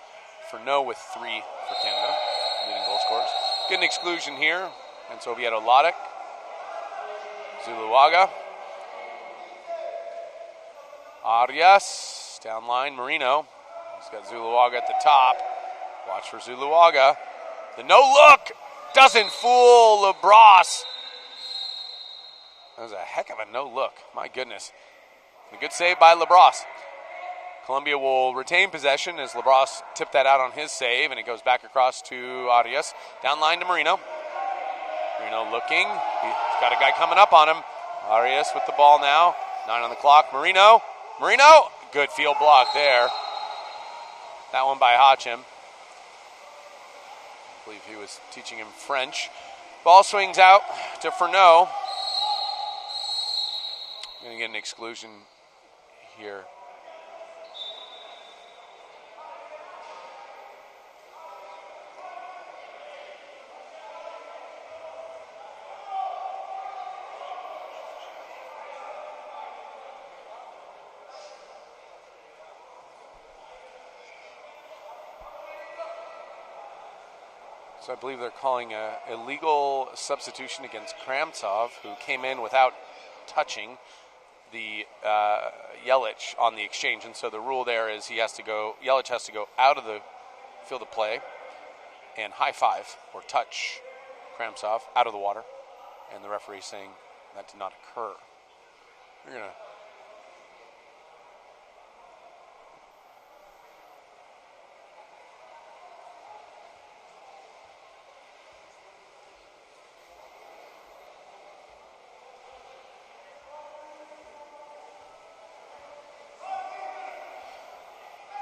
Furneaux with 3 for Canada, leading goal scorers. Get an exclusion here, and Oviedo Lodek. Zuluaga. Arias. Down line, Marino. He's got Zuluaga at the top. Watch for Zuluaga. The no-look doesn't fool Labros. That was a heck of a no-look. My goodness. A good save by Labros. Colombia will retain possession as Labros tipped that out on his save, and it goes back across to Arias. Down line to Marino. Marino looking. He's got a guy coming up on him. Arias with the ball now. 9 on the clock. Marino. Marino. Good field block there. That one by Hachem. I believe he was teaching him French. Ball swings out to Furneaux. Going to get an exclusion here. So I believe they're calling a illegal substitution against Kramtsov, who came in without touching the Yelich on the exchange. And so the rule there is Yelich has to go out of the field of play and high five or touch Kramtsov out of the water. And the referee saying that did not occur. We're going to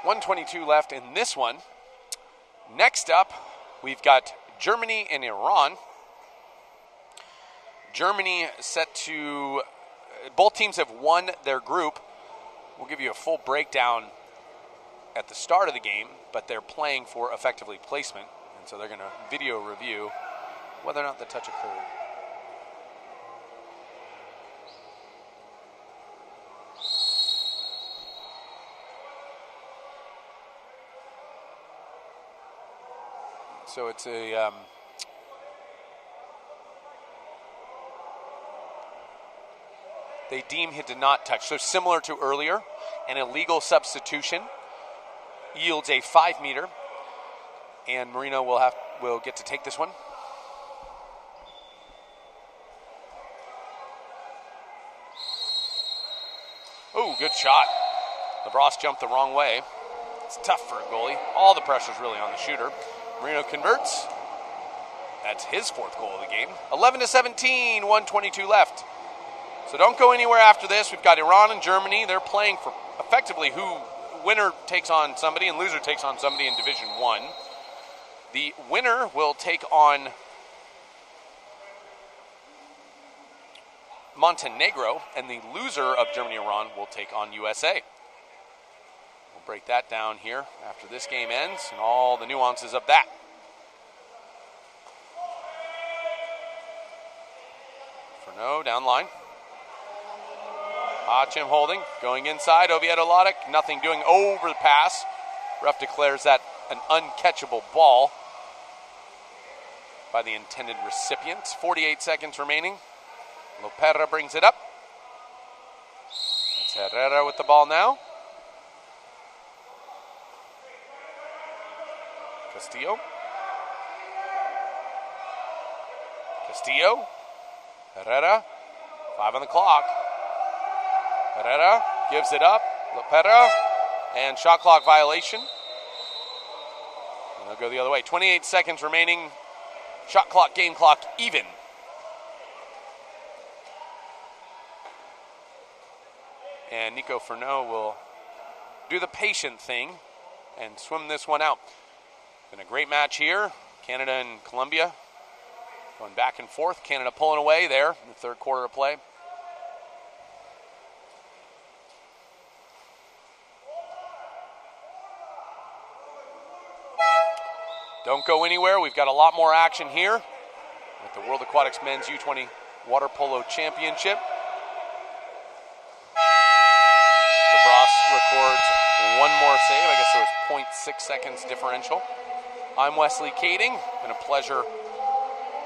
.122 left in this one. Next up, we've got Germany and Iran. Germany set to, both teams have won their group. We'll give you a full breakdown at the start of the game, but they're playing for effectively placement, and so they're going to video review whether or not the touch occurred. So it's a they deem he did not touch. So similar to earlier, an illegal substitution yields a 5-meter, and Marino will get to take this one. Oh, good shot. Labros jumped the wrong way. It's tough for a goalie. All the pressure's really on the shooter. Marino converts. That's his 4th goal of the game. 11-17, 1:22 left. So don't go anywhere after this. We've got Iran and Germany. They're playing for effectively who winner takes on somebody and loser takes on somebody in Division 1. The winner will take on Montenegro, and the loser of Germany-Iran will take on USA. Break that down here after this game ends and all the nuances of that. Furneaux down line. Hachem holding, going inside. Oviedo Lodek, nothing doing over the pass. Ref declares that an uncatchable ball by the intended recipient. 48 seconds remaining. Lopera brings it up. It's Herrera with the ball now. Castillo. Herrera. 5 on the clock. Herrera gives it up. Lepera. And shot clock violation. And they'll go the other way. 28 seconds remaining. Shot clock, game clock, even. And Nico Furneaux will do the patient thing and swim this one out. Been a great match here. Canada and Colombia going back and forth. Canada pulling away there in the third quarter of play. Don't go anywhere. We've got a lot more action here at the World Aquatics Men's U20 Water Polo Championship. LeBras records one more save. I guess there was 0.6 seconds differential. I'm Wesley Kading. Been a pleasure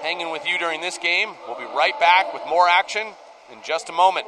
hanging with you during this game. We'll be right back with more action in just a moment.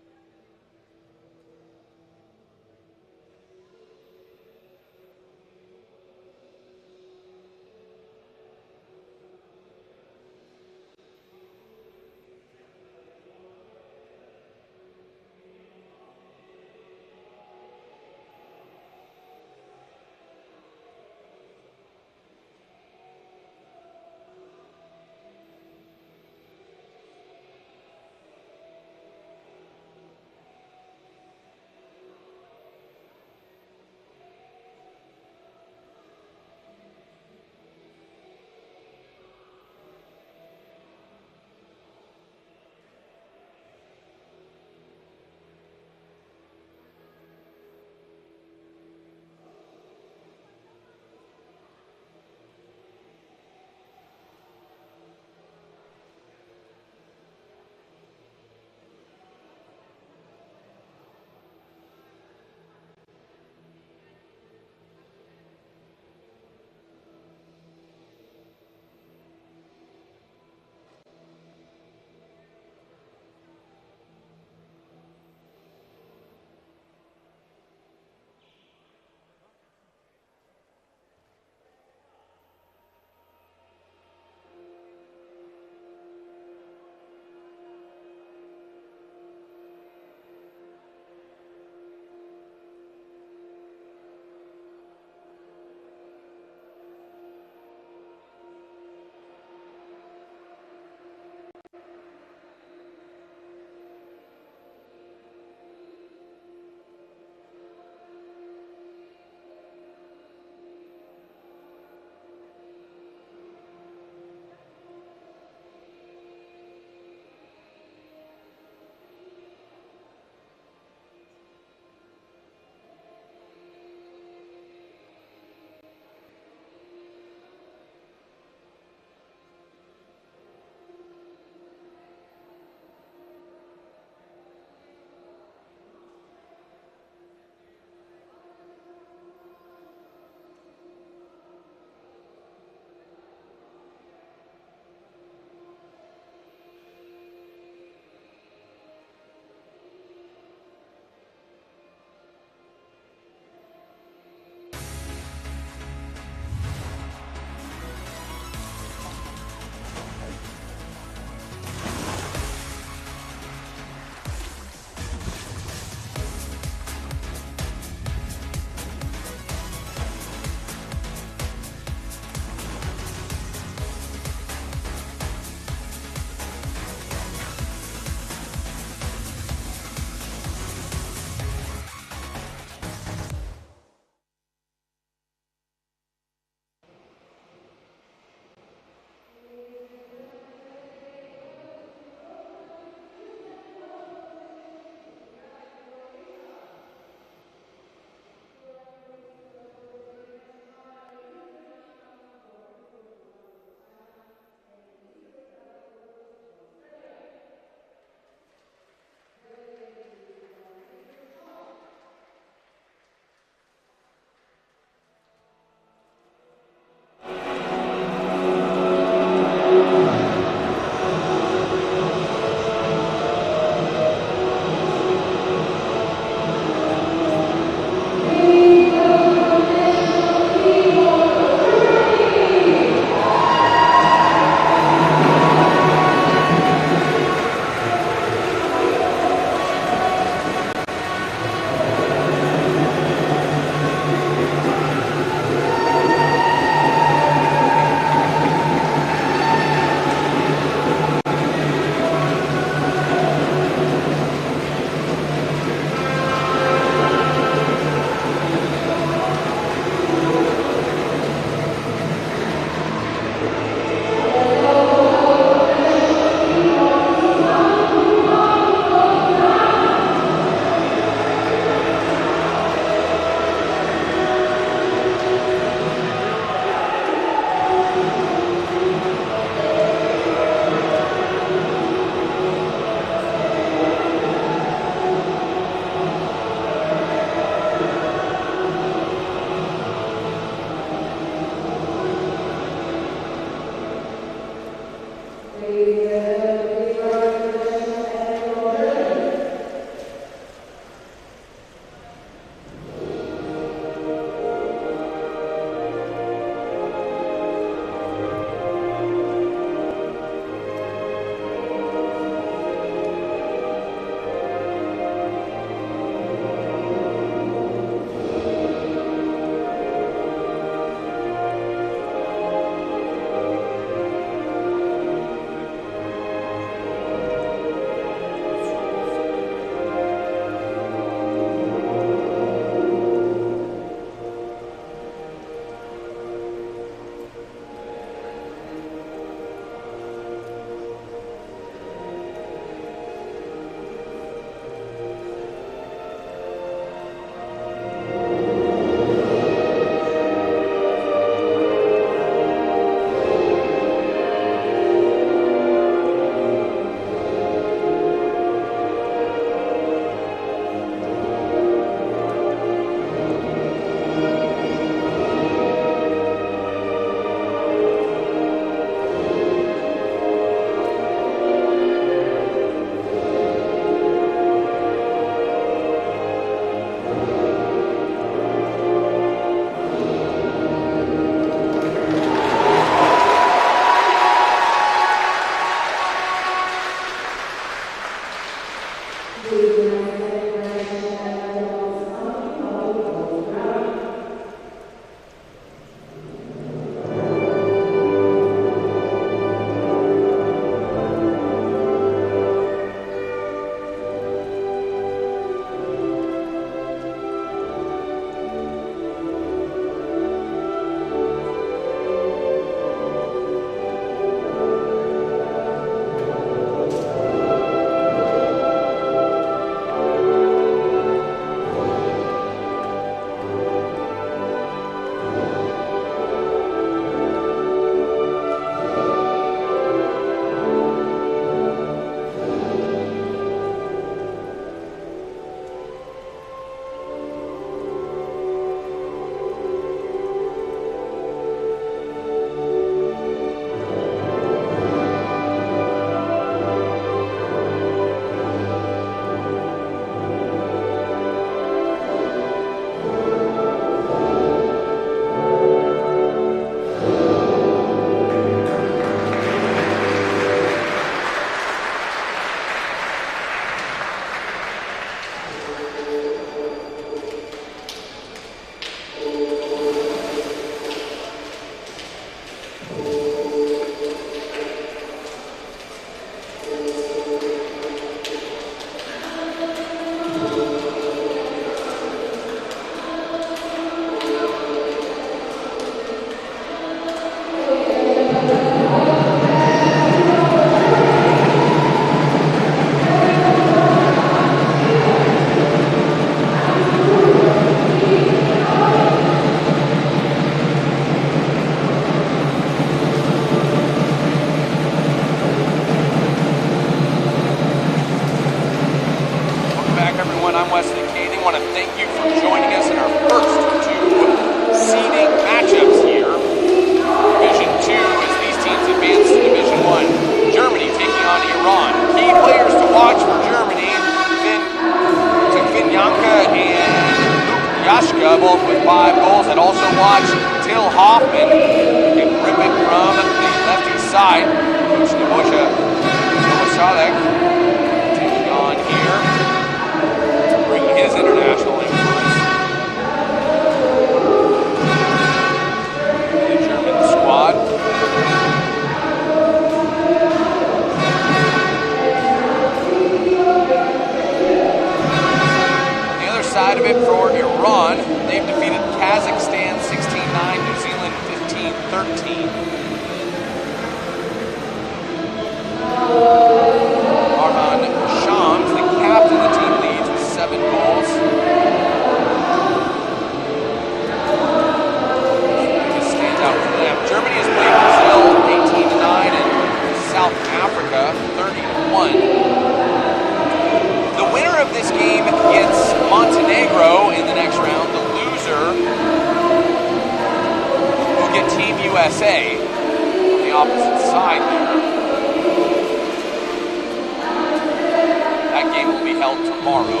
tomorrow.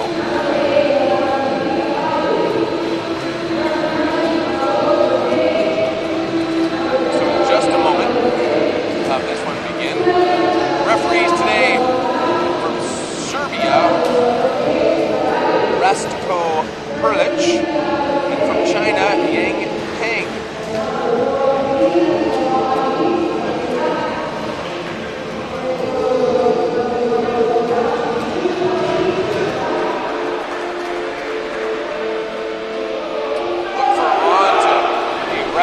So in just a moment, we'll have this one begin. Referees today from Serbia, Rastko Perlic, and from China, Yang Peng.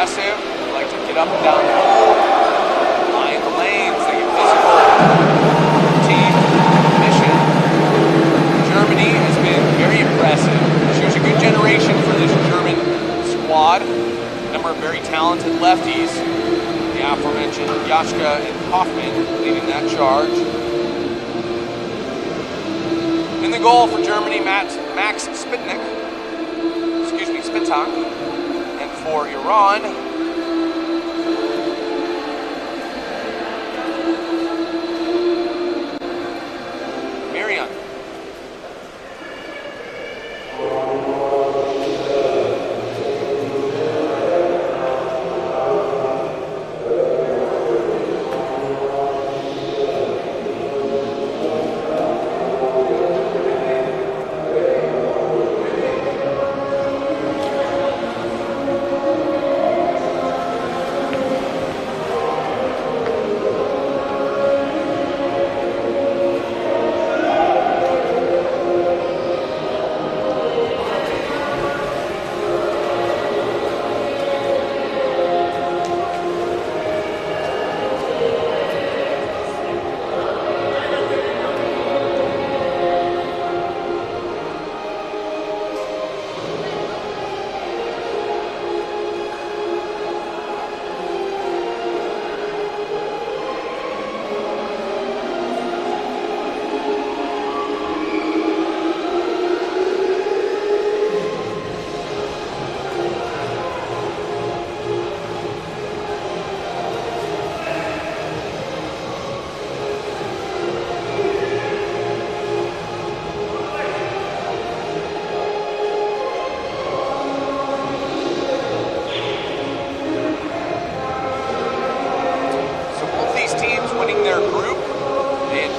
Like to get up and down the pool, line the lanes, they get physical, team mission. Germany has been very impressive. Shows a good generation for this German squad. A number of very talented lefties. The aforementioned Jaschke and Hoffman leading that charge. In the goal for Germany, Max Spitnik. And for Iran, Miriam.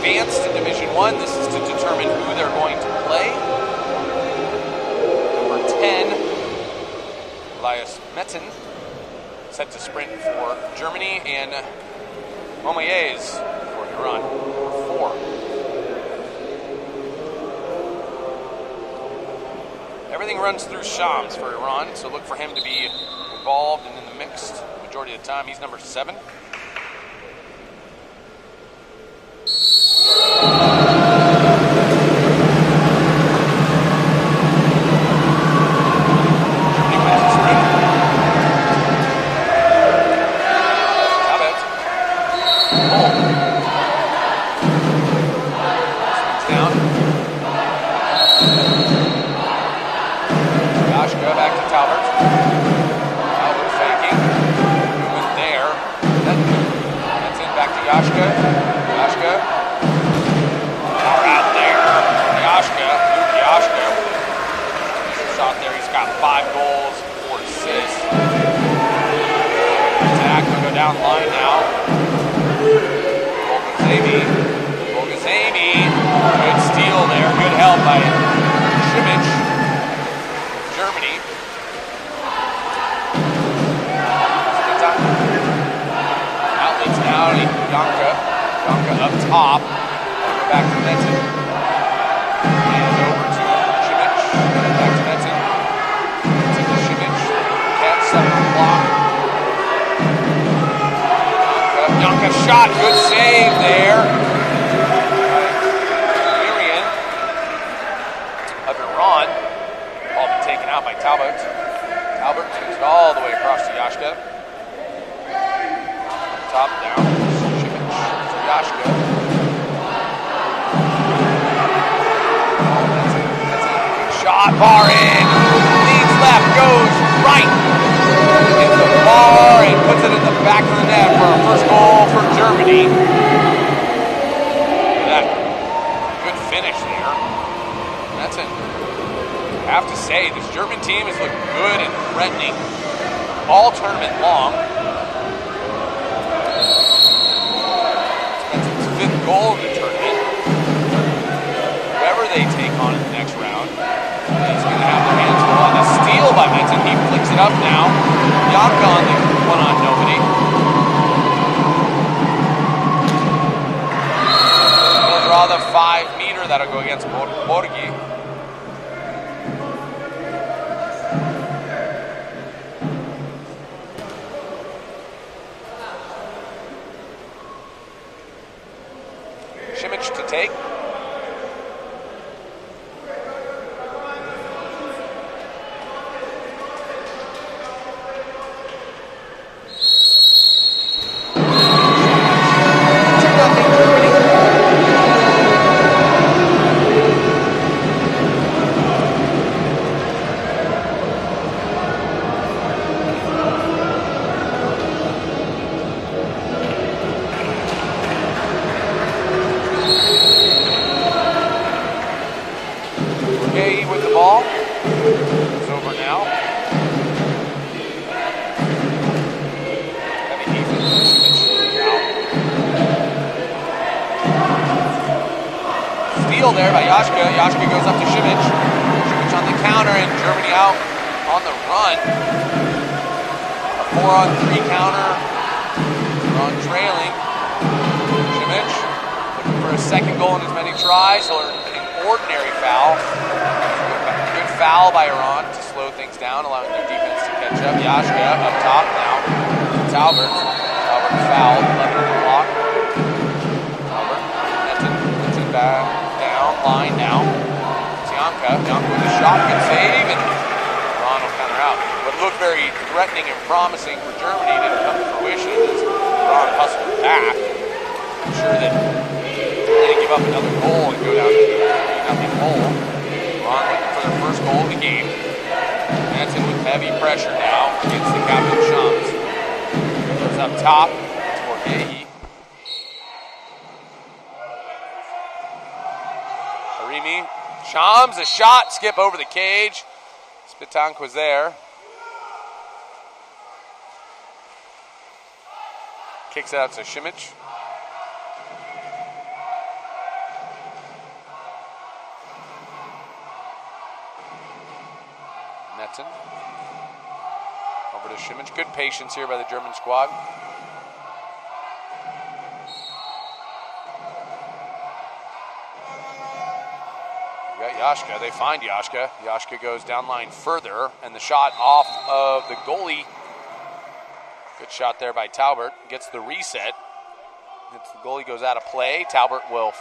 advanced in Division 1. This is to determine who they're going to play. Number 10, Elias Metzen, set to sprint for Germany, and Momayez for Iran, number 4. Everything runs through Shams for Iran, so look for him to be involved and in the mix the majority of the time. He's number 7. Shot, good save there. Miriam of Iran. Ball be taken out by Talbot. Talbot takes it all the way across to Jaschke. Top down. Shivic to Jaschke. Shot, bar in. Leads left, goes right. Hits the bar and puts it in the back of the net for our first goal for Germany. Look at that. Good finish there. say, this German team has looked good and threatening all tournament long. That's its 5th goal of the tournament. Whoever they take on in the next round is going to have their hands full. And a steal by Metzen. He flicks it up now. Janka on the one-on-nobody. He'll draw the 5-meter. That'll go against Borgi. Šimić to take. With the ball. It's over now. Heavy defense. Out. Steal there by Jaschke. Jaschke goes up to Šimić. Šimić on the counter and Germany out on the run. A 4-on-3 counter. On trailing. Šimić looking for a second goal in as many tries. He'll earn an ordinary foul. Good foul by Iran to slow things down, allowing their defense to catch up. Jaschke up top now. Taubert. Taubert fouled, left on the block. Taubert. Metzen back down, line now. Janka. Janka with a shot, good save, and Iran will counter out. What looked very threatening and promising for Germany didn't come to fruition as Iran hustled back. I'm sure that they didn't give up another goal and go down to a 3-0 hole. Iran looking for their first goal of the game. Metzen with heavy pressure now against the captain Shams. Goes up top. It's Borgehi. Harimi. Shams, a shot, skip over the cage. Spitank was there. Kicks it out to Šimić. Metzen. Over to Šimić. Good patience here by the German squad. We got Jaschke. They find Jaschke. Jaschke goes down line further, and the shot off of the goalie. Good shot there by Taubert. Gets the reset. The goalie goes out of play. Taubert will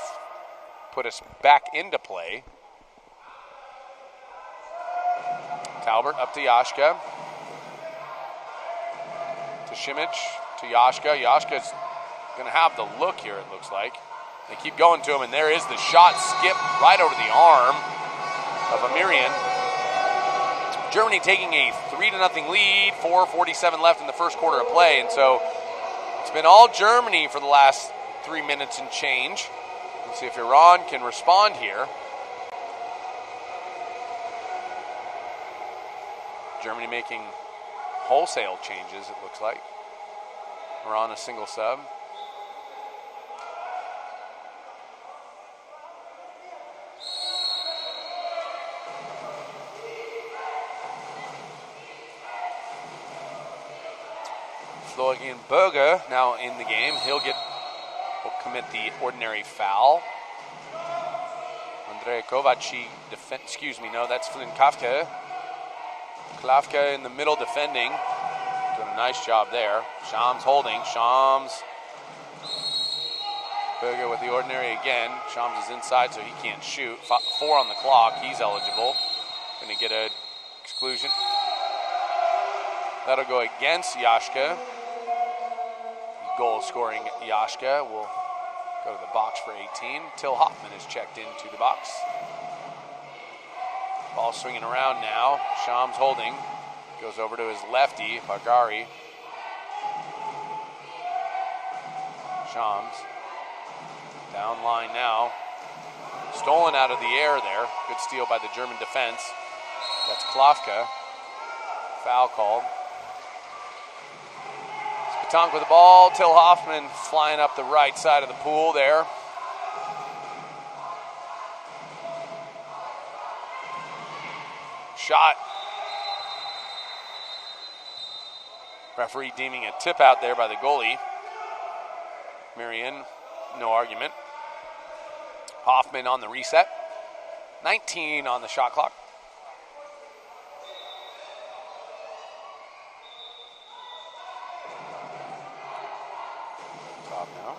put us back into play. Taubert up to Jaschke. To Šimić. To Jaschke. Jaschke's going to have the look here, it looks like. They keep going to him, and there is the shot skip right over the arm of Amirian. Germany taking a 3-0 lead, 4:47 left in the first quarter of play, and so it's been all Germany for the last 3 minutes and change. Let's see if Iran can respond here. Germany making wholesale changes, it looks like. Iran a single sub. Florian Berger now in the game. Will commit the ordinary foul. Andrej Kovaci that's Flynn Kafka. Klavka in the middle defending. Doing a nice job there. Shams holding. Shams. Berger with the ordinary again. Shams is inside, so he can't shoot. 4 on the clock. He's eligible. Going to get an exclusion. That'll go against Jaschke. Goal-scoring Jaschke will go to the box for 18. Till Hoffman is checked into the box. Ball swinging around now. Shams holding. Goes over to his lefty, Bargari. Shams. Down line now. Stolen out of the air there. Good steal by the German defense. That's Klafka. Foul called. Spatank with the ball. Till Hoffman flying up the right side of the pool there. Shot. Referee deeming a tip out there by the goalie. Marion, no argument. Hoffman on the reset. 19 on the shot clock. Top now.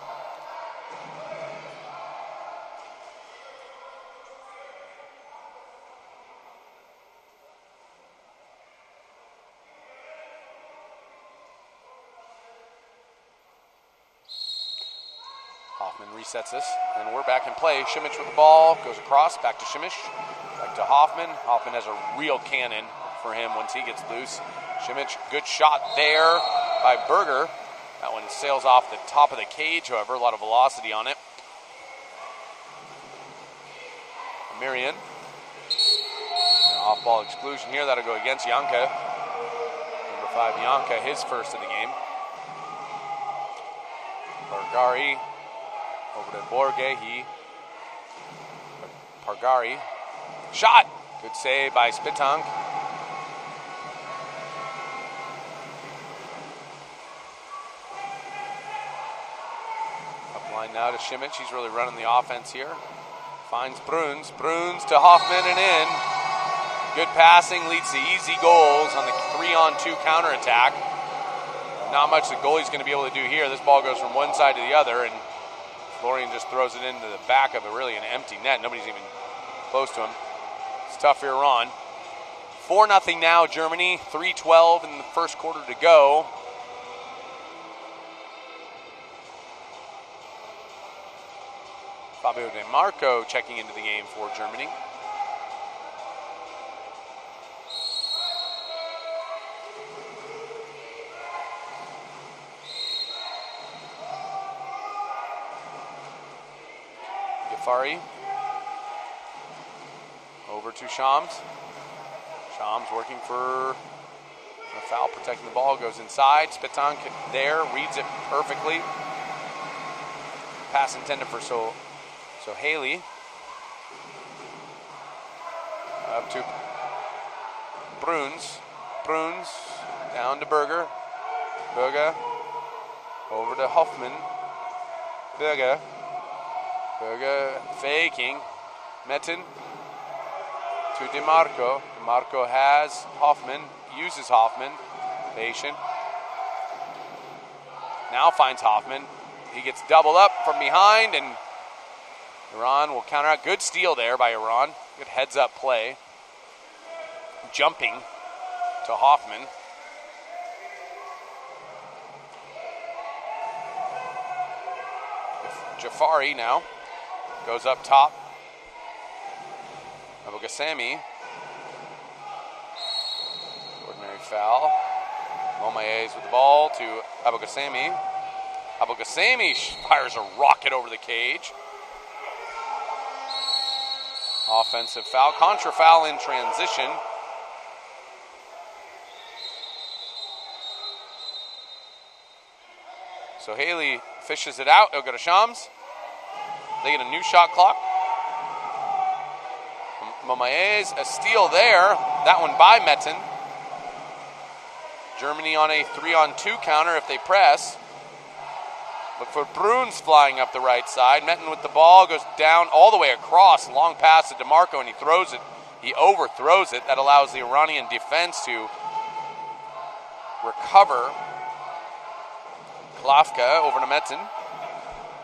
Hoffman resets this, and we're back in play. Šimić with the ball, goes across, back to Šimić, back to Hoffman. Hoffman has a real cannon for him once he gets loose. Šimić, good shot there by Berger. That one sails off the top of the cage, however, a lot of velocity on it. Marion. Off-ball exclusion here, that'll go against Janka. Number 5, Janka, his first of the game. Bargari. Over to Borge, Pargari. Shot! Good save by Spatank. Up line now to Šimić. He's really running the offense here. Finds Bruns. Bruns to Hoffman and in. Good passing leads to easy goals on the 3-on-2 counterattack. Not much the goalie's going to be able to do here. This ball goes from one side to the other, and Florian just throws it into the back of really an empty net. Nobody's even close to him. It's tough here on. 4-0 now, Germany. 3:12 in the first quarter to go. Fabio De Marco checking into the game for Germany. Gafari. Over to Shams. Shams working for a foul, protecting the ball, goes inside. Spatank there, reads it perfectly. Pass intended for so Haley. Up to Bruns. Bruns down to Berger. Berger over to Hoffman. Berger faking. Metin to DeMarco. DeMarco has Hoffman, uses Hoffman. Patient. Now finds Hoffman. He gets doubled up from behind, and Iran will counter out. Good steal there by Iran. Good heads-up play. Jumping to Hoffman. Jafari now goes up top. Abogasami. Ordinary foul. Momayes with the ball to Abogasami. Abogasami fires a rocket over the cage. Offensive foul. Contra foul in transition. So Haley fishes it out. It'll go to Shams. They get a new shot clock. Momayes, a steal there. That one by Metin. Germany on a 3-on-2 counter if they press. Look for Bruns flying up the right side. Metin with the ball, goes down all the way across. Long pass to DeMarco, and he throws it. He overthrows it. That allows the Iranian defense to recover. Klafka over to Metin.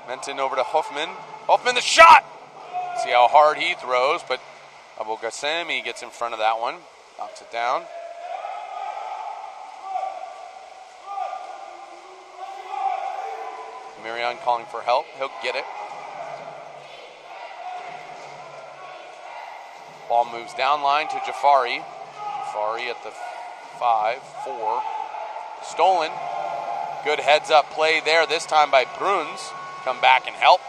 Metin over to Hoffman. Hoffman the shot! See how hard he throws, but Abogasami gets in front of that one. Knocks it down. Marion calling for help. He'll get it. Ball moves down line to Jafari. Jafari at the 5-4. Stolen. Good heads-up play there, this time by Bruns. Come back and help.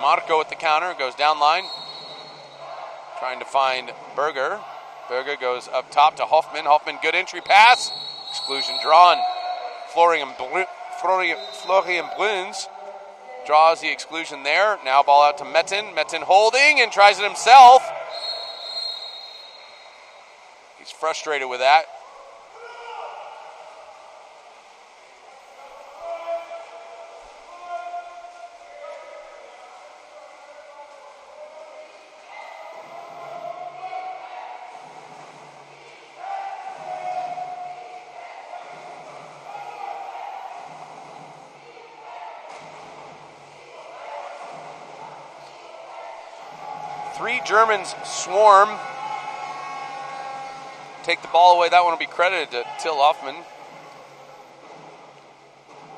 Marco with the counter, goes down line. Trying to find Berger. Berger goes up top to Hoffman. Hoffman, good entry pass. Exclusion drawn. Florian Bruns draws the exclusion there. Now ball out to Metten. Metten holding and tries it himself. He's frustrated with that. Three Germans swarm. Take the ball away. That one will be credited to Till Hoffman.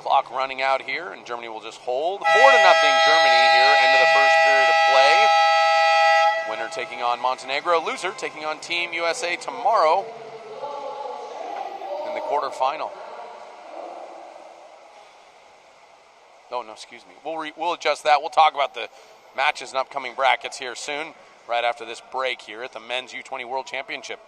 Clock running out here, and Germany will just hold. 4-0 Germany here, end of the first period of play. Winner taking on Montenegro. Loser taking on Team USA tomorrow in the quarterfinal. Oh, no, excuse me. We'll adjust that. We'll talk about the matches and upcoming brackets here soon, right after this break here at the Men's U20 World Championship.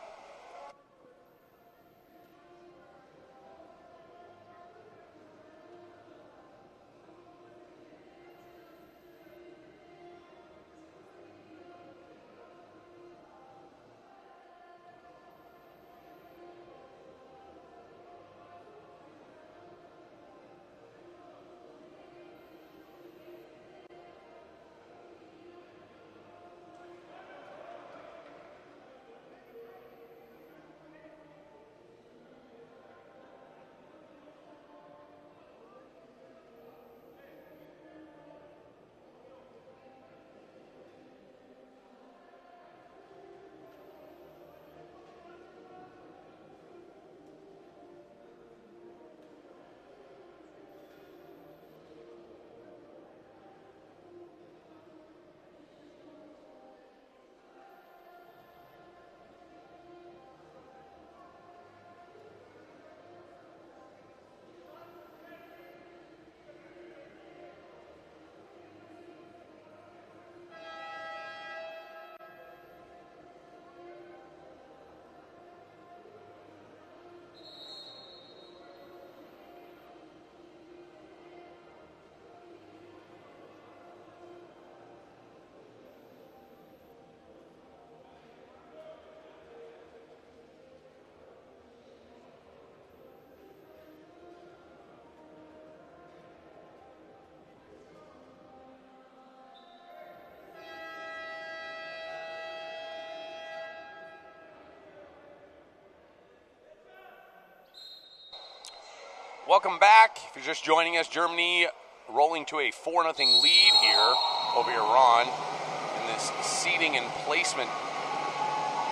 Welcome back. If you're just joining us, Germany rolling to a 4-0 lead here over Iran in this seeding and placement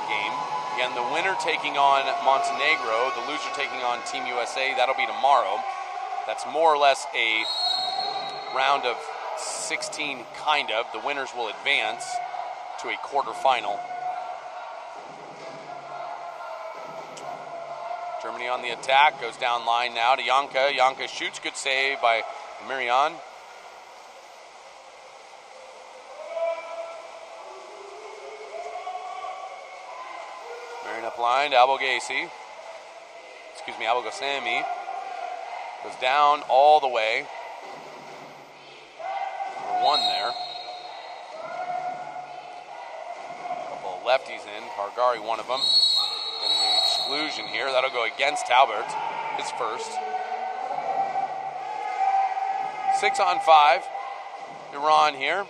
game. Again, the winner taking on Montenegro, the loser taking on Team USA. That'll be tomorrow. That's more or less a round of 16, kind of. The winners will advance to a quarterfinal. Germany on the attack, goes down line now to Janka. Janka shoots, good save by Miriam. Marion up line to Abogasi. Abogosemi. Goes down all the way. For one there. A couple of lefties in. Pargari, one of them. Getting an exclusion here. That'll go against Talbert, his first. 6-on-5. Iran here.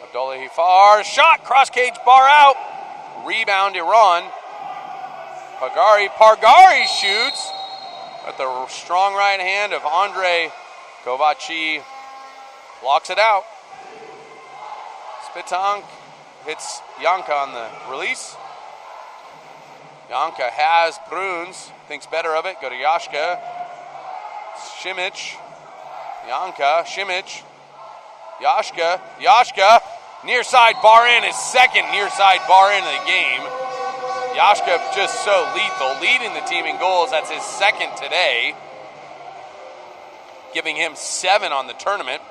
Abdullah Hifar. Shot. Cross cage bar out. Rebound Iran. Pargari shoots. But the strong right hand of Andre Kovaci blocks it out. Spitank hits Janka on the release. Janka has Bruns, thinks better of it. Go to Yashka. Šimić. Janka, Šimić. Yashka. Near side bar in, his second near side bar in of the game. Yashka just so lethal, leading the team in goals. That's his second today. giving him 7 on the tournament.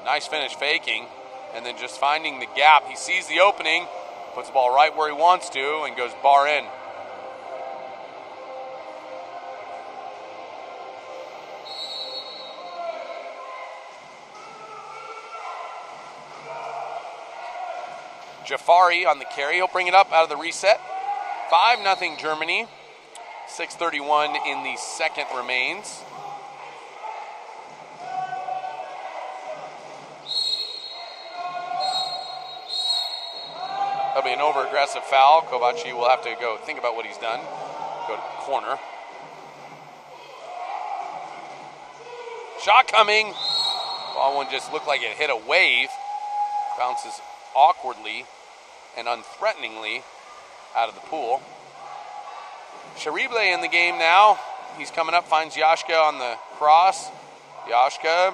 Nice finish faking, and then just finding the gap. He sees the opening, puts the ball right where he wants to, and goes bar in. Jafari on the carry. He'll bring it up out of the reset. 5-0 Germany. 6:31 in the second remains. That'll be an over-aggressive foul. Kovaci will have to go think about what he's done. Go to the corner. Shot coming. Ball one just looked like it hit a wave. Bounces awkwardly and unthreateningly out of the pool. Sharible in the game now. He's coming up, finds Yashka on the cross. Yashka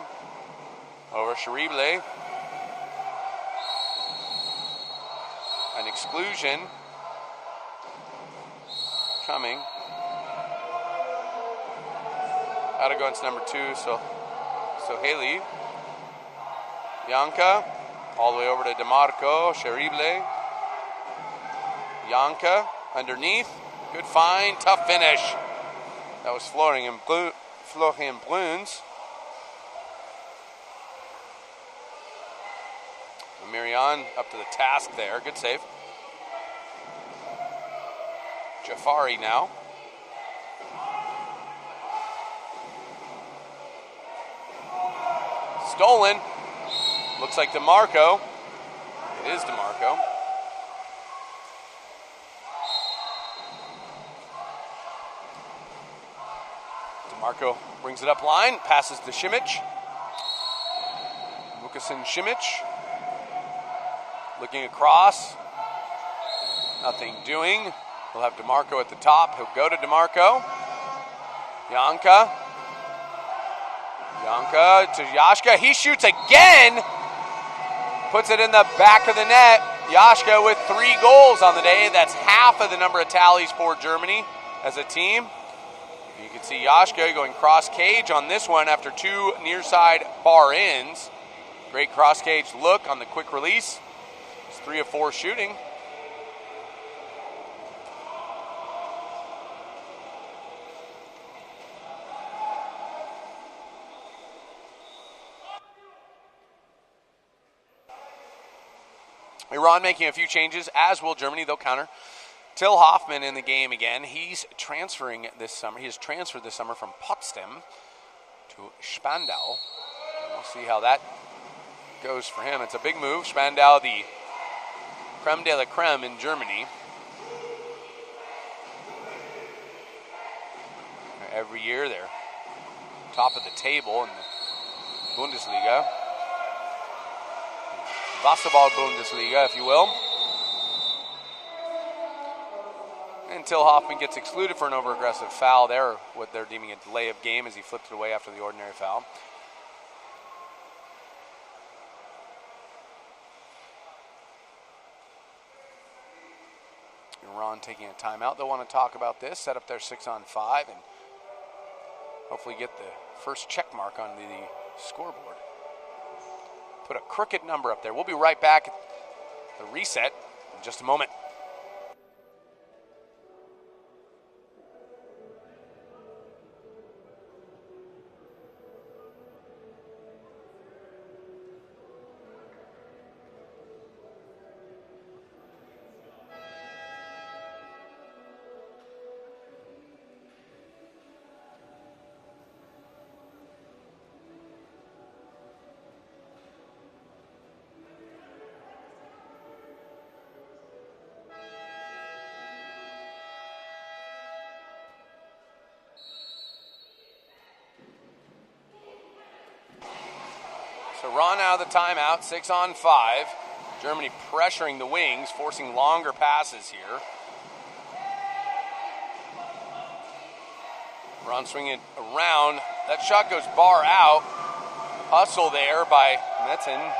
over Sharible. An exclusion coming. Out of guns number 2, so Haley. Yanka, all the way over to DeMarco. Sharible. Yanka, underneath. Good find, tough finish. That was Florian Bruns. Miriam up to the task there. Good save. Jafari now. Stolen. Looks like DeMarco. It is DeMarco. DeMarco brings it up line, passes to Šimić. Vukasin Šimić. Looking across. Nothing doing. We'll have DeMarco at the top. He'll go to DeMarco. Yanka. Yanka to Yashka. He shoots again. Puts it in the back of the net. Yashka with 3 goals on the day. That's half of the number of tallies for Germany as a team. You can see Yashka going cross cage on this one after 2 near side bar ins. Great cross cage look on the quick release. It's 3 of 4 shooting. Iran making a few changes, as will Germany. They'll counter. Till Hoffman in the game again. He's transferring this summer. He has transferred this summer from Potsdam to Spandau. We'll see how that goes for him. It's a big move. Spandau, the creme de la creme in Germany. Every year they're top of the table in the Bundesliga. Wasserball Bundesliga, if you will. Until Hoffman gets excluded for an over-aggressive foul there, what they're deeming a delay of game as he flipped it away after the ordinary foul. Iran taking a timeout. They'll want to talk about this, set up their 6-on-5, and hopefully get the first check mark on the scoreboard. Put a crooked number up there. We'll be right back at the reset in just a moment. So Ron out of the timeout, 6-on-5. Germany pressuring the wings, forcing longer passes here. Ron swinging it around. That shot goes bar out. Hustle there by Metzen.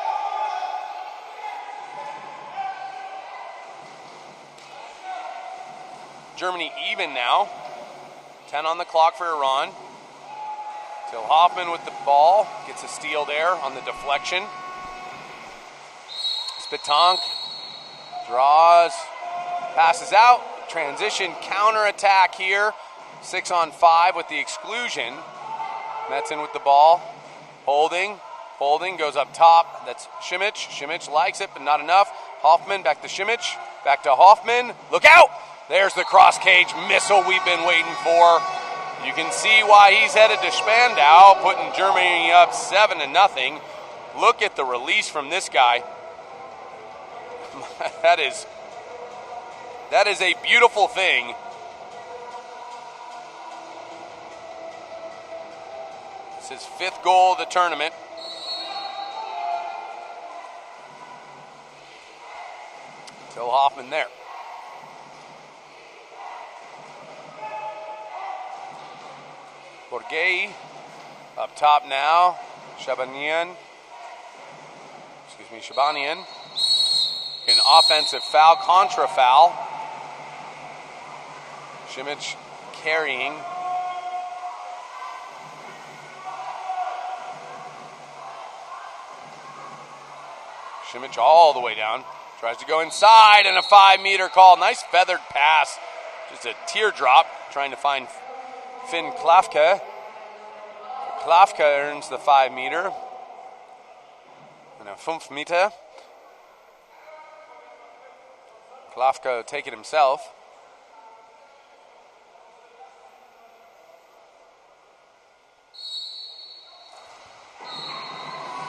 Germany even now. 10 on the clock for Iran. Till Hoffman with the ball, gets a steal there on the deflection. Spitank draws, passes out, transition counter-attack here. 6-on-5 with the exclusion. Metzen with the ball, holding, goes up top. That's Simic. Simic likes it, but not enough. Hoffman back to Simic, back to Hoffman. Look out! There's the cross-cage missile we've been waiting for. You can see why he's headed to Spandau, putting Germany up 7-0. Look at the release from this guy. That is a beautiful thing. It's his 5th goal of the tournament. Till Hoffman there. Borghei up top now. Shabanian. An offensive foul, contra foul. Simic carrying. Simic all the way down. Tries to go inside and a 5-meter call. Nice feathered pass. Just a teardrop trying to find Finn Klafke. Klafke earns the 5-meter. And a 5-meter. Klafke will take it himself.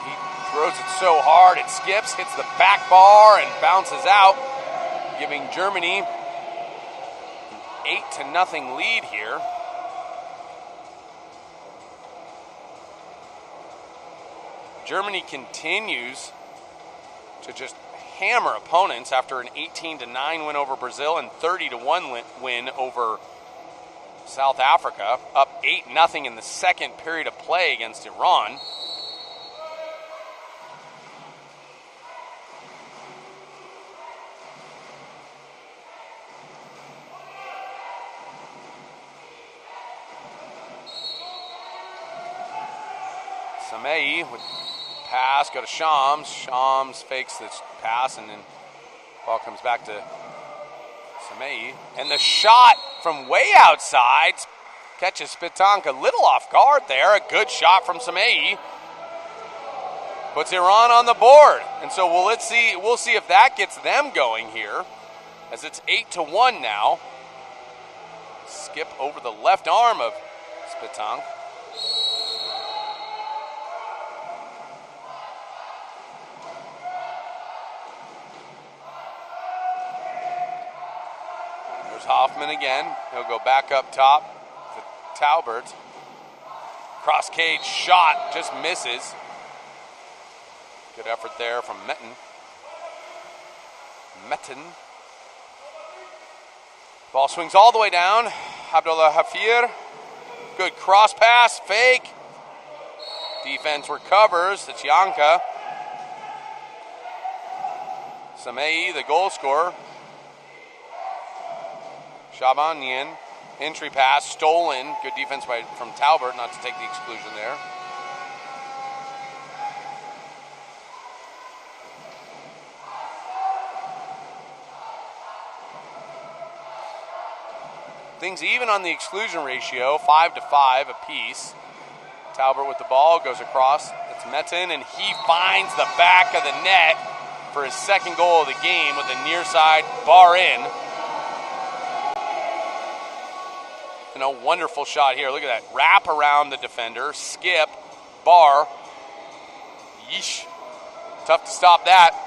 He throws it so hard it skips, hits the back bar and bounces out, giving Germany an 8-0 lead here. Germany continues to just hammer opponents after an 18-9 win over Brazil and 30-1 win over South Africa. Up 8-0 in the second period of play against Iran. Samei with pass, go to Shams. Shams fakes this pass, and then ball comes back to Samei. And the shot from way outside catches Spitank a little off guard there. A good shot from Samei. Puts Iran on the board. And so we'll see if that gets them going here, as it's 8-1 now. Skip over the left arm of Spitank. Hoffman again. He'll go back up top to Taubert. Cross cage shot, just misses. Good effort there from Metten. Ball swings all the way down. Abdullah Hafir. Good cross pass, fake. Defense recovers. It's Yanka. Samei, the goal scorer. Shabanian, entry pass, stolen. Good defense from Taubert not to take the exclusion there. Things even on the exclusion ratio, 5-5 apiece. Taubert with the ball, goes across. It's Metten, and he finds the back of the net for his second goal of the game with a near side bar in. And a wonderful shot here. Look at that. Wrap around the defender. Skip. Bar. Yeesh. Tough to stop that.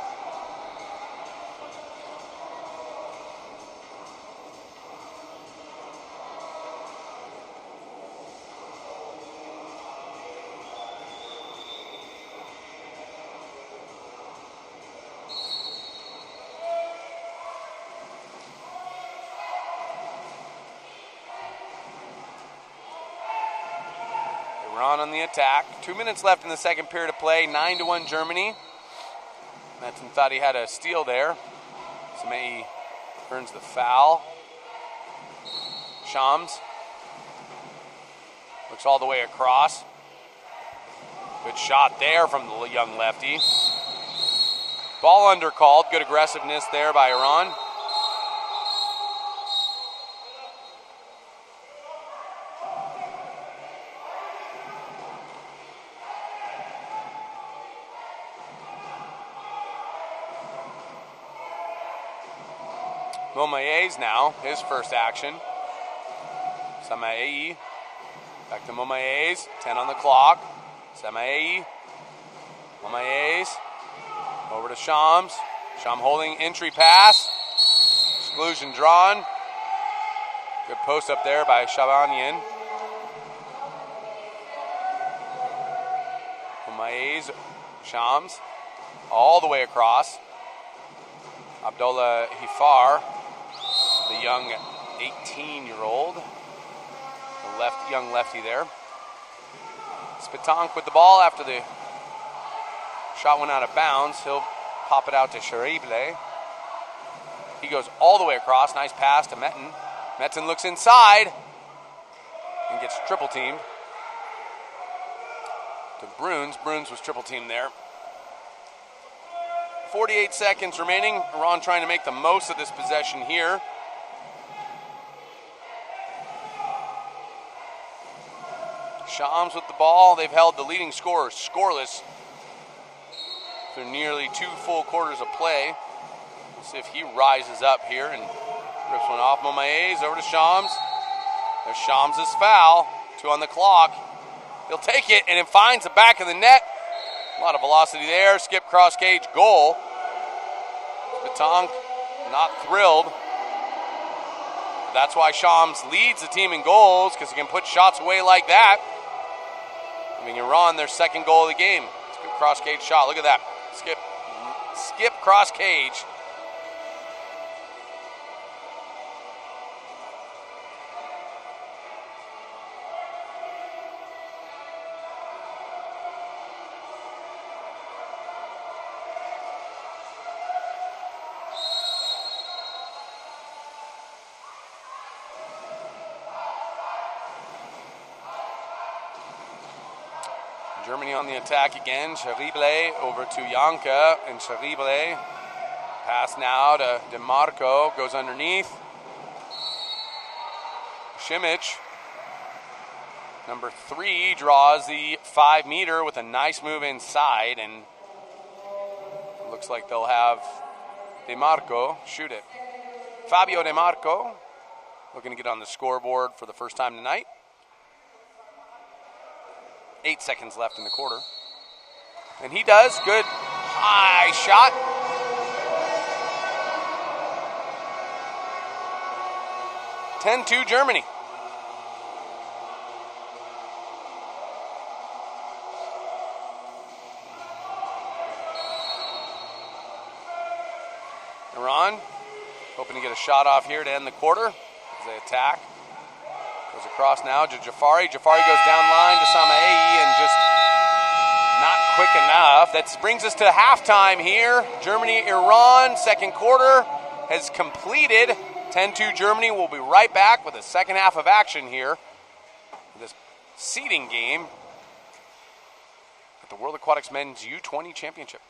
On the attack. 2 minutes left in the second period of play. 9-1 Germany. Metzen thought he had a steal there. Samei earns the foul. Shams looks all the way across. Good shot there from the young lefty. Ball undercalled. Good aggressiveness there by Iran. Momaye's now, his first action. Samaei. Back to Momaye's. 10 on the clock. Samaei. Momaye's. Over to Shams. Sham holding entry pass. Exclusion drawn. Good post up there by Shabanian. Momaye's. Shams. All the way across. Abdullah Hifar, the young 18-year-old. The young lefty there. Spitank with the ball after the shot went out of bounds. He'll pop it out to Sharible. He goes all the way across. Nice pass to Metin. Metin looks inside and gets triple teamed. To Bruns. Bruns was triple teamed there. 48 seconds remaining. Iran trying to make the most of this possession here. Shams with the ball. They've held the leading scorer scoreless through nearly 2 full quarters of play. We'll see if he rises up here and rips one off. Momaez over to Shams. There's Shams' foul. 2 on the clock. He'll take it and it finds the back of the net. A lot of velocity there. Skip cross cage goal. Spitank not thrilled. That's why Shams leads the team in goals, because he can put shots away like that. Giving Iran their second goal of the game. Skip cross cage shot. Look at that. Skip cross cage. Germany on the attack again. Sharible over to Janka, and Sharible pass now to DeMarco, goes underneath. Šimić, number 3, draws the 5-meter with a nice move inside, and looks like they'll have DeMarco shoot it. Fabio DeMarco looking to get on the scoreboard for the first time tonight. 8 seconds left in the quarter. And he does. Good high shot. (10-2) Germany. Iran hoping to get a shot off here to end the quarter as they attack. Goes across now to Jafari. Jafari goes down line to Samaei and just not quick enough. That brings us to halftime here. Germany-Iran, second quarter has completed. 10-2 Germany. We'll be right back with the second half of action here. This seeding game at the World Aquatics Men's U20 Championship.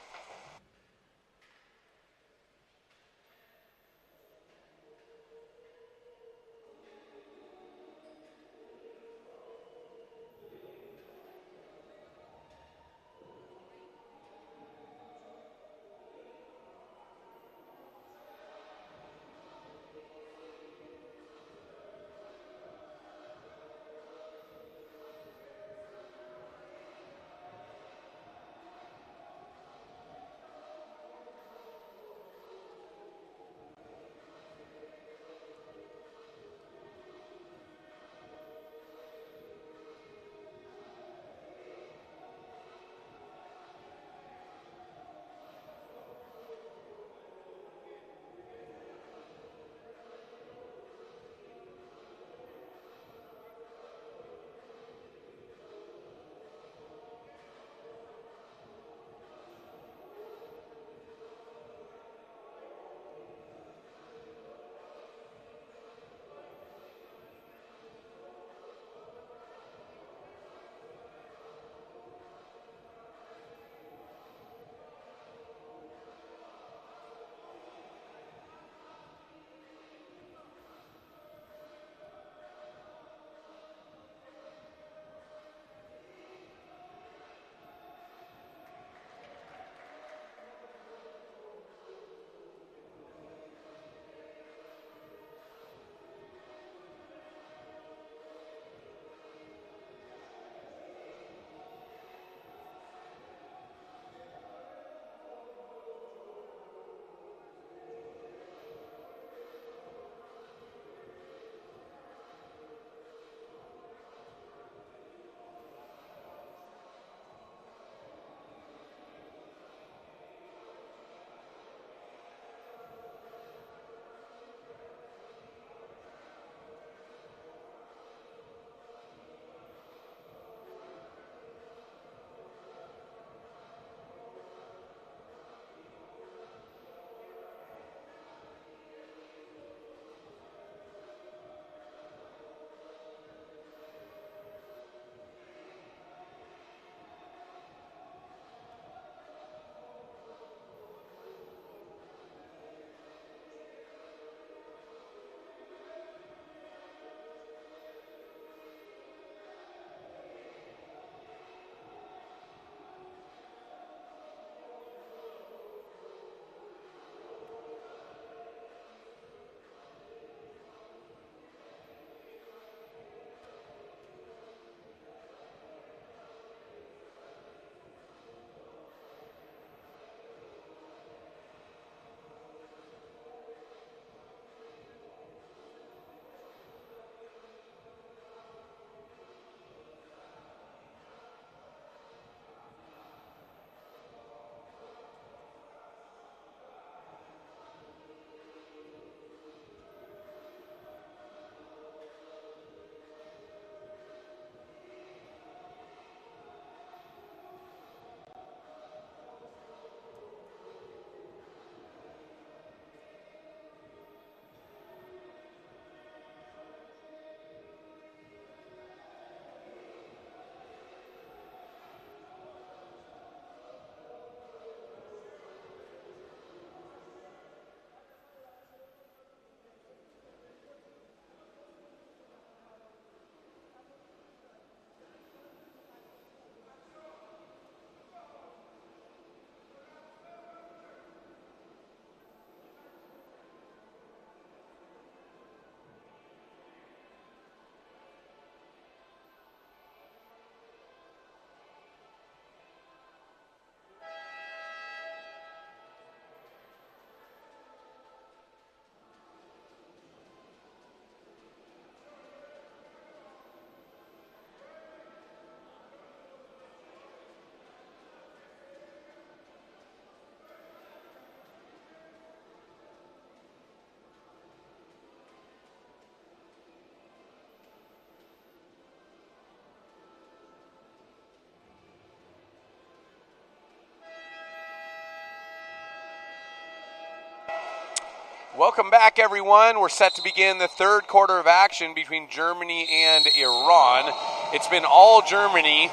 Welcome back, everyone. We're set to begin the third quarter of action between Germany and Iran. It's been all Germany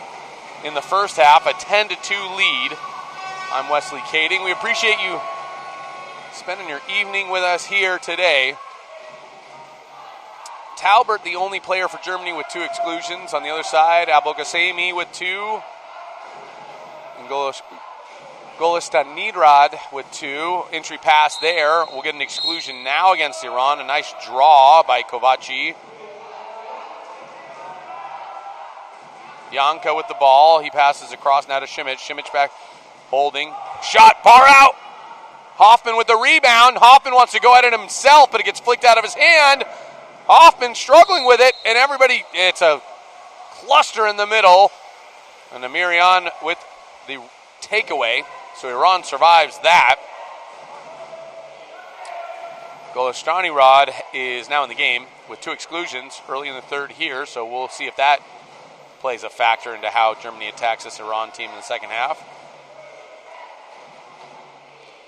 in the first half, a 10-2 lead. I'm Wesley Kading. We appreciate you spending your evening with us here today. Talbert, the only player for Germany with 2 exclusions. On the other side, Aboghassemi with 2. And Golestanidrad with 2. Entry pass there. We'll get an exclusion now against Iran. A nice draw by Kovaci. Janka with the ball. He passes across now to Simic. Simic back, holding. Shot, far out. Hoffman with the rebound. Hoffman wants to go at it himself, but it gets flicked out of his hand. Hoffman struggling with it, and everybody, it's a cluster in the middle. And Amirian with the takeaway. So Iran survives that. Golestanidrad is now in the game with 2 exclusions early in the third here, so we'll see if that plays a factor into how Germany attacks this Iran team in the second half.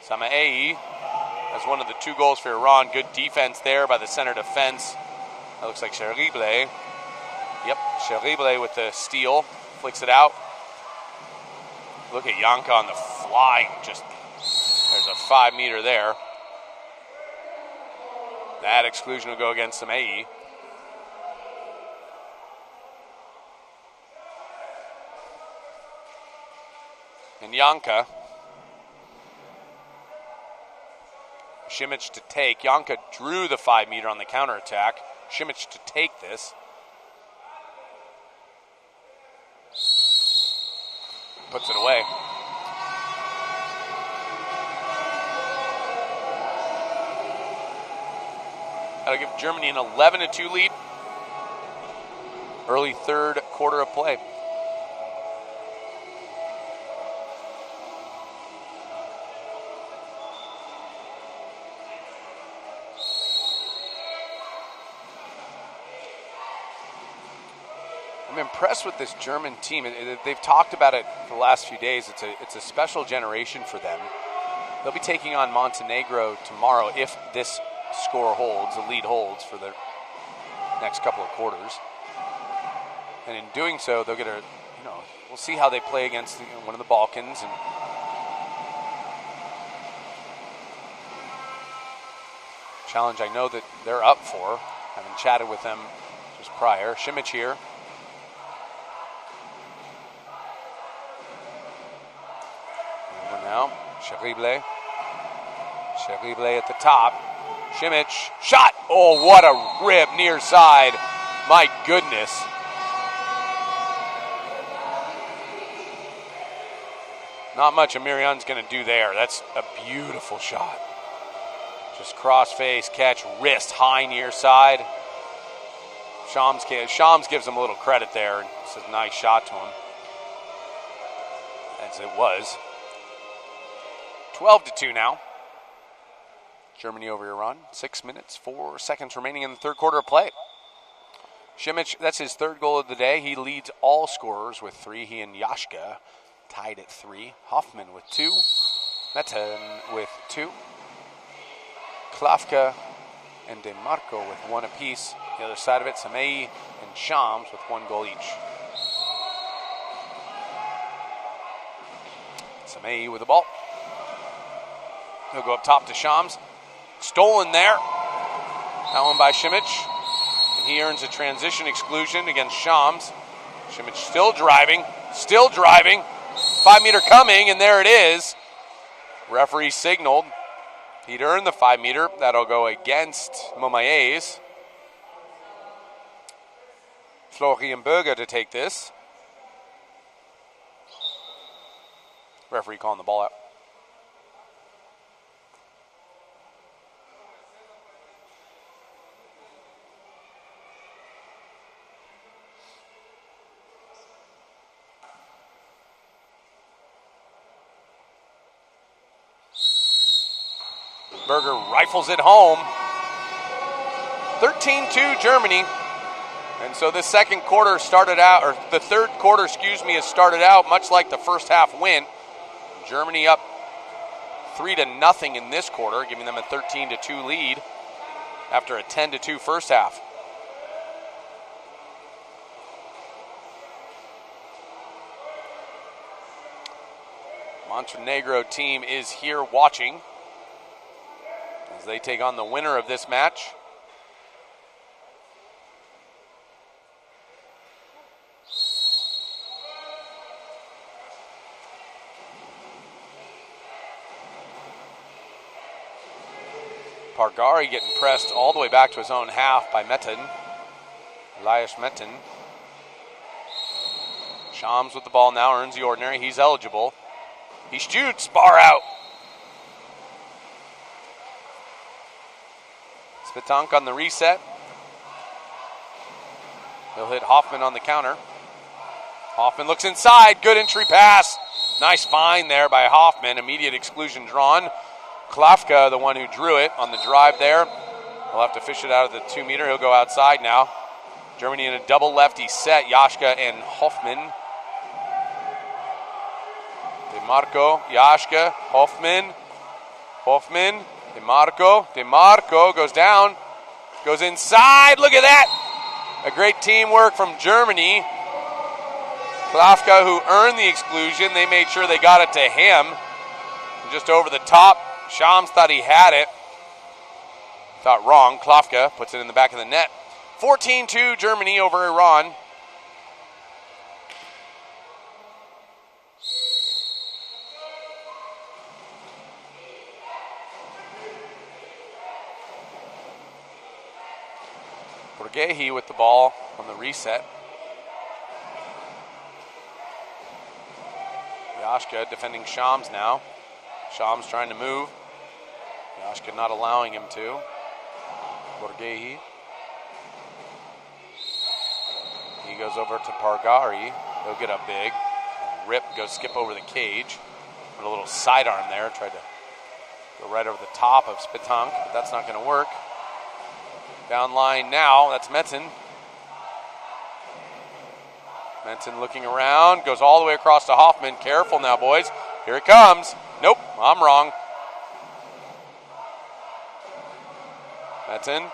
Samaei has one of the 2 goals for Iran. Good defense there by the center defense. That looks like Cherible. Yep, Cherible with the steal. Flicks it out. Look at Janka on the fly. Just, there's a 5-meter there. That exclusion will go against Samaei. And Janka. Simic to take. Janka drew the 5-meter on the counterattack. Simic to take this. Puts it away. That'll give Germany an 11-2 lead. Early third quarter of play. I'm impressed with this German team. They've talked about it for the last few days. It's a special generation for them. They'll be taking on Montenegro tomorrow if this score holds, the lead holds for the next couple of quarters. And in doing so, they'll get we'll see how they play against one of the Balkans. And challenge I know that they're up for, having chatted with them just prior. Simic here. Now, Cherible. Cherible at the top. Simic. Shot! Oh, what a rip near side. My goodness. Not much Amirian's going to do there. That's a beautiful shot. Just cross face, catch, wrist, high near side. Shams gives him a little credit there and says nice shot to him. As it was. 12-2 now. Germany over Iran. 6 minutes, 4 seconds remaining in the third quarter of play. Simic, that's his 3rd goal of the day. He leads all scorers with 3. He and Yashka tied at 3. Hoffman with 2. Metten with 2. Klafka and DeMarco with 1 apiece. The other side of it, Samaei and Shams with 1 goal each. Samaei with the ball. He'll go up top to Shams. Stolen there. That one by Simic. And he earns a transition exclusion against Shams. Simic still driving. 5-meter coming, and there it is. Referee signaled. He'd earned the 5-meter. That'll go against Momaes. Florian Berger to take this. Referee calling the ball out. Berger rifles it home. 13-2 Germany. And so this second quarter started out, or the third quarter, has started out much like the first half went. Germany up 3-0 in this quarter, giving them a 13-2 lead after a 10-2 first half. Montenegro team is here watching as they take on the winner of this match. Pargari getting pressed all the way back to his own half by Metin. Elias Metin. Shams with the ball now, earns the ordinary. He's eligible. He shoots, bar out. Spitank on the reset. He'll hit Hoffman on the counter. Hoffman looks inside, good entry pass. Nice find there by Hoffman, immediate exclusion drawn. Klafka, the one who drew it on the drive there. He'll have to fish it out of the 2 meter. He'll go outside now. Germany in a double lefty set. Yashka and Hoffman. DeMarco, Yashka, Hoffman. Hoffman, DeMarco. DeMarco goes down. Goes inside. Look at that. A great teamwork from Germany. Klafka, who earned the exclusion. They made sure they got it to him. Just over the top. Shams thought he had it. Thought wrong. Klafka puts it in the back of the net. 14-2 Germany over Iran. Borghehi with the ball on the reset. Yashka defending Shams now. Shams trying to move. Yashka not allowing him to. Borghehi. He goes over to Pargari. He'll get up big. Rip goes skip over the cage. Put a little sidearm there. Tried to go right over the top of Spitank, but that's not going to work. Down line now. That's Metin. Metin looking around. Goes all the way across to Hoffman. Careful now, boys. Here it comes. Nope, I'm wrong. Metin.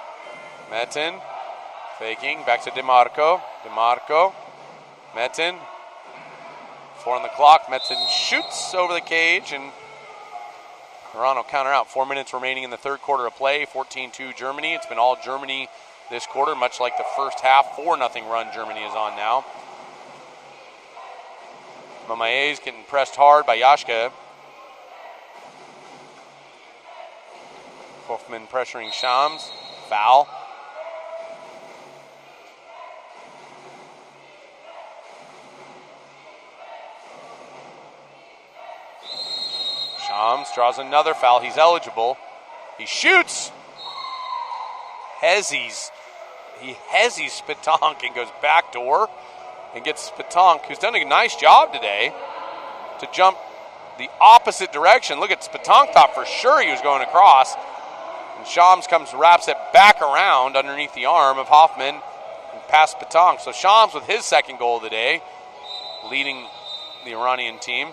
Metin. Faking. Back to DeMarco. DeMarco. Metin. 4 on the clock. Metin shoots over the cage, and Iran will counter out. 4 minutes remaining in the third quarter of play. 14-2 Germany. It's been all Germany this quarter, much like the first half. 4-0 run Germany is on now. Mamaye's getting pressed hard by Yashka. Hoffman pressuring Shams. Foul. Shams draws another foul. He's eligible. He shoots. He hezzies Spitank and goes backdoor and gets Spitank, who's done a nice job today, to jump the opposite direction. Look at Spitank, thought for sure he was going across. And Shams comes, wraps it back around underneath the arm of Hoffman and past Spitank. So Shams with his second goal of the day, leading the Iranian team,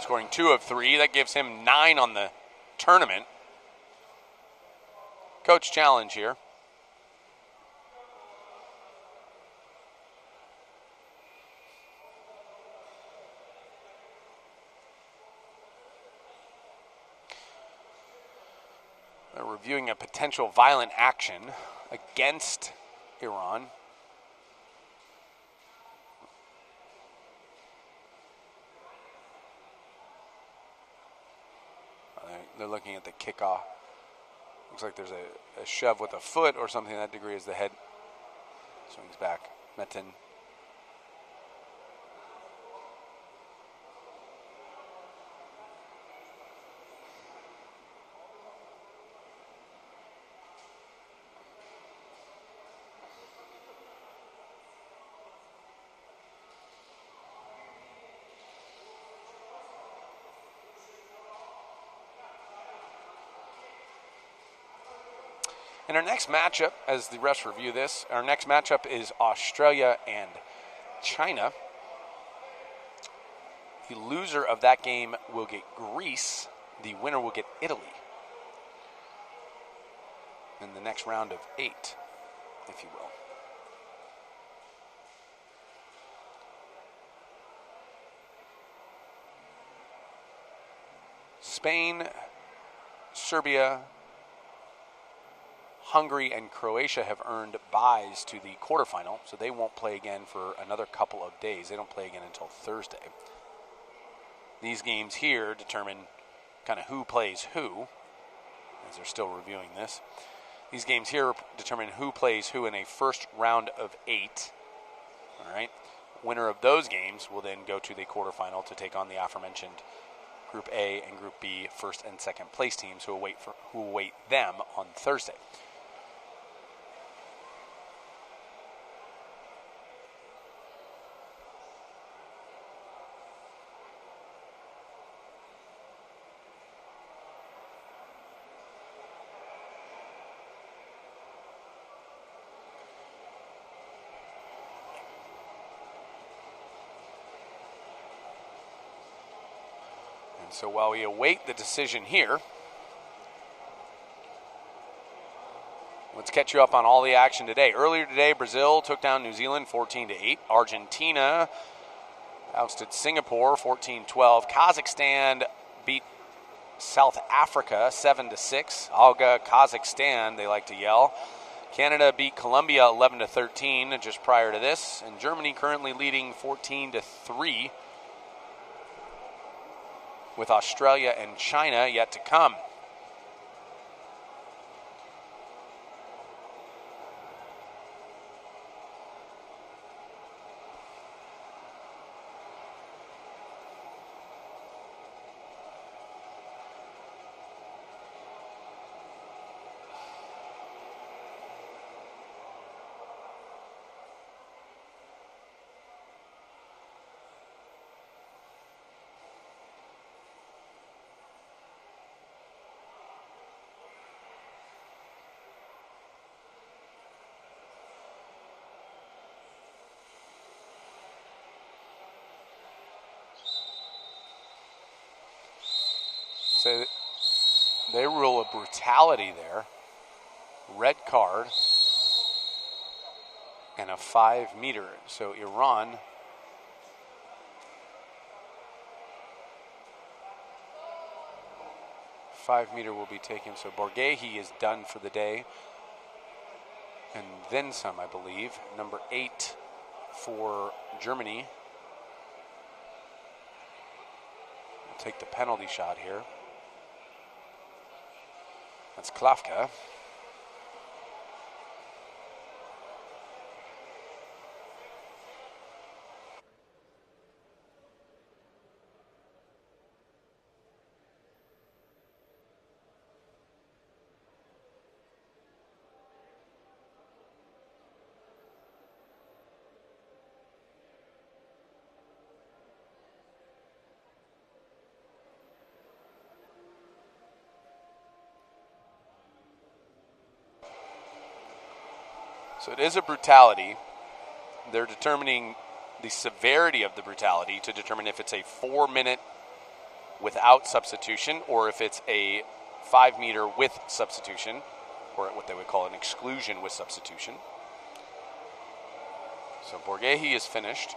scoring 2 of 3. That gives him 9 on the tournament. Coach challenge here. They're reviewing a potential violent action against Iran. They're looking at the kickoff. Looks like there's a shove with a foot or something to that degree as the head swings back. Metin. And our next matchup, as the refs review this, our next matchup is Australia and China The loser of that game will get Greece. The winner will get Italy in the next round of 8, if you will. Spain, Serbia, Hungary, and Croatia have earned byes to the quarterfinal, so they won't play again for another couple of days. They don't play again until Thursday. These games here determine kind of who plays who, as they're still reviewing this. These games here determine who plays who in a first round of 8. All right. Winner of those games will then go to the quarterfinal to take on the aforementioned Group A and Group B first and second place teams who will await them on Thursday. So while we await the decision here, let's catch you up on all the action today. Earlier today, Brazil took down New Zealand 14-8. Argentina ousted Singapore 14-12. Kazakhstan beat South Africa 7-6. Alga Kazakhstan, they like to yell. Canada beat Colombia 11-13 just prior to this. And Germany currently leading 14-3. With Australia and China yet to come. So they rule a brutality there. Red card and a 5 meter. So Iran $5 will be taken. So Borghehi is done for the day. And then some, I believe. Number 8 for Germany. We'll take the penalty shot here. That's Klafka. So it is a brutality. They're determining the severity of the brutality to determine if it's a 4 minute without substitution or if it's a 5 meter with substitution, or what they would call an exclusion with substitution. So Borghehi is finished.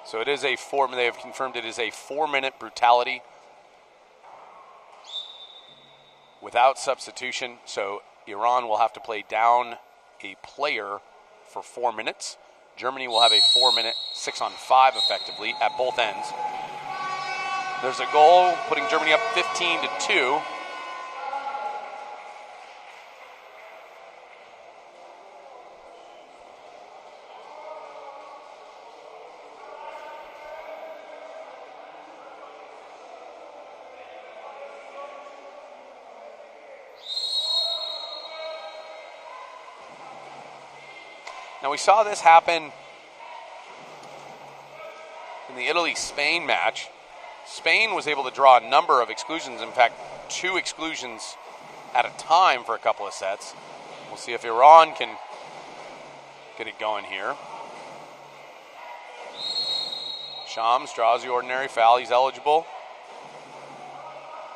So it is they have confirmed it is a 4 minute brutality without substitution. So Iran will have to play down a player for 4 minutes. Germany will have a 4 minute 6-on-5 effectively at both ends. There's a goal putting Germany up 15-2. Now we saw this happen in the Italy-Spain match. Spain was able to draw a number of exclusions. In fact, 2 exclusions at a time for a couple of sets. We'll see if Iran can get it going here. Shams draws the ordinary foul. He's eligible.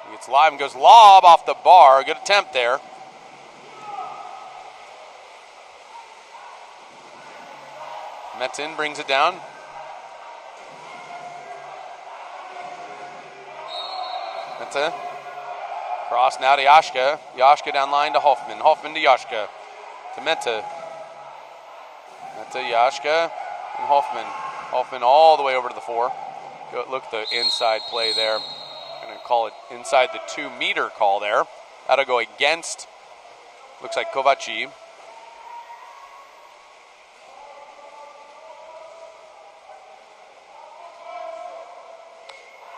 He gets live and goes lob off the bar. Good attempt there. Metin brings it down. Meta. Cross now to Yashka. Yashka down line to Hoffman. Hoffman to Yashka. To Meta. Meta, Yashka, and Hoffman. Hoffman all the way over to the 4. Look at the inside play there. I'm going to call it inside the 2-meter call there. That'll go against, looks like Kovaci.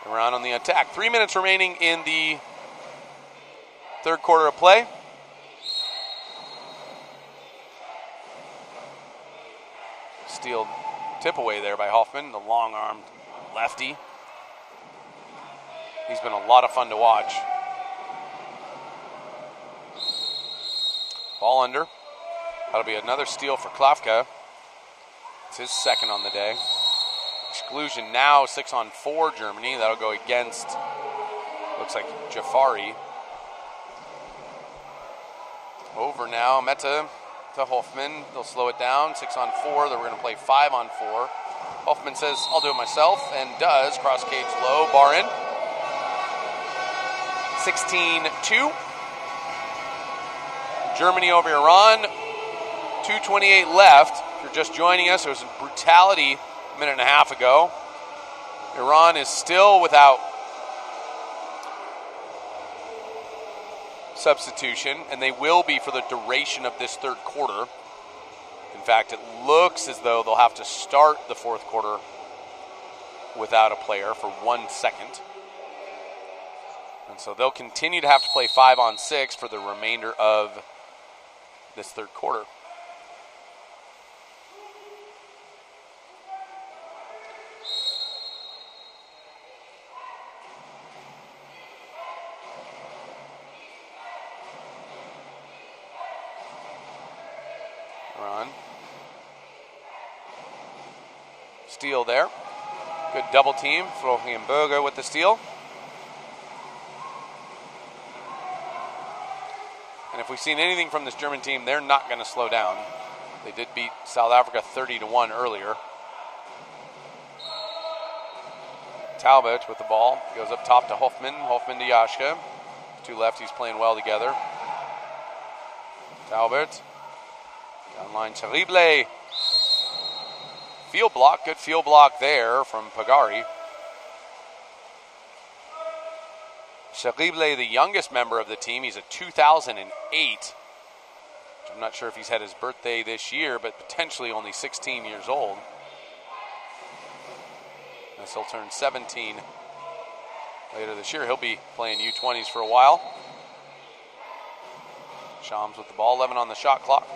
Iran on the attack. 3 minutes remaining in the third quarter of play. Steal tip away there by Hoffman, the long-armed lefty. He's been a lot of fun to watch. Ball under. That'll be another steal for Klavka. It's his second on the day. Exclusion now, 6-on-4 Germany. That'll go against, looks like Jafari. Over now, Meta to Hoffman. They'll slow it down, 6-on-4. Then we're going to play 5-on-4. Hoffman says, I'll do it myself, and does. Cross cage low, bar in. 16-2. Germany over Iran. 2:28 left. If you're just joining us, there was a brutality a minute and a half ago. Iran is still without substitution, and they will be for the duration of this third quarter. In fact, it looks as though they'll have to start the fourth quarter without a player for 1 second. And so they'll continue to have to play 5-on-6 for the remainder of this third quarter. Run. Steal there. Good double team. Florian Berger with the steal. And if we've seen anything from this German team, they're not going to slow down. They did beat South Africa 30-1 earlier. Talbot with the ball. Goes up top to Hoffman. Hoffman to Yashka. Two lefties playing well together. Talbot. Down line Terrible. Field block. Good field block there from Pagari. Terrible, the youngest member of the team. He's a 2008. I'm not sure if he's had his birthday this year, but potentially only 16 years old. As he'll turn 17 later this year. He'll be playing U20s for a while. Shams with the ball, 11 on the shot clock.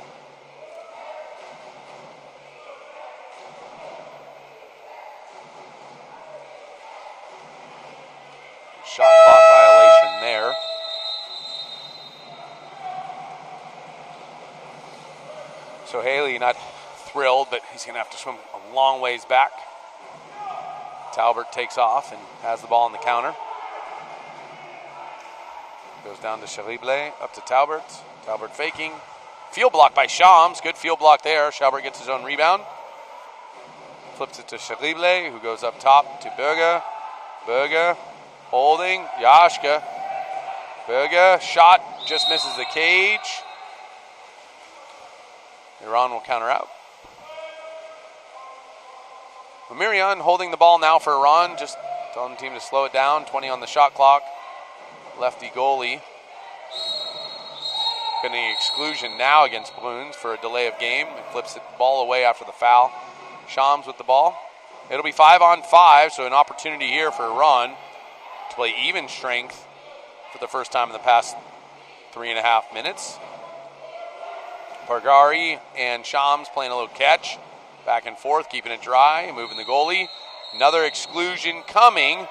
Shot clock violation there. So Haley not thrilled, but he's going to have to swim a long ways back. Talbot takes off and has the ball on the counter. Goes down to Terrible, up to Talbot. Talbot faking. Field block by Shams. Good field block there. Schauber gets his own rebound. Flips it to Terrible, who goes up top to Berger. Berger holding. Yashka. Berger. Shot. Just misses the cage. Iran will counter out. Miriam holding the ball now for Iran. Just telling the team to slow it down. 20 on the shot clock. Lefty goalie. Getting exclusion now against Bruns for a delay of game. It flips the ball away after the foul. Shams with the ball. It'll be 5-on-5, so an opportunity here for Iran to play even strength for the first time in the past 3.5 minutes. Pargari and Shams playing a little catch. Back and forth, keeping it dry, moving the goalie. Another exclusion coming.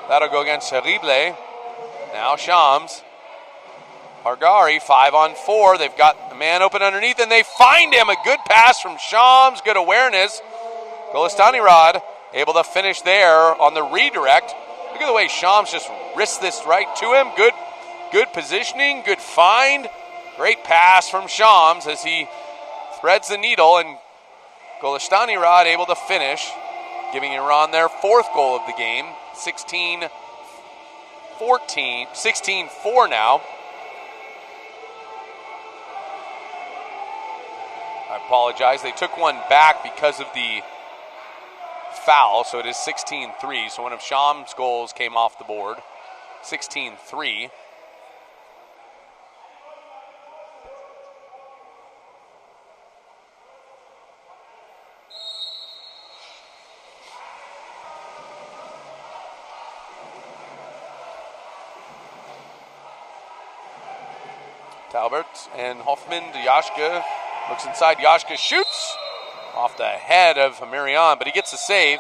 That'll go against Terrible. Now Shams. Pargari, 5-on-4. They've got a man open underneath, and they find him. A good pass from Shams. Good awareness. Golistanirad able to finish there on the redirect. Look at the way Shams just wrists this right to him. Good positioning, good find. Great pass from Shams as he threads the needle, and Golistanirad able to finish, giving Iran their fourth goal of the game. 16-4 now. I apologize. They took one back because of the foul, so it is 16-3. So one of Shams' goals came off the board. 16-3. Talbert and Hoffman to Yashka. Looks inside. Yashka shoots off the head of Marion, but he gets a save.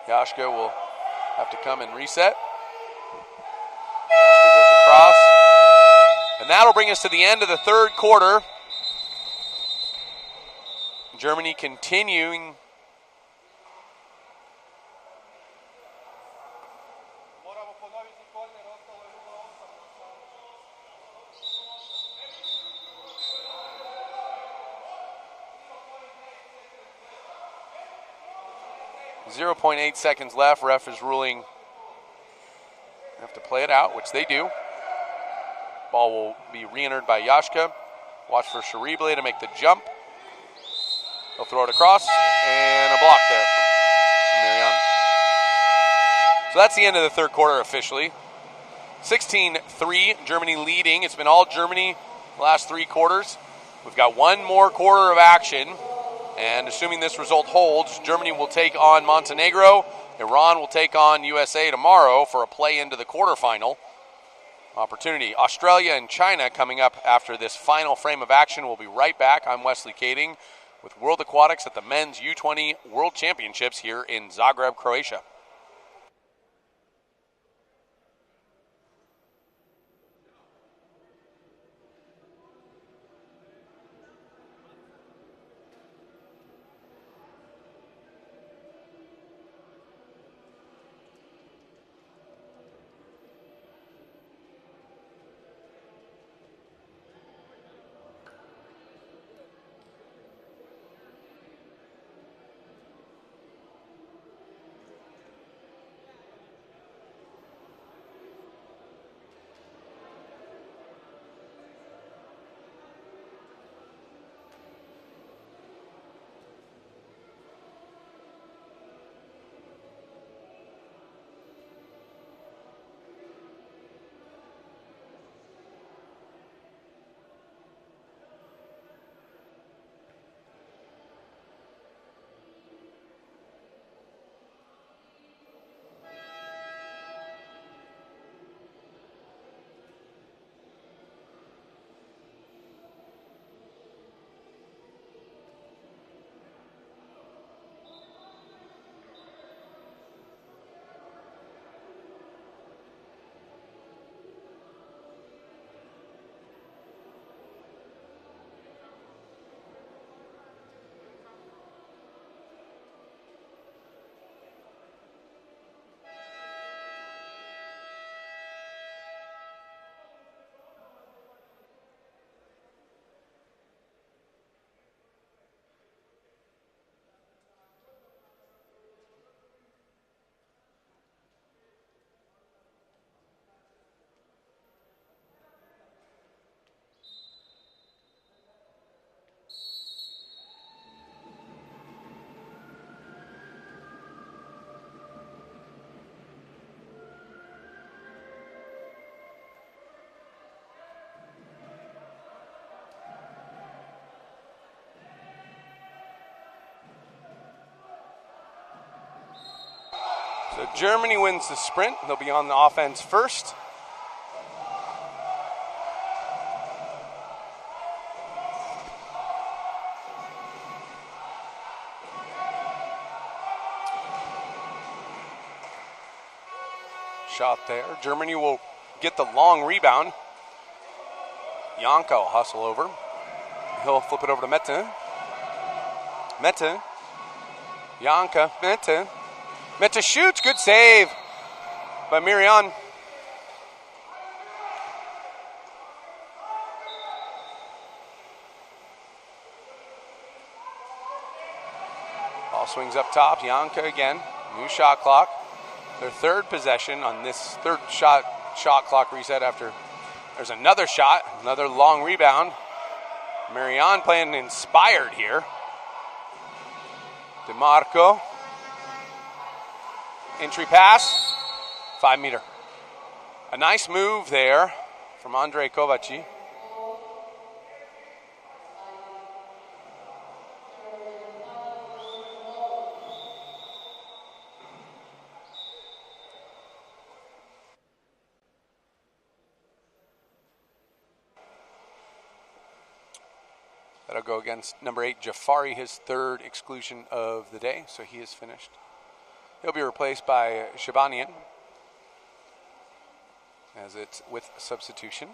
Yashka will have to come and reset. Yashka goes across. And that'll bring us to the end of the third quarter. Germany continuing. .8 seconds left. Ref is ruling they have to play it out, which they do. Ball will be re-entered by Yashka. Watch for Sharible to make the jump. He'll throw it across, and a block there from Marion. So that's the end of the third quarter officially. 16-3, Germany leading. It's been all Germany the last three quarters. We've got one more quarter of action. And assuming this result holds, Germany will take on Montenegro. Iran will take on USA tomorrow for a play into the quarterfinal opportunity. Australia and China coming up after this final frame of action. We'll be right back. I'm Wesley Kading with World Aquatics at the Men's U20 World Championships here in Zagreb, Croatia. So Germany wins the sprint. They'll be on the offense first. shot there. Germany will get the long rebound. Janka will hustle over. He'll flip it over to Mette. Mette. Janka. Mette. Mette shoots. Good save by Miriam. Ball swings up top. Janka again. New shot clock. Their third possession on this third shot clock reset after there's another shot, another long rebound. Marianne playing inspired here. DeMarco. Entry pass. 5 meter. A nice move there from Andre Kovaci. That'll go against number 8, Jafari, his third exclusion of the day, so he is finished. He'll be replaced by Shabanian, as it's with substitution.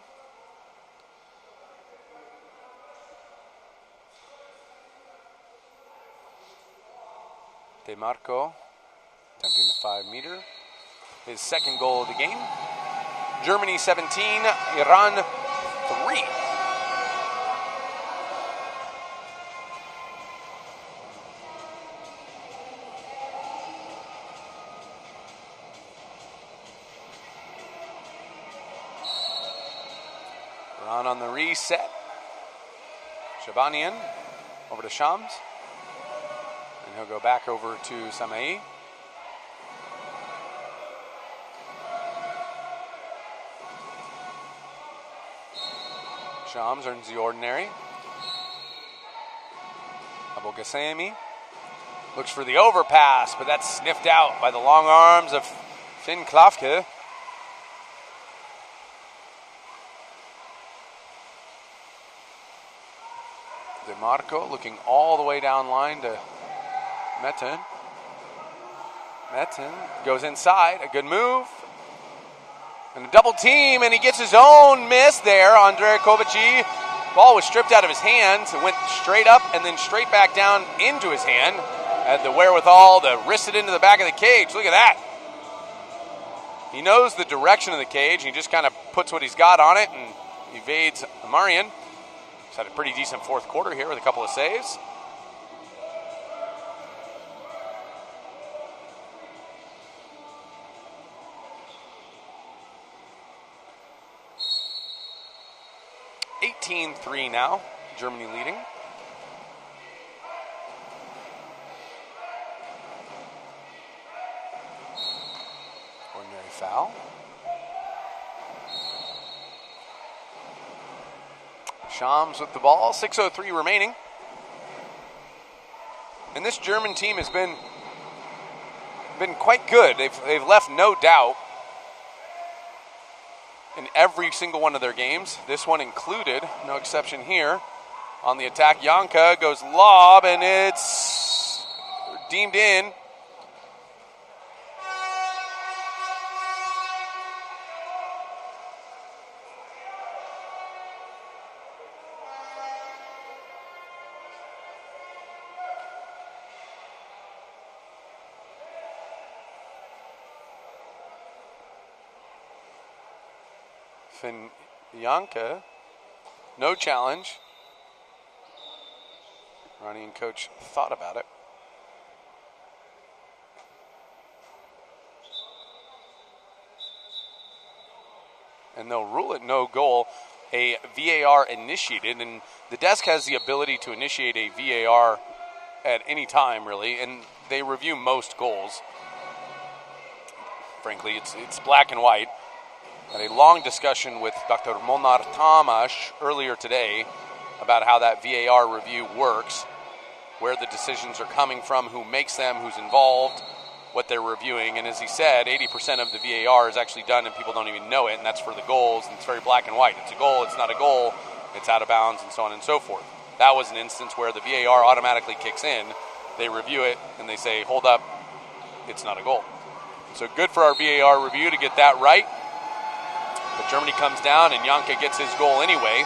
DeMarco attempting the 5 meter. His second goal of the game. Germany 17, Iran 3. On the reset. Shabanian over to Shams. And he'll go back over to Samai. Shams earns the ordinary. Abu Ghassemi looks for the overpass, but that's sniffed out by the long arms of Finn Klafke. DeMarco looking all the way down line to Metten. Metten goes inside, a good move. And a double team, and he gets his own miss there. Andre Kovaci. Ball was stripped out of his hands. It went straight up and then straight back down into his hand. Had the wherewithal to wrist it into the back of the cage. Look at that. He knows the direction of the cage. He just kind of puts what he's got on it and evades Marian. Had a pretty decent fourth quarter here with a couple of saves. (18-3) now, Germany leading. Ordinary foul. Shams with the ball, 6:03 remaining. And this German team has been quite good. They've left no doubt in every single one of their games. This one included, no exception here. On the attack, Janka goes lob, and it's deemed in. Finn Janka, no challenge. Ronnie and coach thought about it. And they'll rule it no goal. A VAR initiated, and the desk has the ability to initiate a VAR at any time, really, and they review most goals. Frankly, it's black and white. Had a long discussion with Dr. Molnar Tamas earlier today about how that VAR review works, where the decisions are coming from, who makes them, who's involved, what they're reviewing. And as he said, 80% of the VAR is actually done and people don't even know it, and that's for the goals, and it's very black and white. It's a goal, it's not a goal, it's out of bounds, and so on and so forth. That was an instance where the VAR automatically kicks in. They review it, and they say, hold up, it's not a goal. So good for our VAR review to get that right. But Germany comes down, and Janka gets his goal anyway,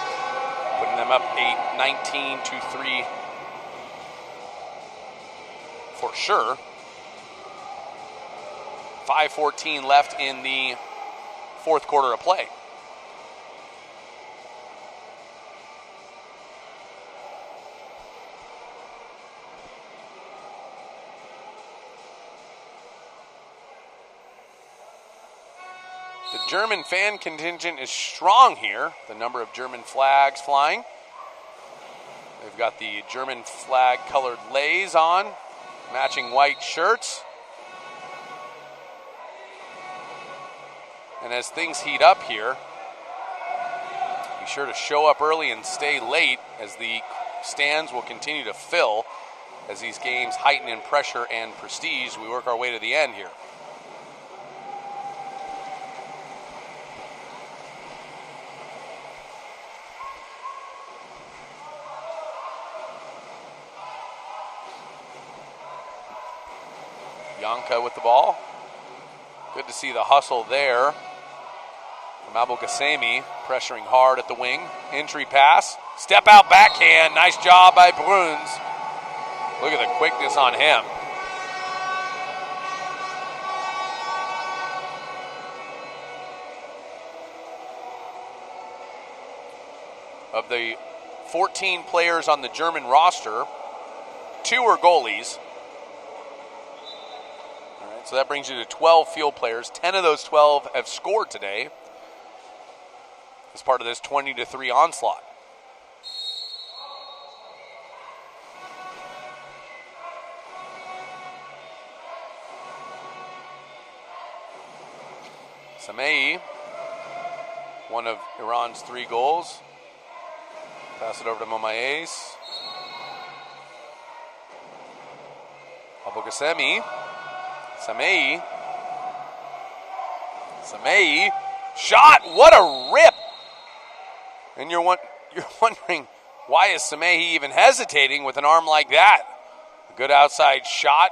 putting them up 19 to 3 for sure. 5:14 left in the fourth quarter of play. The German fan contingent is strong here. The number of German flags flying. They've got the German flag colored leis on, matching white shirts. And as things heat up here, be sure to show up early and stay late, as the stands will continue to fill as these games heighten in pressure and prestige. We work our way to the end here. Janka with the ball. Good to see the hustle there from Abulgasemi, pressuring hard at the wing. Entry pass. Step out backhand. Nice job by Bruns. Look at the quickness on him. Of the 14 players on the German roster, 2 are goalies. So that brings you to 12 field players. 10 of those 12 have scored today as part of this 20-3 onslaught. Samei, one of Iran's 3 goals. Pass it over to Momaes. Abulgasemi. Samei, shot, what a rip! And you're wondering, why is Samei even hesitating with an arm like that? A good outside shot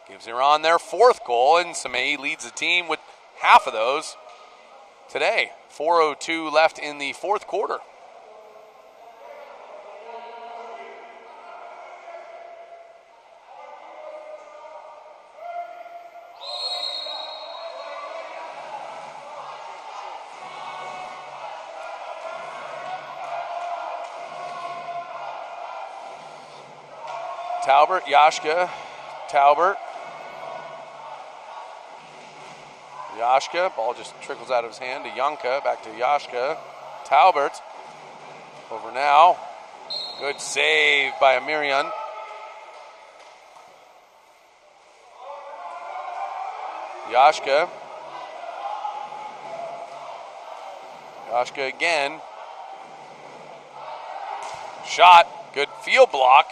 gives Iran their 4th goal, and Samei leads the team with half of those today. 4:02 left in the fourth quarter. Taubert, Yashka, Taubert. Yashka, ball just trickles out of his hand to Janka, back to Yashka. Taubert, over now. Good save by Amirian. Yashka. Yashka again. Shot, good field block.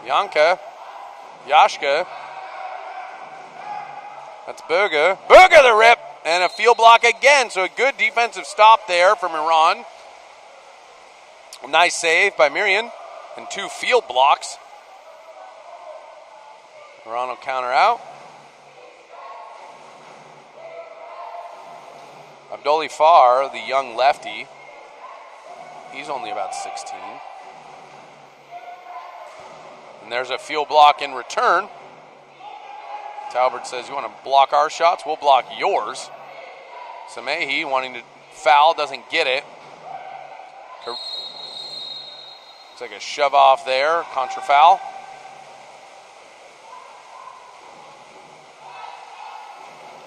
Janka, Yashka, that's Berger. Berger the rip, and a field block again. So a good defensive stop there from Iran. A nice save by Mirian, and 2 field blocks. Iran will counter out. Abdoli Farr, the young lefty, he's only about 16. And there's a field block in return. Taubert says, you want to block our shots? We'll block yours. Samehi wanting to foul, doesn't get it. Looks like a shove off there, contra foul.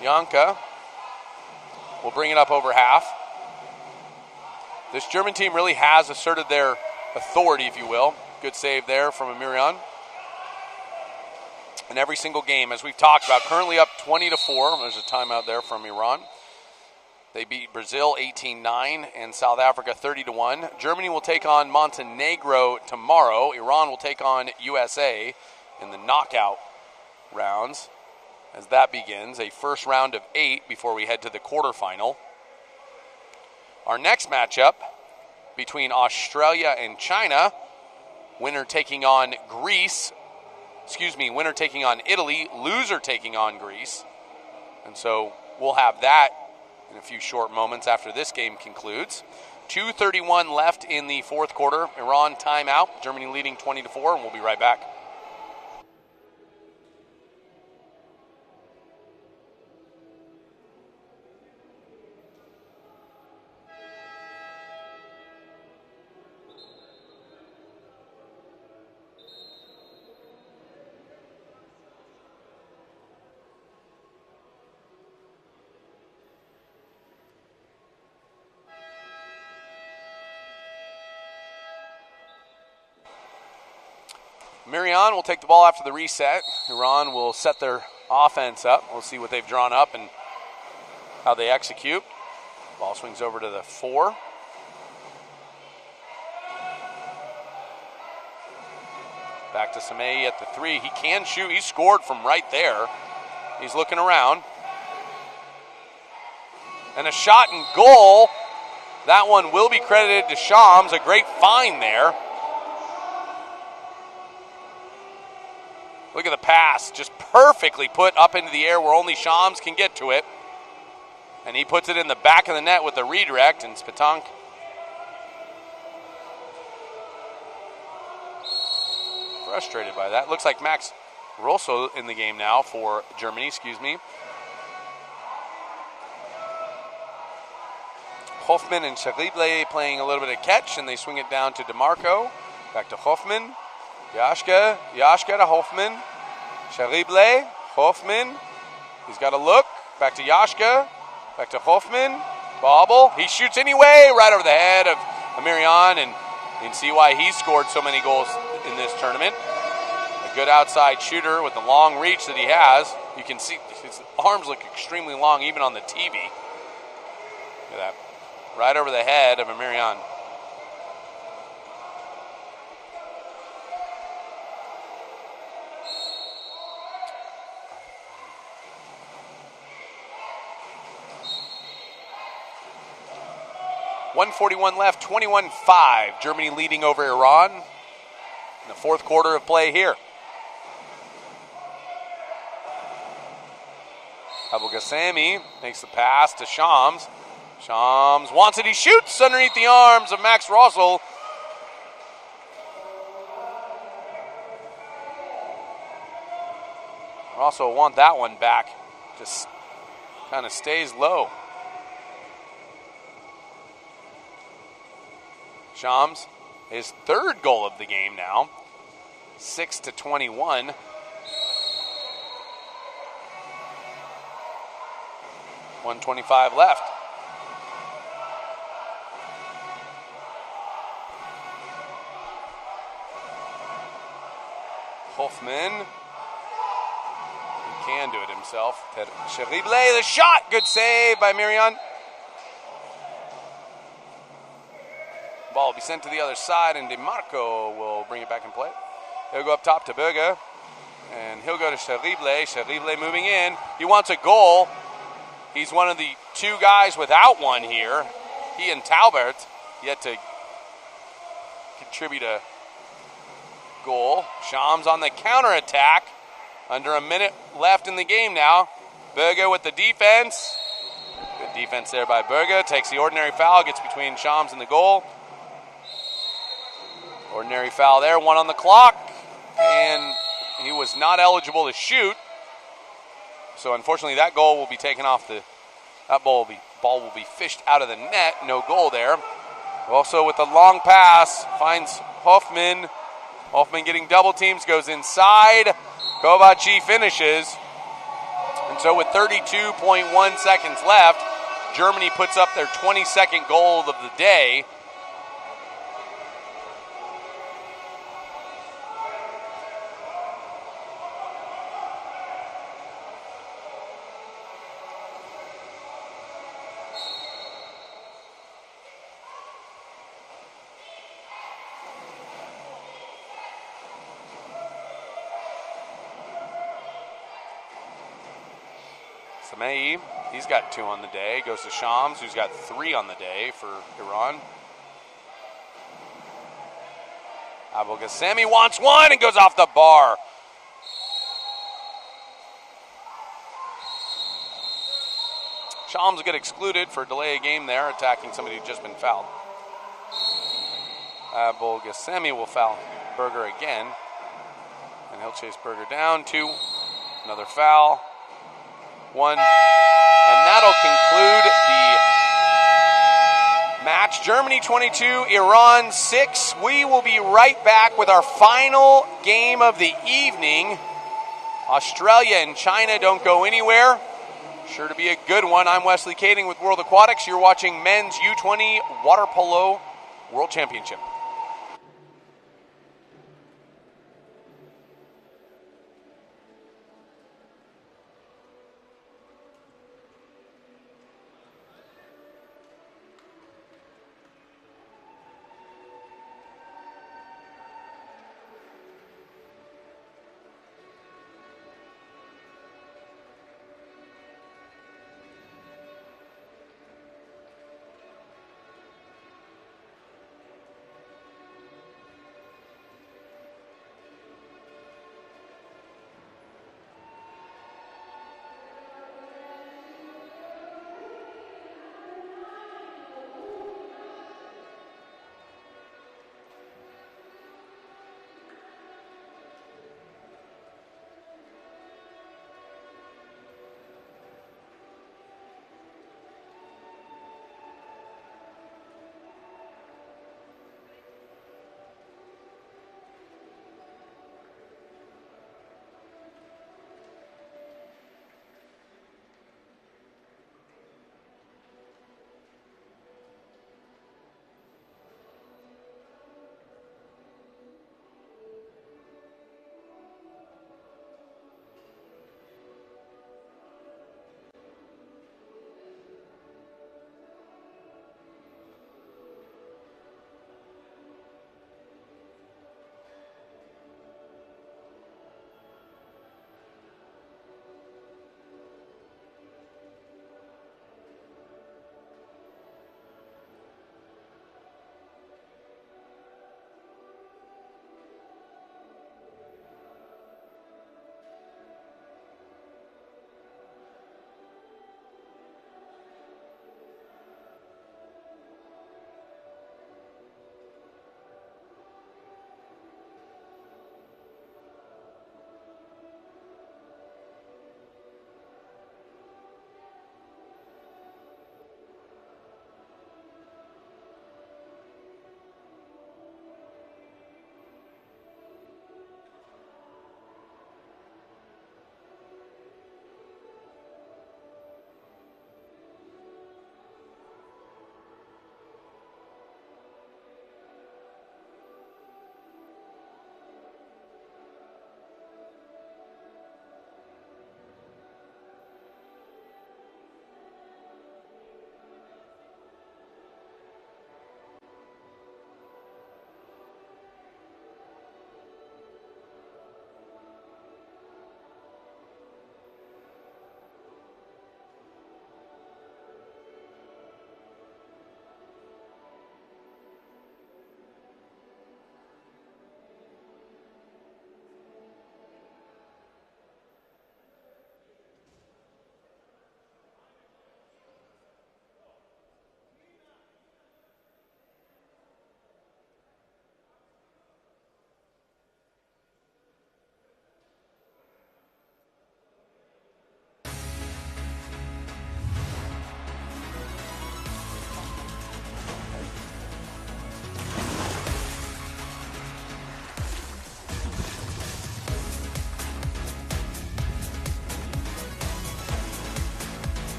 Janka will bring it up over half. This German team really has asserted their authority, if you will. Good save there from Amirian. In every single game, as we've talked about, currently up 20-4. There's a timeout there from Iran. They beat Brazil 18-9 and South Africa 30-1. Germany will take on Montenegro tomorrow. Iran will take on USA in the knockout rounds as that begins. A first round of 8 before we head to the quarterfinal. Our next matchup between Australia and China. Winner taking on Greece. Winner taking on Italy. Loser taking on Greece. And so we'll have that in a few short moments after this game concludes. 2:31 left in the fourth quarter. Iran timeout. Germany leading 20-4, and we'll be right back. Marion will take the ball after the reset. Iran will set their offense up. We'll see what they've drawn up and how they execute. Ball swings over to the 4. Back to Samei at the 3. He can shoot. He scored from right there. He's looking around. And a shot and goal. That one will be credited to Shams. A great find there. Look at the pass, just perfectly put up into the air where only Shams can get to it. And he puts it in the back of the net with the redirect, and Spatank frustrated by that. Looks like Max Rosso in the game now for Germany, Hoffman and Charible playing a little bit of catch, and they swing it down to DeMarco. Back to Hoffman. Yashka to Hoffman. Charible, Hoffman. He's got a look. Back to Yashka. Back to Hoffman. Bobble. He shoots anyway, right over the head of Amirian, and you can see why he scored so many goals in this tournament. A good outside shooter with the long reach that he has. You can see his arms look extremely long even on the TV. Look at that. Right over the head of Amirian. .141 left, 21-5. Germany leading over Iran in the fourth quarter of play here. Abu Ghassemi makes the pass to Shams. Shams wants it. He shoots underneath the arms of Max Rossel. Rossel want that one back. Just kind of stays low. Shams, his third goal of the game now, 6-21. .125 left. Hoffman, he can do it himself. Charible, the shot, good save by Mirion. Ball will be sent to the other side, and DeMarco will bring it back in play. He'll go up top to Berger, and he'll go to Charible. Charible moving in. He wants a goal. He's one of the two guys without one here. He and Talbert yet to contribute a goal. Shams on the counterattack. Under a minute left in the game now. Berger with the defense. Good defense there by Berger. Takes the ordinary foul, gets between Shams and the goal. Ordinary foul there, 1 on the clock, and he was not eligible to shoot. So unfortunately, that goal will be taken off ball will be fished out of the net. No goal there. Also with the long pass, finds Hoffman. Hoffman getting double teams, goes inside. Kovaci finishes. And so with 32.1 seconds left, Germany puts up their 22nd goal of the day. Samei, he's got 2 on the day. Goes to Shams, who's got 3 on the day for Iran. Abu Ghassemi wants one and goes off the bar. Shams get excluded for delay of game there, attacking somebody who's just been fouled. Bolgasemi will foul Berger again. And he'll chase Berger down. 2. Another foul. 1. And that'll conclude the match. Germany 22, Iran 6. We will be right back with our final game of the evening. Australia and China, don't go anywhere. Sure to be a good one. I'm Wesley Kading with World Aquatics. You're watching Men's U20 Water Polo World Championship.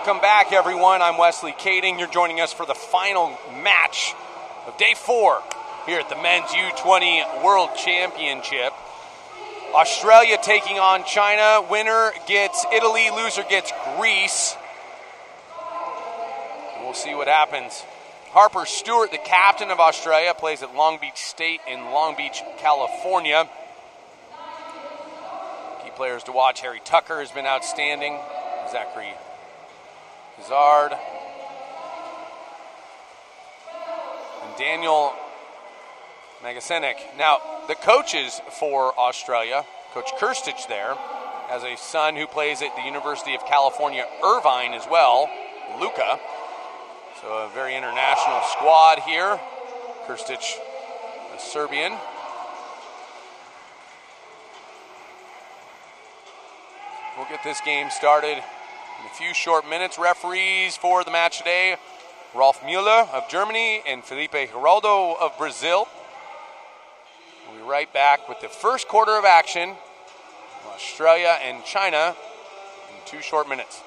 Welcome back, everyone. I'm Wesley Kading. You're joining us for the final match of Day 4 here at the Men's U20 World Championship. Australia taking on China. Winner gets Italy, loser gets Greece. We'll see what happens. Harper Stewart, the captain of Australia, plays at Long Beach State in Long Beach, California. Key players to watch: Harry Tucker has been outstanding. Zachary Hazard. And Daniel Magasenik. Now, the coaches for Australia, Coach Kirstich there, has a son who plays at the University of California, Irvine as well, Luca. So a very international squad here. Kirstich, a Serbian. We'll get this game started in a few short minutes. Referees for the match today: Rolf Müller of Germany and Felipe Geraldo of Brazil. We'll be right back with the first quarter of action, Australia and China, in 2 short minutes.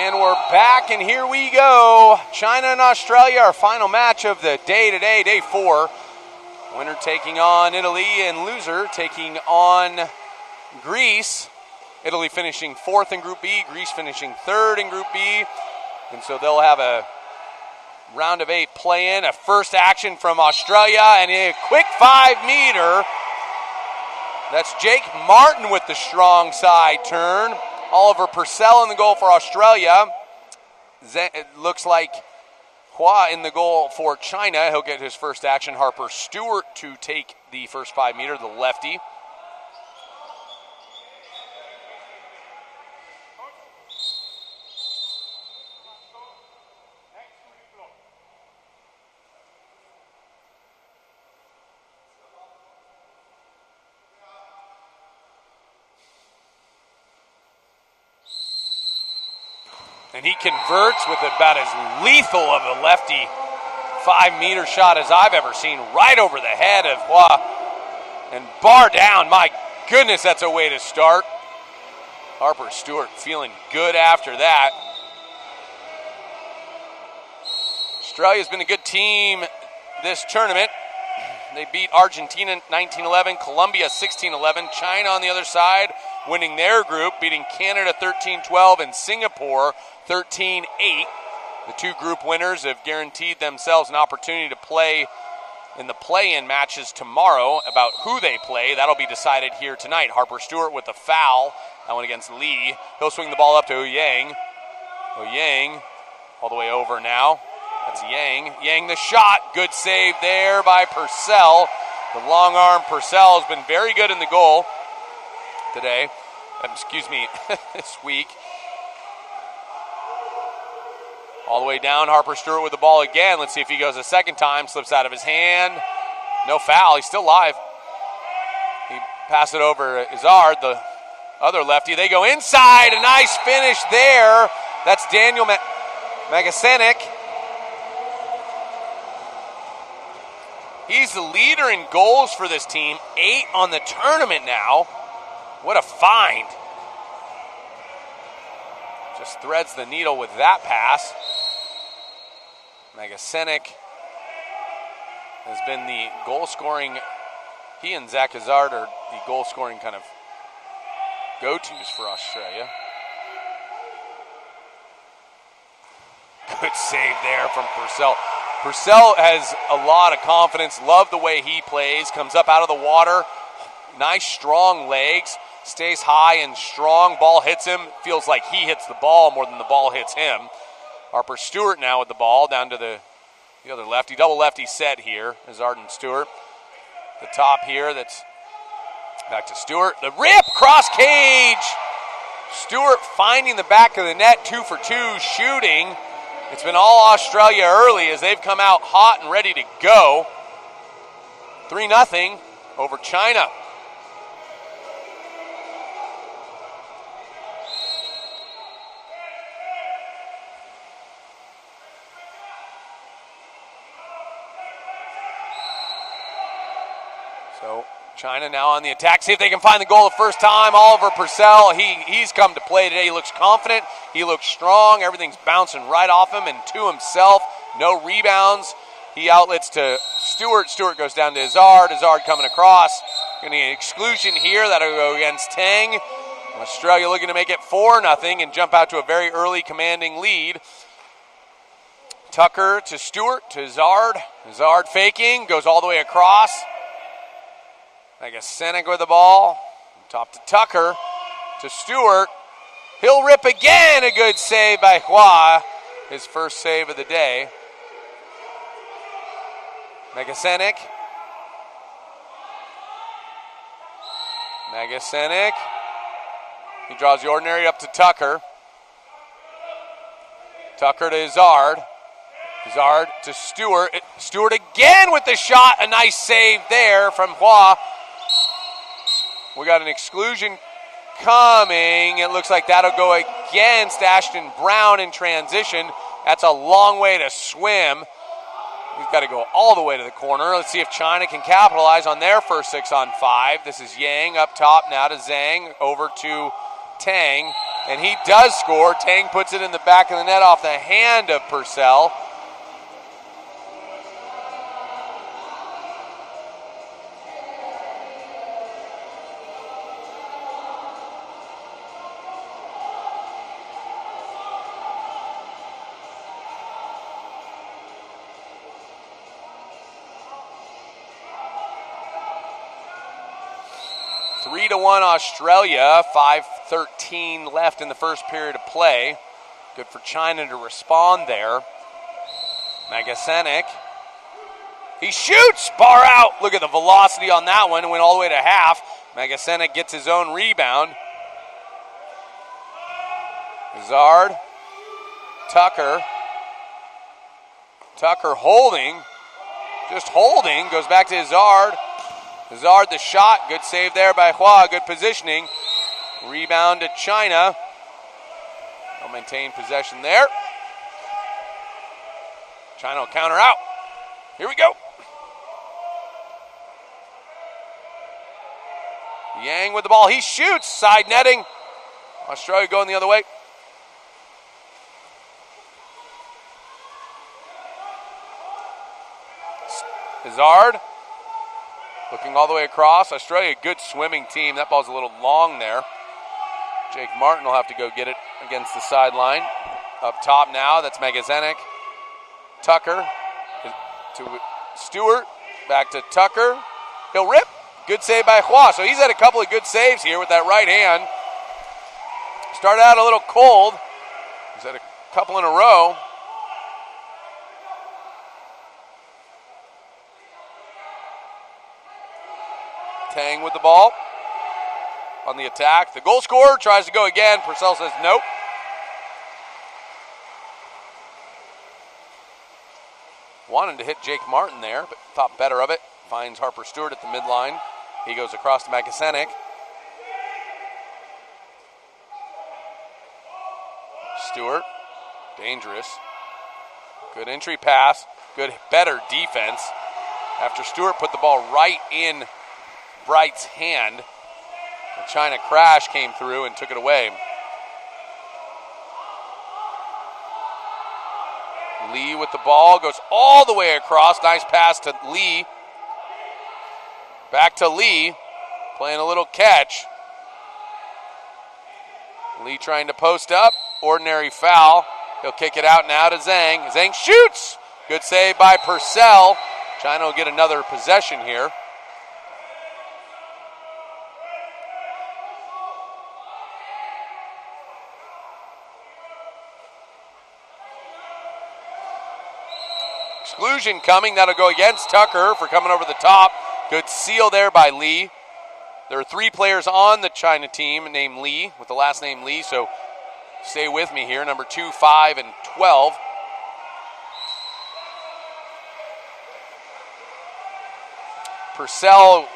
And we're back, and here we go. China and Australia, our final match of the day today, day 4. Winner taking on Italy and loser taking on Greece. Italy finishing 4th in Group B, Greece finishing 3rd in Group B. And so they'll have a round of 8 play-in, a first action from Australia, and a quick 5-meter. That's Jake Martin with the strong side turn. Oliver Purcell in the goal for Australia. It looks like Hua in the goal for China. He'll get his first action. Harper Stewart to take the first 5-meter, the lefty. And he converts with about as lethal of a lefty 5-meter shot as I've ever seen, right over the head of Hua. And bar down, my goodness, that's a way to start. Harper Stewart feeling good after that. Australia's been a good team this tournament. They beat Argentina 19-11, Colombia 16-11, China on the other side winning their group, beating Canada 13-12 and Singapore 13-8. The 2 group winners have guaranteed themselves an opportunity to play in the play-in matches tomorrow. About who they play, that'll be decided here tonight. Harper Stewart with the foul, that one against Lee. He'll swing the ball up to Yang. Yang all the way over now. That's Yang. Yang the shot. Good save there by Purcell. The long arm Purcell has been very good in the goal today. This week. All the way down, Harper Stewart with the ball again. Let's see if he goes a second time. Slips out of his hand. No foul. He's still live. He passed it over to Izzard, the other lefty. They go inside. A nice finish there. That's Daniel Magasenik. He's the leader in goals for this team. 8 on the tournament now. What a find. Just threads the needle with that pass. Magasenik has been the goal-scoring. He and Zach Izzard are the goal-scoring kind of go-tos for Australia. Good save there from Purcell. Purcell has a lot of confidence. Love the way he plays. Comes up out of the water. Nice, strong legs. Stays high and strong. Ball hits him. Feels like he hits the ball more than the ball hits him. Harper Stewart now with the ball down to the other lefty. Double lefty set here. Izzard and Stewart. The top here. That's back to Stewart. The rip. Cross cage. Stewart finding the back of the net. 2 for 2 shooting. It's been all Australia early as they've come out hot and ready to go. 3-0 over China. So China now on the attack. See if they can find the goal the first time. Oliver Purcell, he's come to play today. He looks confident. He looks strong. Everything's bouncing right off him and to himself. No rebounds. He outlets to Stewart. Stewart goes down to Izzard. Izzard coming across. Going to get an exclusion here. That'll go against Tang. Australia looking to make it 4-0 and jump out to a very early commanding lead. Tucker to Stewart to Izzard. Izzard faking. Goes all the way across. Magasenik with the ball. Top to Tucker. To Stewart. He'll rip again. A good save by Hua. His first save of the day. Magasenik. Magasenik. He draws the ordinary up to Tucker. Tucker to Izzard. Izzard to Stewart. Stewart again with the shot. A nice save there from Hua. We got an exclusion coming. It looks like that'll go against Ashton Brown in transition. That's a long way to swim. He's got to go all the way to the corner. Let's see if China can capitalize on their first 6-on-5. This is Yang up top now to Zhang. Over to Tang. And he does score. Tang puts it in the back of the net off the hand of Purcell. Three to 1 Australia, 5:13 left in the first period of play. Good for China to respond there. Magasenik. He shoots! Bar out! Look at the velocity on that one. It went all the way to half. Magasenik gets his own rebound. Hazard. Tucker. Tucker holding. Just holding. Goes back to Hazard. Hazard the shot. Good save there by Hua. Good positioning. Rebound to China. They'll maintain possession there. China will counter out. Here we go. Yang with the ball. He shoots. Side netting. Australia going the other way. Hazard. Looking all the way across. Australia, good swimming team. That ball's a little long there. Jake Martin will have to go get it against the sideline. Up top now, that's Magasenik. Tucker to Stewart. Back to Tucker. He'll rip. Good save by Hua. So he's had a couple of good saves here with that right hand. Started out a little cold. He's had a couple in a row. Tang with the ball on the attack. The goal scorer tries to go again. Purcell says nope. Wanted to hit Jake Martin there, but thought better of it. Finds Harper Stewart at the midline. He goes across to Magasenik. Stewart, dangerous. Good entry pass. Good, better defense. After Stewart put the ball right in Bright's hand, the China crash came through and took it away. Lee with the ball, goes all the way across. Nice pass to Lee. Back to Lee, playing a little catch. Lee trying to post up, ordinary foul. He'll kick it out now to Zhang. Zhang shoots! Good save by Purcell. China will get another possession here. Exclusion coming. That'll go against Tucker for coming over the top. Good seal there by Lee. There are three players on the China team named Lee, with the last name Lee, so stay with me here. Number 2, 5, and 12. Purcell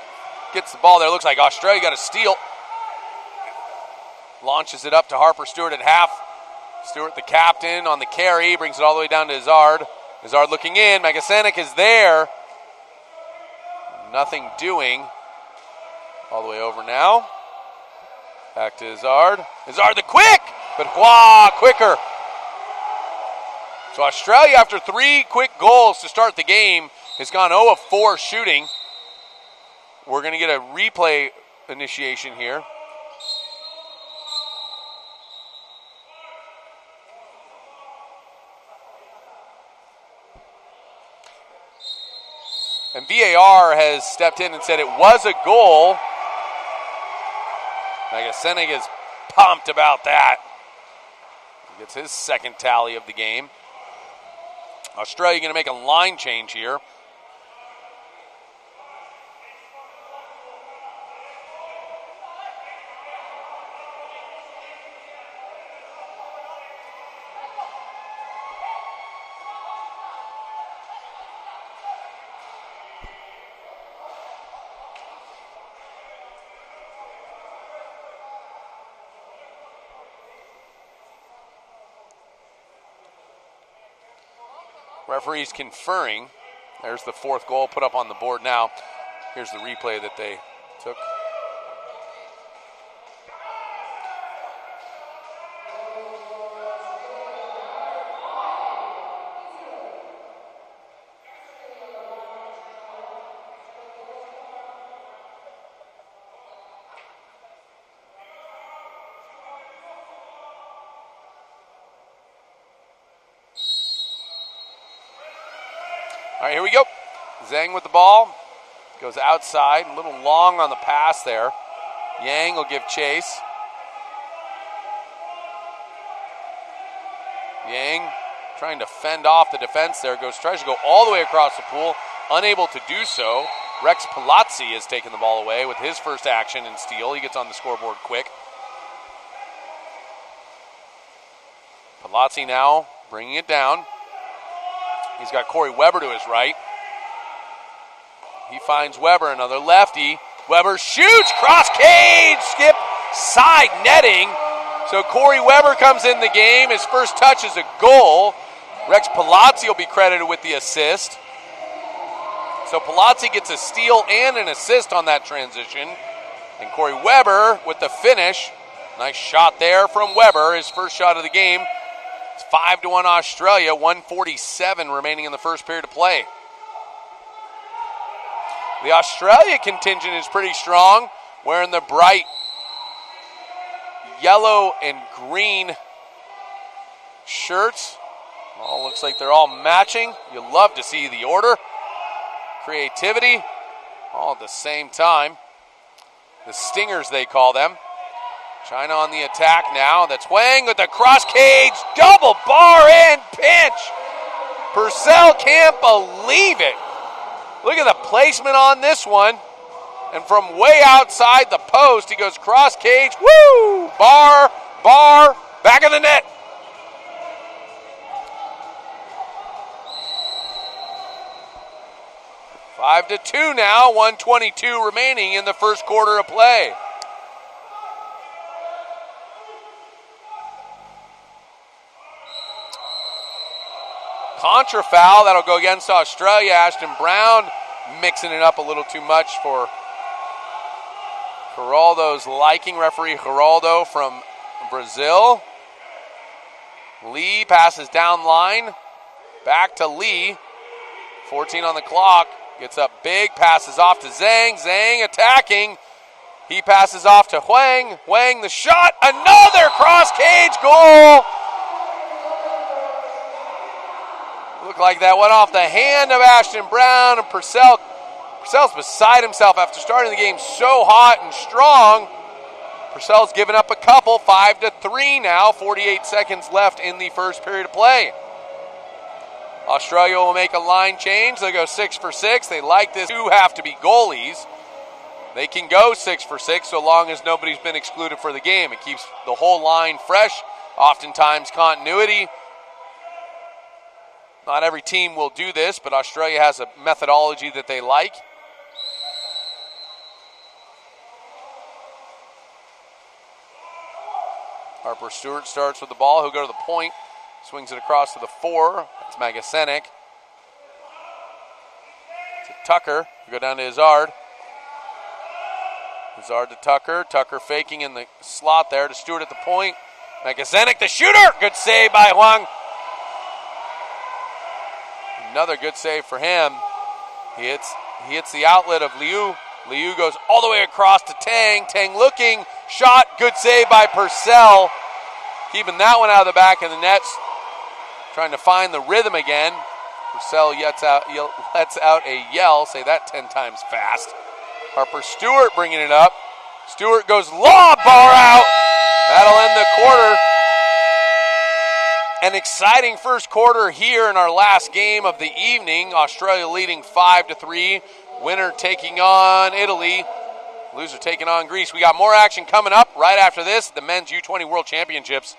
gets the ball there. Looks like Australia got a steal. Launches it up to Harper Stewart at half. Stewart, the captain, on the carry, brings it all the way down to Hazard. Hazard looking in. Magasenik is there. Nothing doing. All the way over now. Back to Hazard. Hazard the quick, but Hua quicker. So Australia, after 3 quick goals to start the game, has gone 0 of 4 shooting. We're going to get a replay initiation here. And VAR has stepped in and said it was a goal. Magasenik is pumped about that. He gets his second tally of the game. Australia going to make a line change here. Referees conferring. There's the 4th goal put up on the board now. Here's the replay that they took. right, here we go. Zhang with the ball. Goes outside. A little long on the pass there. Yang will give chase. Yang trying to fend off the defense there. Tries to go all the way across the pool. Unable to do so. Rex Palazzi has taken the ball away with his first action in steal. He gets on the scoreboard quick. Palazzi now bringing it down. He's got Corey Weber to his right. He finds Weber, another lefty. Weber shoots, cross cage, skip, side netting. So Corey Weber comes in the game. His first touch is a goal. Rex Palazzi will be credited with the assist. So Palazzi gets a steal and an assist on that transition. And Corey Weber with the finish. Nice shot there from Weber, his first shot of the game. It's 5-1 Australia, 1:47 remaining in the first period of play. The Australia contingent is pretty strong, wearing the bright yellow and green shirts. Well, looks like they're all matching. You love to see the order. Creativity, all at the same time. The Stingers, they call them. China on the attack now. That's Huang with the cross cage, double bar and pinch. Purcell can't believe it. Look at the placement on this one. And from way outside the post, he goes cross cage, woo! Bar, back of the net. Five to 2 now, 1:22 remaining in the first quarter of play. Contra foul, that'll go against Australia. Ashton Brown mixing it up a little too much for Geraldo's liking. Referee Geraldo from Brazil. Lee passes down line. Back to Lee. 14 on the clock. Gets up big, passes off to Zhang. Zhang attacking. He passes off to Huang. Huang the shot. Another cross cage goal. Looked like that went off the hand of Ashton Brown, and Purcell's beside himself after starting the game so hot and strong. Purcell's given up a couple, 5-3 now, 48 seconds left in the first period of play. Australia will make a line change. They'll go 6 for 6. They like this. Two have to be goalies. They can go 6 for 6 so long as nobody's been excluded for the game. It keeps the whole line fresh, oftentimes continuity. Not every team will do this, but Australia has a methodology that they like. Harper Stewart starts with the ball. He'll go to the point. Swings it across to the 4. That's Magasenik. To Tucker. He'll go down to Hazard. Hazard to Tucker. Tucker faking in the slot there to Stewart at the point. Magasenik, the shooter. Good save by Huang. Another good save for him. He hits the outlet of Liu. Liu goes all the way across to Tang. Tang looking. Shot. Good save by Purcell. Keeping that one out of the back of the nets. Trying to find the rhythm again. Purcell lets out a yell. Say that 10 times fast. Harper Stewart bringing it up. Stewart goes lob, bar out. That'll end the quarter. An exciting first quarter here in our last game of the evening. Australia leading 5-3. Winner taking on Italy. Loser taking on Greece. We got more action coming up right after this. The Men's U20 World Championships.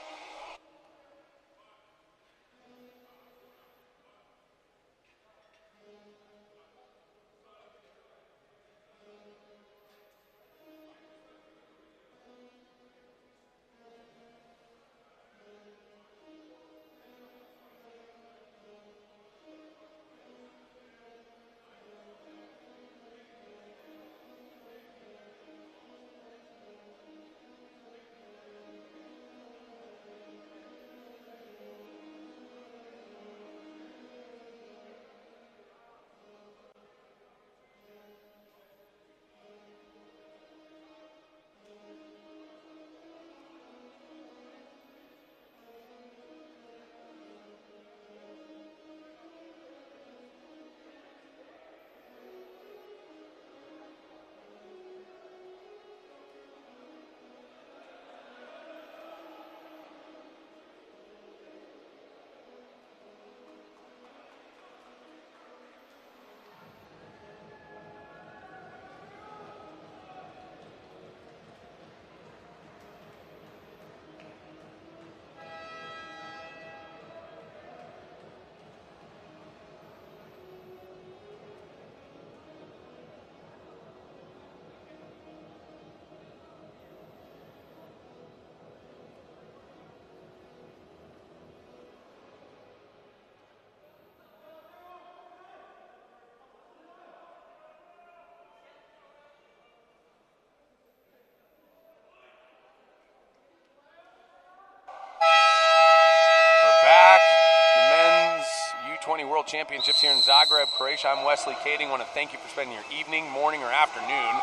U20 World Championships here in Zagreb, Croatia. I'm Wesley Kading. I want to thank you for spending your evening, morning, or afternoon,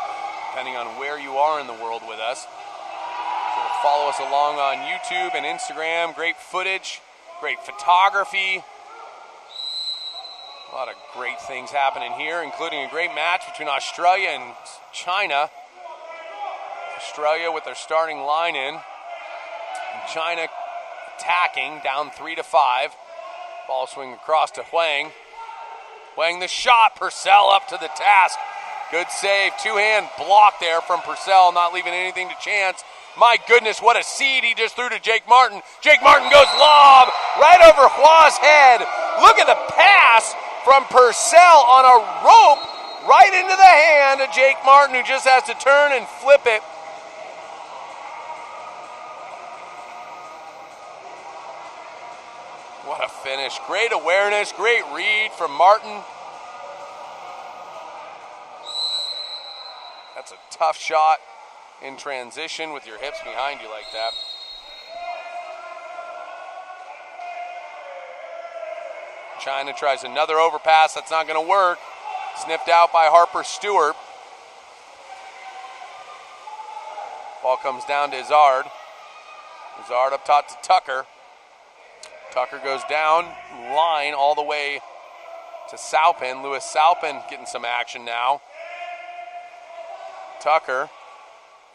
depending on where you are in the world with us. So follow us along on YouTube and Instagram. Great footage, great photography. A lot of great things happening here, including a great match between Australia and China. Australia with their starting line in. And China attacking, down 3-5. Ball swing across to Huang. Huang the shot, Purcell up to the task. Good save, two-hand block there from Purcell, not leaving anything to chance. My goodness, what a seed he just threw to Jake Martin. Jake Martin goes lob right over Hua's head. Look at the pass from Purcell on a rope right into the hand of Jake Martin, who just has to turn and flip it. What a finish. Great awareness, great read from Martin. That's a tough shot in transition with your hips behind you like that. China tries another overpass. That's not going to work. Sniffed out by Harper Stewart. Ball comes down to Izzard. Izzard up top to Tucker. Tucker goes down line all the way to Salpin. Lewis Salpin getting some action now. Tucker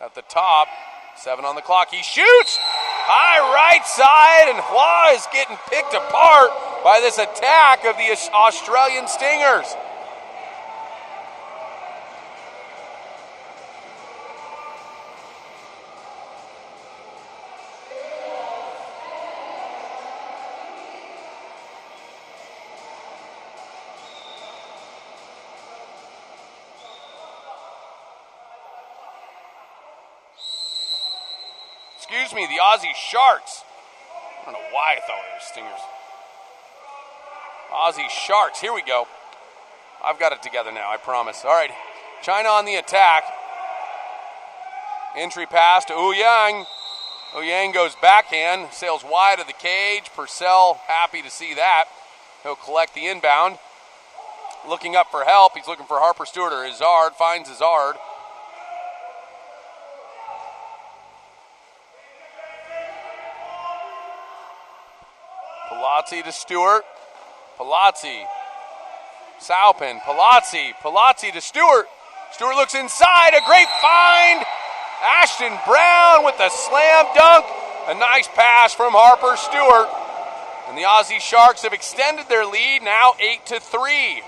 at the top, 7 on the clock. He shoots! High right side, and Hua is getting picked apart by this attack of the Australian Stingers. Excuse me, the Aussie Sharks. I don't know why I thought they were Stingers. Aussie Sharks, here we go. I've got it together now, I promise. All right, China on the attack. Entry pass to Ouyang. Ouyang goes backhand, sails wide of the cage. Purcell happy to see that. He'll collect the inbound. Looking up for help, he's looking for Harper Stewart or Izzard, finds Izzard. Palazzi to Stewart. Palazzi. Salpin. Palazzi to Stewart. Stewart looks inside. A great find. Ashton Brown with the slam dunk. A nice pass from Harper Stewart. And the Aussie Sharks have extended their lead, now 8-3.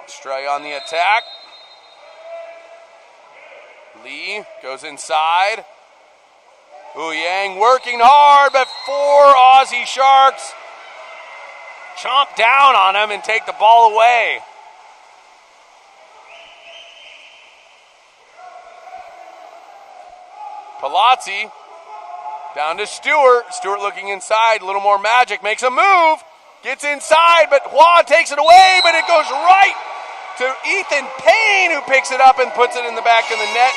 Australia on the attack. Lee goes inside. Ouyang working hard, but 4 Aussie Sharks chomp down on him and take the ball away. Palazzi down to Stewart. Stewart looking inside, a little more magic, makes a move, gets inside, but Hua takes it away, but it goes right to Ethan Payne, who picks it up and puts it in the back of the net.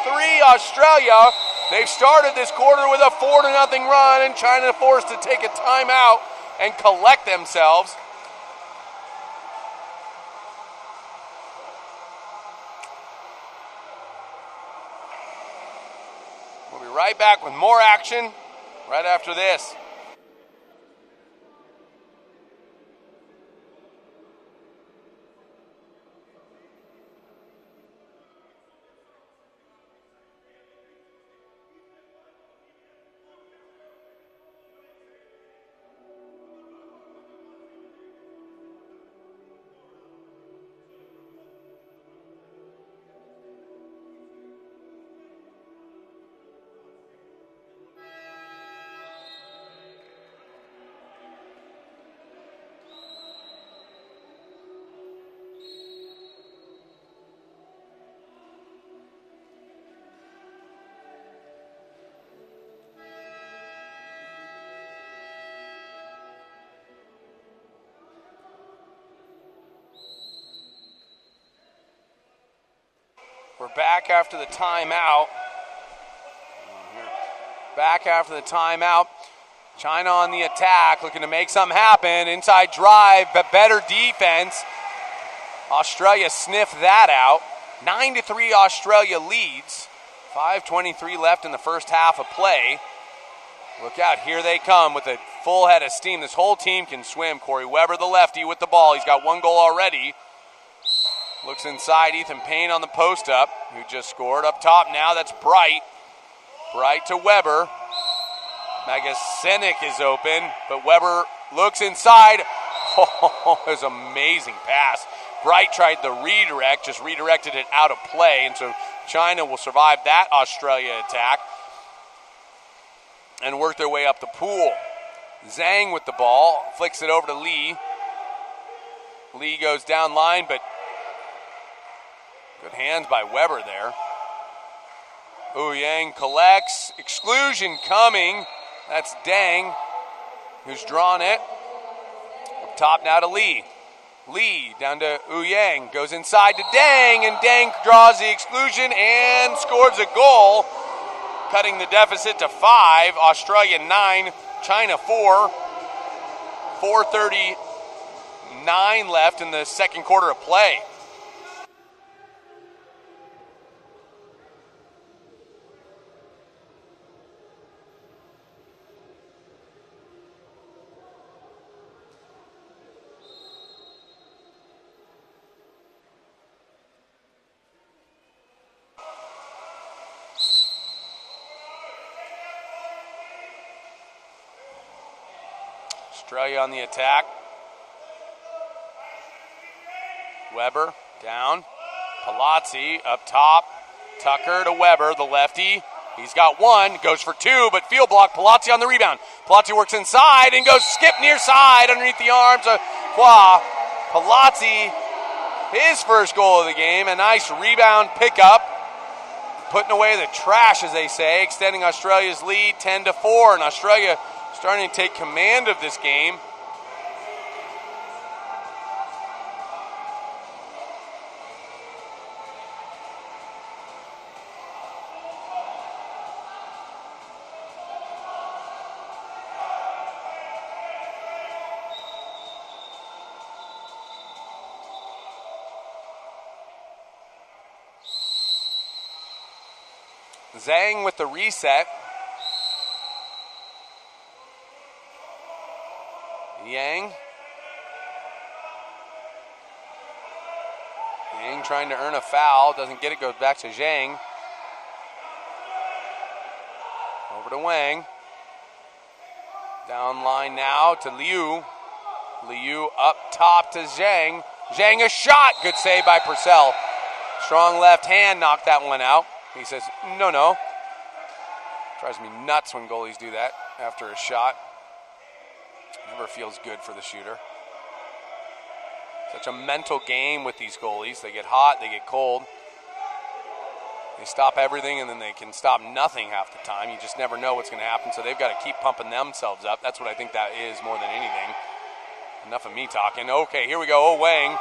9-3 Australia. They've started this quarter with a 4-0 run, and China forced to take a timeout and collect themselves. We'll be right back with more action right after this. We're back after the timeout. Back after the timeout. China on the attack, looking to make something happen. Inside drive, but better defense. Australia sniffed that out. 9-3 Australia leads. 5:23 left in the first half of play. Look out, here they come with a full head of steam. This whole team can swim. Corey Weber, the lefty, with the ball. He's got one goal already. Looks inside, Ethan Payne on the post up, who just scored. Up top now, that's Bright. Bright to Weber. Magasenic is open, but Weber looks inside. Oh, it was an amazing pass. Bright tried the redirect, just redirected it out of play, and so China will survive that Australia attack and work their way up the pool. Zhang with the ball, flicks it over to Lee. Lee goes down line, but good hands by Weber there. Yang collects, exclusion coming. That's Dang, who's drawn it. Up top now to Lee. Lee down to Yang, goes inside to Dang, and Dang draws the exclusion and scores a goal, cutting the deficit to 5. Australia 9, China 4. 4:39 left in the second quarter of play. Australia on the attack. Weber down. Palazzi up top. Tucker to Weber, the lefty. He's got one, goes for two, but field block. Palazzi on the rebound. Palazzi works inside and goes skip near side underneath the arms of Qua. Palazzi, his first goal of the game. A nice rebound pickup. Putting away the trash, as they say, extending Australia's lead 10-4, and Australia starting to take command of this game. Zhang with the reset. Yang trying to earn a foul, doesn't get it, goes back to Zhang. Over to Wang. Down line now to Liu. Liu up top to Zhang. Zhang a shot, good save by Purcell. Strong left hand knocked that one out. He says, no. Drives me nuts when goalies do that after a shot. Never feels good for the shooter. Such a mental game with these goalies. They get hot, they get cold. They stop everything, and then they can stop nothing half the time. You just never know what's going to happen, so they've got to keep pumping themselves up. That's what I think that is more than anything. Enough of me talking. Okay, here we go. Wang.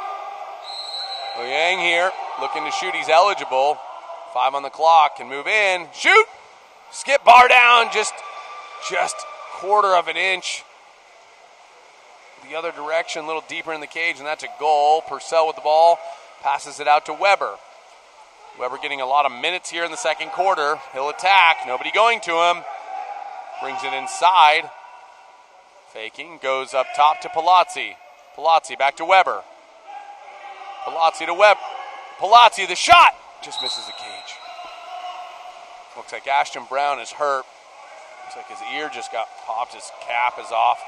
Yang here, looking to shoot. He's eligible. 5 on the clock, can move in. Shoot! Skip bar down, just quarter of an inch. The other direction, a little deeper in the cage, and that's a goal. Purcell with the ball, passes it out to Weber. Weber getting a lot of minutes here in the second quarter. He'll attack, nobody going to him. Brings it inside. Faking, goes up top to Palazzi. Palazzi back to Weber. Palazzi to Weber. Palazzi, the shot! Just misses the cage. Looks like Ashton Brown is hurt. Looks like his ear just got popped. His cap is off.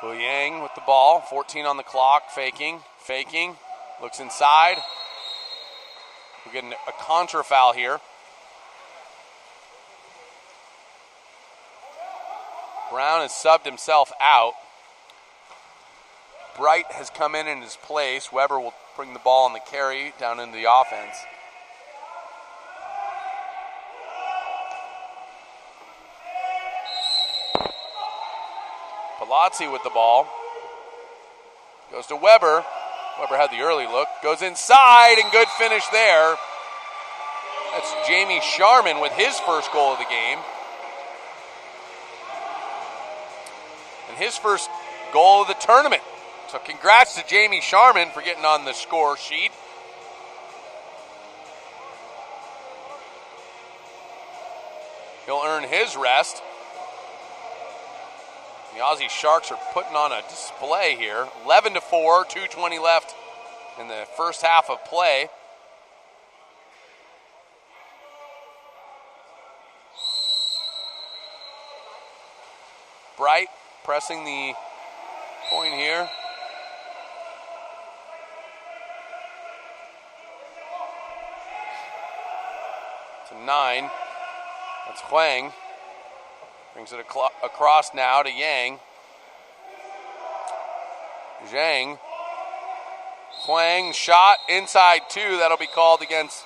Yang with the ball. 14 on the clock. Faking. Looks inside. We're getting a contra foul here. Brown has subbed himself out. Bright has come in his place. Weber will bring the ball on the carry down into the offense. Arlazzi with the ball. Goes to Weber. Weber had the early look. Goes inside, and good finish there. That's Jamie Sharman with his first goal of the game. And his first goal of the tournament. So congrats to Jamie Sharman for getting on the score sheet. He'll earn his rest. The Aussie Sharks are putting on a display here. 11-4, 2:20 left in the first half of play. Bright pressing the point here. To 9. That's Huang. Brings it across now to Yang. Zhang. Huang shot inside 2. That'll be called against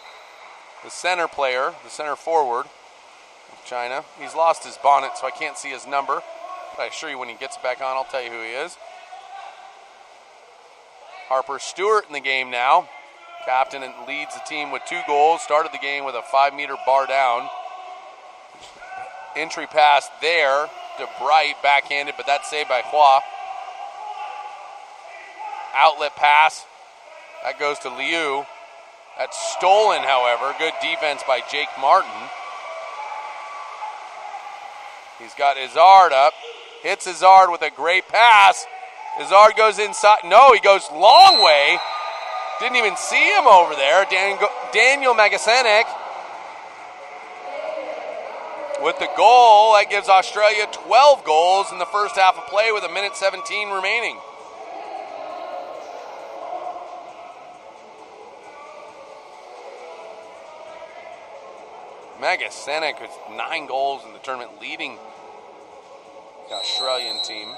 the center player, the center forward of China. He's lost his bonnet, so I can't see his number. But I assure you when he gets it back on, I'll tell you who he is. Harper Stewart in the game now. Captain and leads the team with 2 goals. Started the game with a 5-meter bar down. Entry pass there to Bright, backhanded, but that's saved by Hua. Outlet pass. That goes to Liu. That's stolen, however. Good defense by Jake Martin. He's got Izard up. Hits Izard with a great pass. Izard goes inside. No, he goes long way. Didn't even see him over there. Daniel Magasenik with the goal. That gives Australia 12 goals in the first half of play with 1:17 remaining. Magasenik with 9 goals in the tournament, leading the Australian team.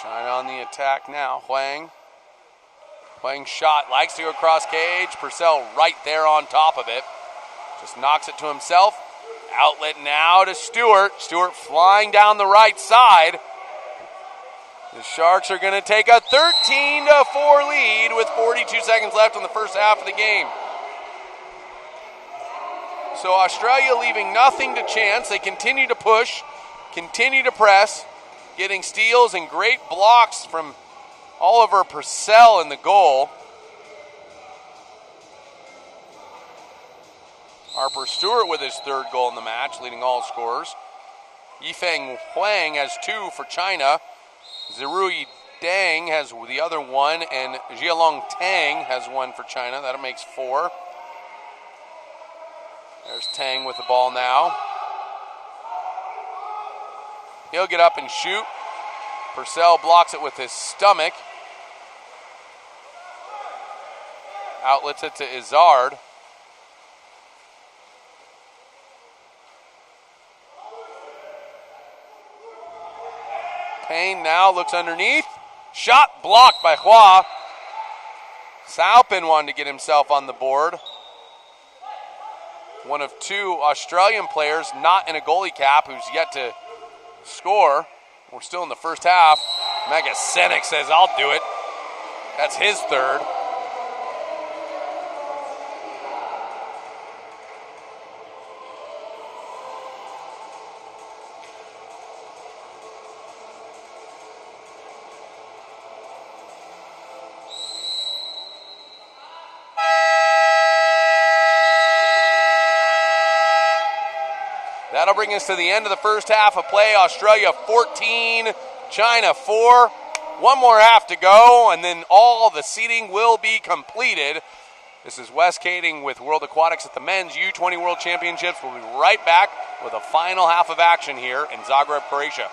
China on the attack now. Huang shot, likes to go across cage. Purcell right there on top of it. Just knocks it to himself. Outlet now to Stewart. Stewart flying down the right side. The Sharks are going to take a 13-4 lead with 42 seconds left in the first half of the game. So Australia leaving nothing to chance. They continue to push, continue to press, getting steals and great blocks from Oliver Purcell in the goal. Harper Stewart with his 3rd goal in the match, leading all scorers. Yifeng Huang has 2 for China. Zirui Deng has the other 1, and Jialong Tang has 1 for China. That makes 4. There's Tang with the ball now. He'll get up and shoot. Purcell blocks it with his stomach. Outlets it to Izard. Payne now looks underneath. Shot blocked by Hua. Saupin wanted to get himself on the board. One of 2 Australian players not in a goalie cap who's yet to score. We're still in the first half. Magasenik says, I'll do it. That's his 3rd. That'll bring us to the end of the first half of play. Australia 14, China 4. 1 more half to go, and then all the seating will be completed. This is Wes Kading with World Aquatics at the Men's U20 World Championships. We'll be right back with a final half of action here in Zagreb, Croatia.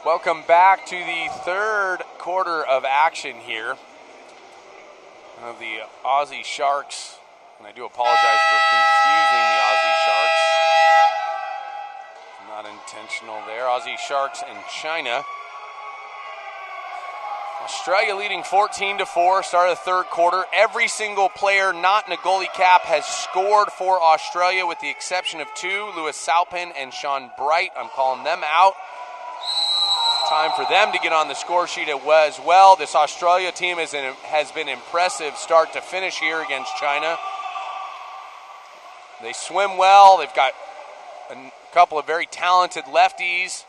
Welcome back to the third quarter of action here of the Aussie Sharks. And I do apologize for confusing the Aussie Sharks. Not intentional there. Aussie Sharks and China. Australia leading 14-4, start of the third quarter. Every single player not in a goalie cap has scored for Australia with the exception of two, Lewis Salpin and Sean Bright. I'm calling them out. It's time for them to get on the score sheet as well. This Australia team has been impressive start to finish here against China. They swim well. They've got a couple of very talented lefties.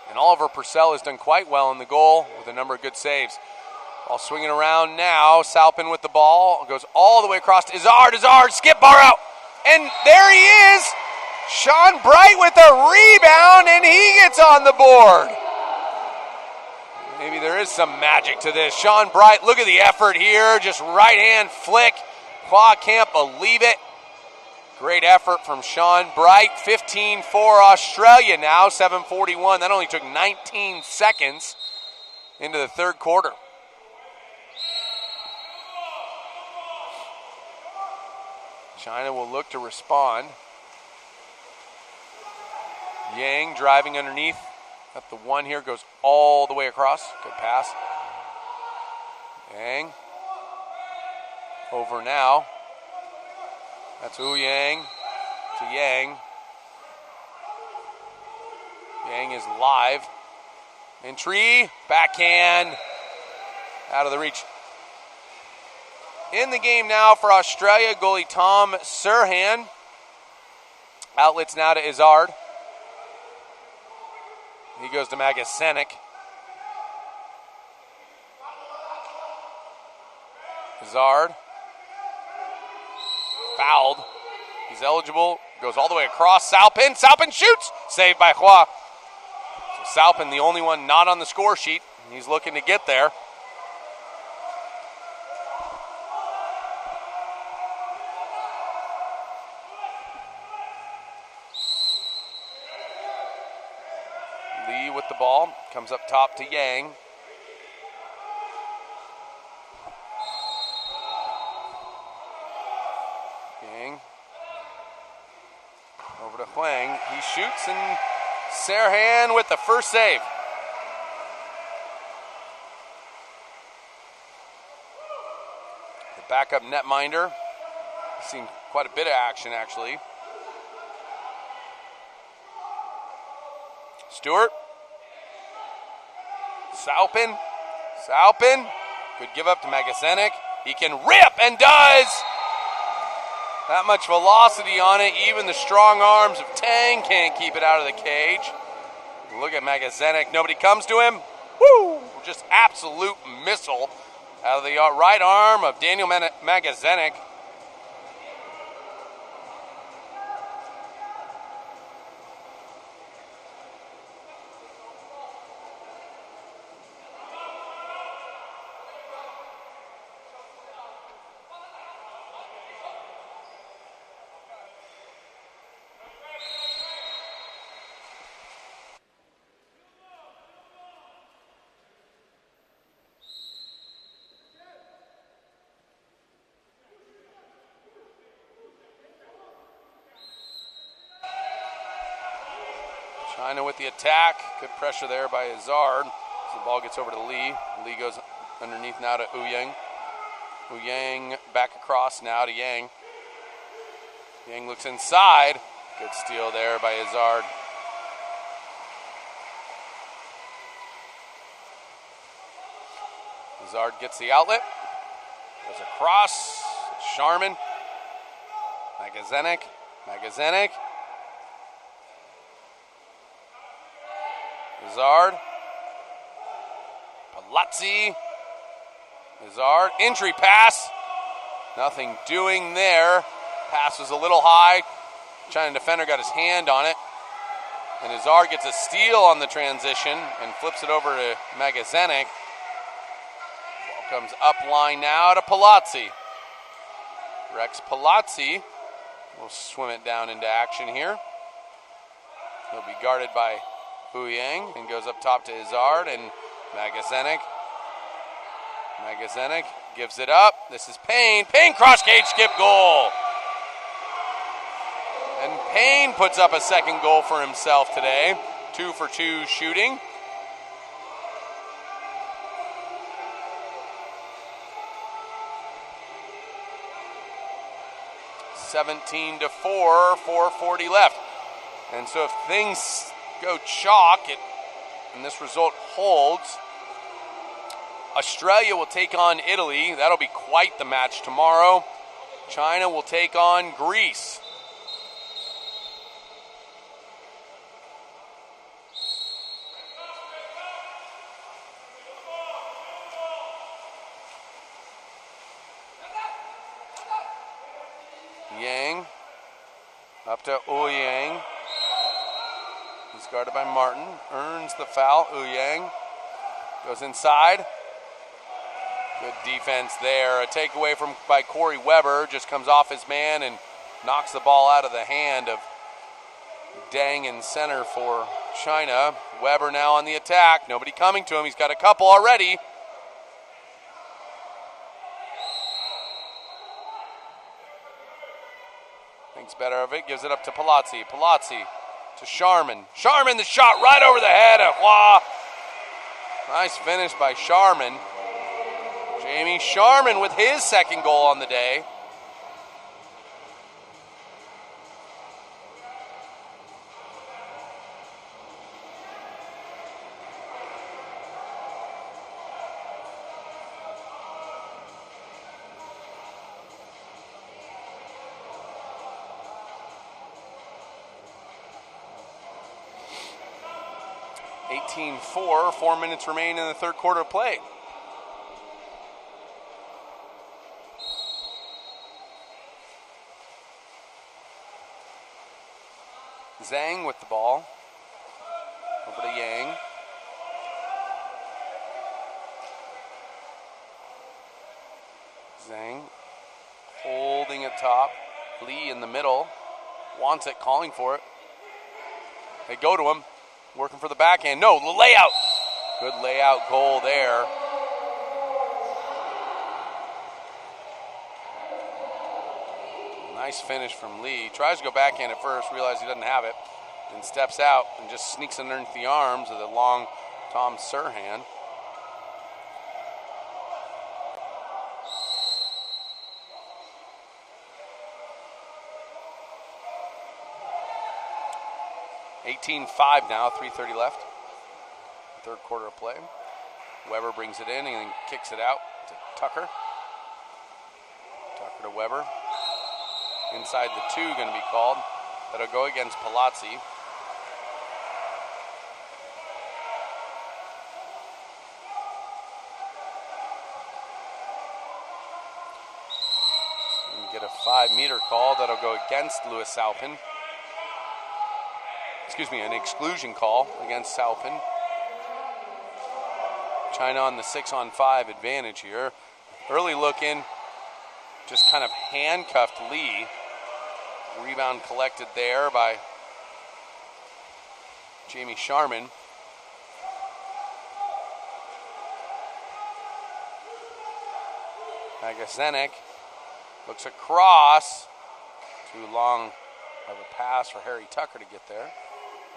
And Oliver Purcell has done quite well in the goal with a number of good saves. Ball swinging around now. Salpin with the ball. Goes all the way across to Izzard. Izzard, skip bar out. And there he is. Sean Bright with a rebound, and he gets on the board. Maybe there is some magic to this. Sean Bright, look at the effort here. Just right hand flick. Claw can't believe it. Great effort from Sean Bright. 15-4 Australia now, 7:41. That only took 19 seconds into the third quarter. China will look to respond. Yang driving underneath at the one here, goes all the way across. Good pass. Yang. Over now. That's Wu Yang to Yang. Yang is live. Entry, backhand, out of the reach. In the game now for Australia, goalie Tom Serhan. Outlets now to Izzard. He goes to Magasenik. Izzard. Fouled. He's eligible. Goes all the way across. Salpin. Salpin shoots. Saved by Hua. So Salpin, the only one not on the score sheet. He's looking to get there. Lee with the ball. Comes up top to Yang. Over to Huang. He shoots, and Serhan with the first save. The backup netminder. Seen quite a bit of action, actually. Stewart. Salpin. Salpin. Good give up to Magasenik. He can rip, and does. That much velocity on it. Even the strong arms of Tang can't keep it out of the cage. Look at Magasenik. Nobody comes to him. Woo! Just absolute missile out of the right arm of Daniel Magasenik. China with the attack. Good pressure there by Izzard. So the ball gets over to Lee. Lee goes underneath now to Wu Yang. Wu Yang back across now to Yang. Yang looks inside. Good steal there by Izzard. Izzard gets the outlet. Goes across. Sharman. Magasenik. Magasenik. Izzard. Palazzi. Izzard. Entry pass. Nothing doing there. Pass was a little high. China defender got his hand on it. And Izzard gets a steal on the transition and flips it over to Magasenik. Ball comes up line now to Palazzi. Rex Palazzi will swim it down into action here. He'll be guarded by Yang, and goes up top to Izard and Magazenik. Magazenik gives it up. This is Payne. Payne cross cage skip goal. And Payne puts up a second goal for himself today. 2 for 2 shooting. (17-4), 4:40 left. And so if things go chalk, and this result holds, Australia will take on Italy. That'll be quite the match tomorrow. China will take on Greece. Yang up to Yang. He's guarded by Martin. Earns the foul. Yang goes inside. Good defense there. A takeaway by Corey Weber. Just comes off his man and knocks the ball out of the hand of Dang in center for China. Weber now on the attack. Nobody coming to him. He's got a couple already. Thinks better of it. Gives it up to Palazzi. Palazzi to Sharman. Sharman, the shot right over the head of Hua. Nice finish by Sharman. Jamie Sharman with his second goal on the day. (18-4), 4 minutes remain in the third quarter of play. Zhang with the ball. Over to Yang. Zhang holding it top. Lee in the middle. Wants it, calling for it. They go to him. Working for the backhand. No, the layout. Good layout goal there. Nice finish from Lee. Tries to go backhand at first, realizes he doesn't have it, then steps out and just sneaks underneath the arms of the long Tom Sirhan. (18-5) now, 3:30 left. Third quarter of play. Weber brings it in and then kicks it out to Tucker. Tucker to Weber. Inside the 2 going to be called. That'll go against Palazzi. And get a 5-meter call. That'll go against Louis Salpin. Excuse me, an exclusion call against Salpin. China on the 6-on-5 advantage here. Early look in. Just kind of handcuffed Lee. Rebound collected there by Jamie Sharman. Magazenik looks across. Too long of a pass for Harry Tucker to get there.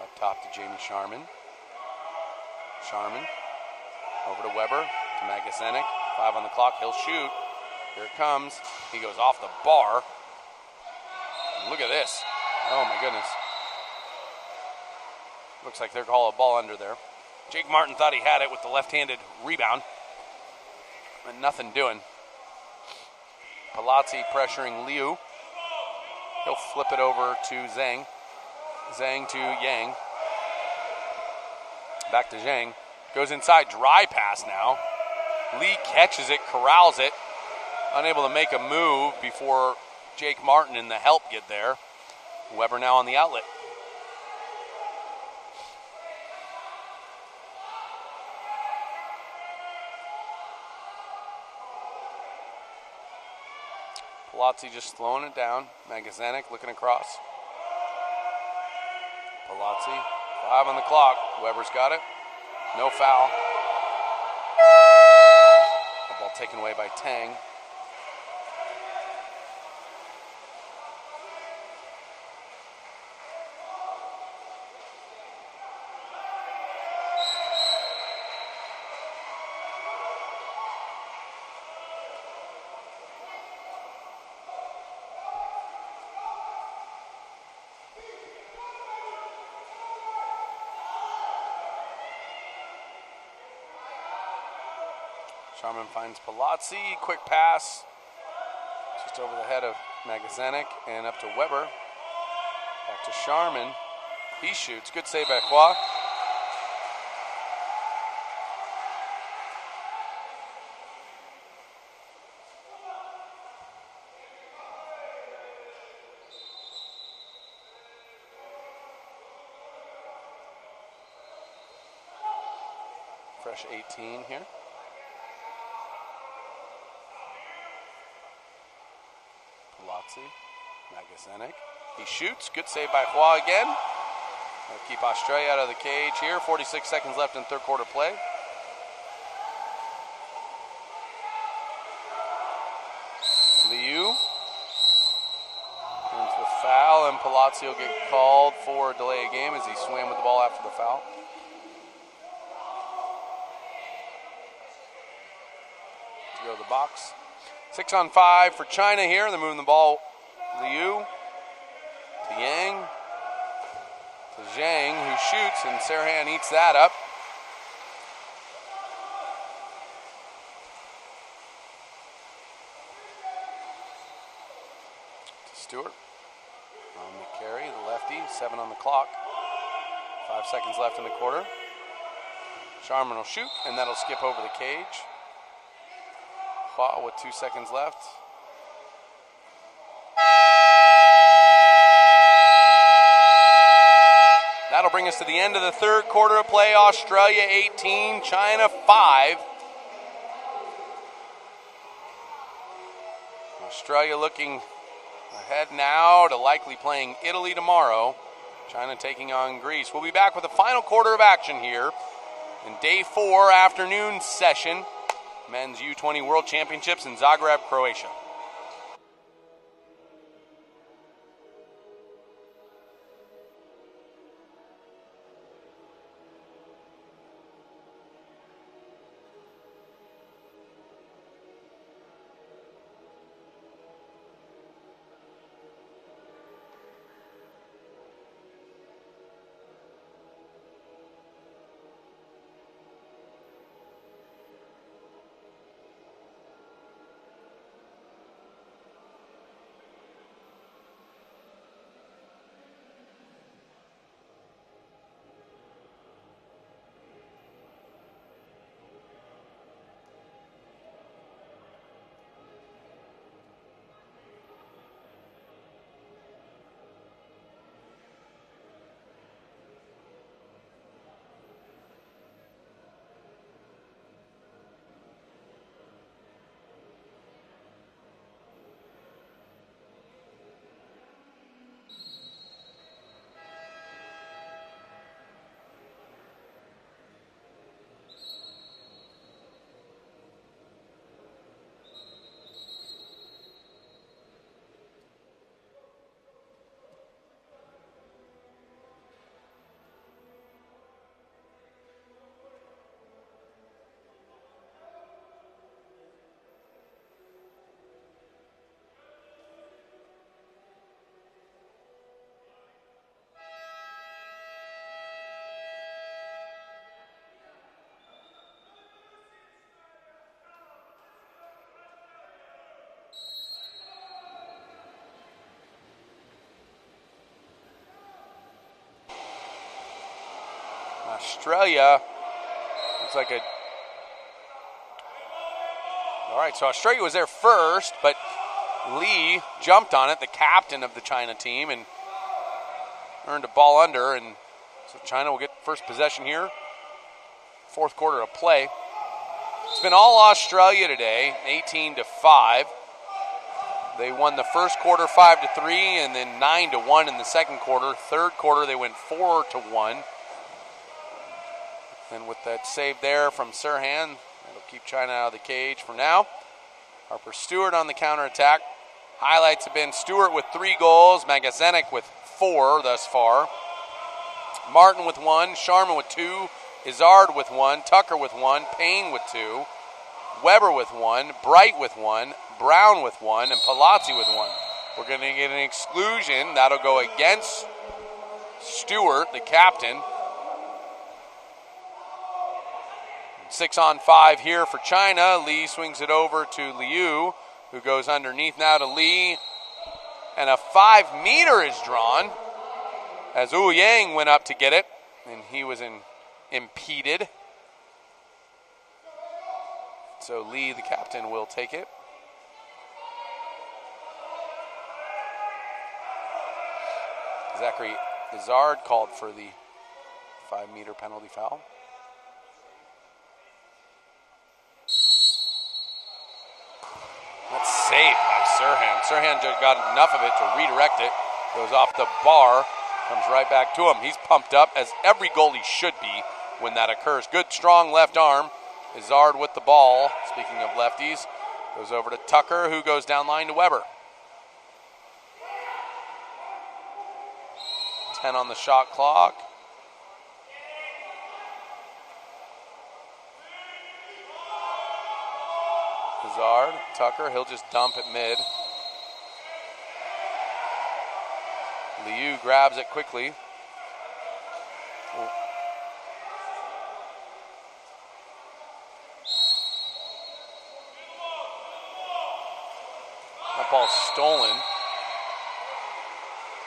Up top to Jamie Sharman. Sharman over to Weber, to Magazenik. 5 on the clock, he'll shoot. Here it comes. He goes off the bar. And look at this. Oh my goodness. Looks like they're calling a ball under there. Jake Martin thought he had it with the left-handed rebound. But nothing doing. Palazzi pressuring Liu. He'll flip it over to Zhang. Zhang to Yang. Back to Zhang. Goes inside, dry pass now. Lee catches it, corrals it. Unable to make a move before Jake Martin and the help get there. Weber now on the outlet. Palazzi just slowing it down. Magazenik looking across. Palazzi 5 on the clock. Weber's got it. No foul. The ball taken away by Tang. Sharman finds Palazzi, quick pass, just over the head of Magazenik and up to Weber. Back to Sharman, he shoots, good save by Hua. Fresh 18 here. Palazzi, Magazenik, he shoots, good save by Hua again. They'll keep Australia out of the cage here. 46 seconds left in third quarter play. Liu earns the foul, and Palazzi will get called for a delay of game as he swam with the ball after the foul. To go to the box. 6 on 5 for China here. They're moving the ball. Liu to Yang to Zhang, who shoots, and Serhan eats that up. To Stewart on the carry, the lefty. 7 on the clock. 5 seconds left in the quarter. Sharman will shoot, and that'll skip over the cage. With 2 seconds left. That'll bring us to the end of the third quarter of play. Australia 18, China 5. Australia looking ahead now to likely playing Italy tomorrow. China taking on Greece. We'll be back with the final quarter of action here in day 4 afternoon session. Men's U20 World Championships in Zagreb, Croatia. Australia looks like a... All right, so Australia was there first, but Lee jumped on it, the captain of the China team, and earned a ball under, and so China will get first possession here. Fourth quarter of play. It's been all Australia today, 18-5. They won the first quarter 5-3 and then 9-1 in the second quarter. Third quarter they went 4-1. And with that save there from Sirhan, that'll keep China out of the cage for now. Harper Stewart on the counterattack. Highlights have been Stewart with 3 goals, Magazenik with 4 thus far. Martin with 1, Sharman with 2, Izard with 1, Tucker with 1, Payne with 2, Weber with 1, Bright with 1, Brown with 1, and Palazzi with 1. We're going to get an exclusion. That'll go against Stewart, the captain. 6-on-5 here for China. Lee swings it over to Liu, who goes underneath now to Lee. And a 5-meter is drawn as Wu Yang went up to get it, and he was impeded. So Lee, the captain, will take it. Zachary Izard called for the 5-meter penalty foul. That's saved by Sirhan. Sirhan just got enough of it to redirect it. Goes off the bar, comes right back to him. He's pumped up, as every goalie should be when that occurs. Good, strong left arm. Izard with the ball. Speaking of lefties, goes over to Tucker, who goes down line to Weber. 10 on the shot clock. Izard, Tucker, he'll just dump it mid. Liu grabs it quickly. That ball's stolen.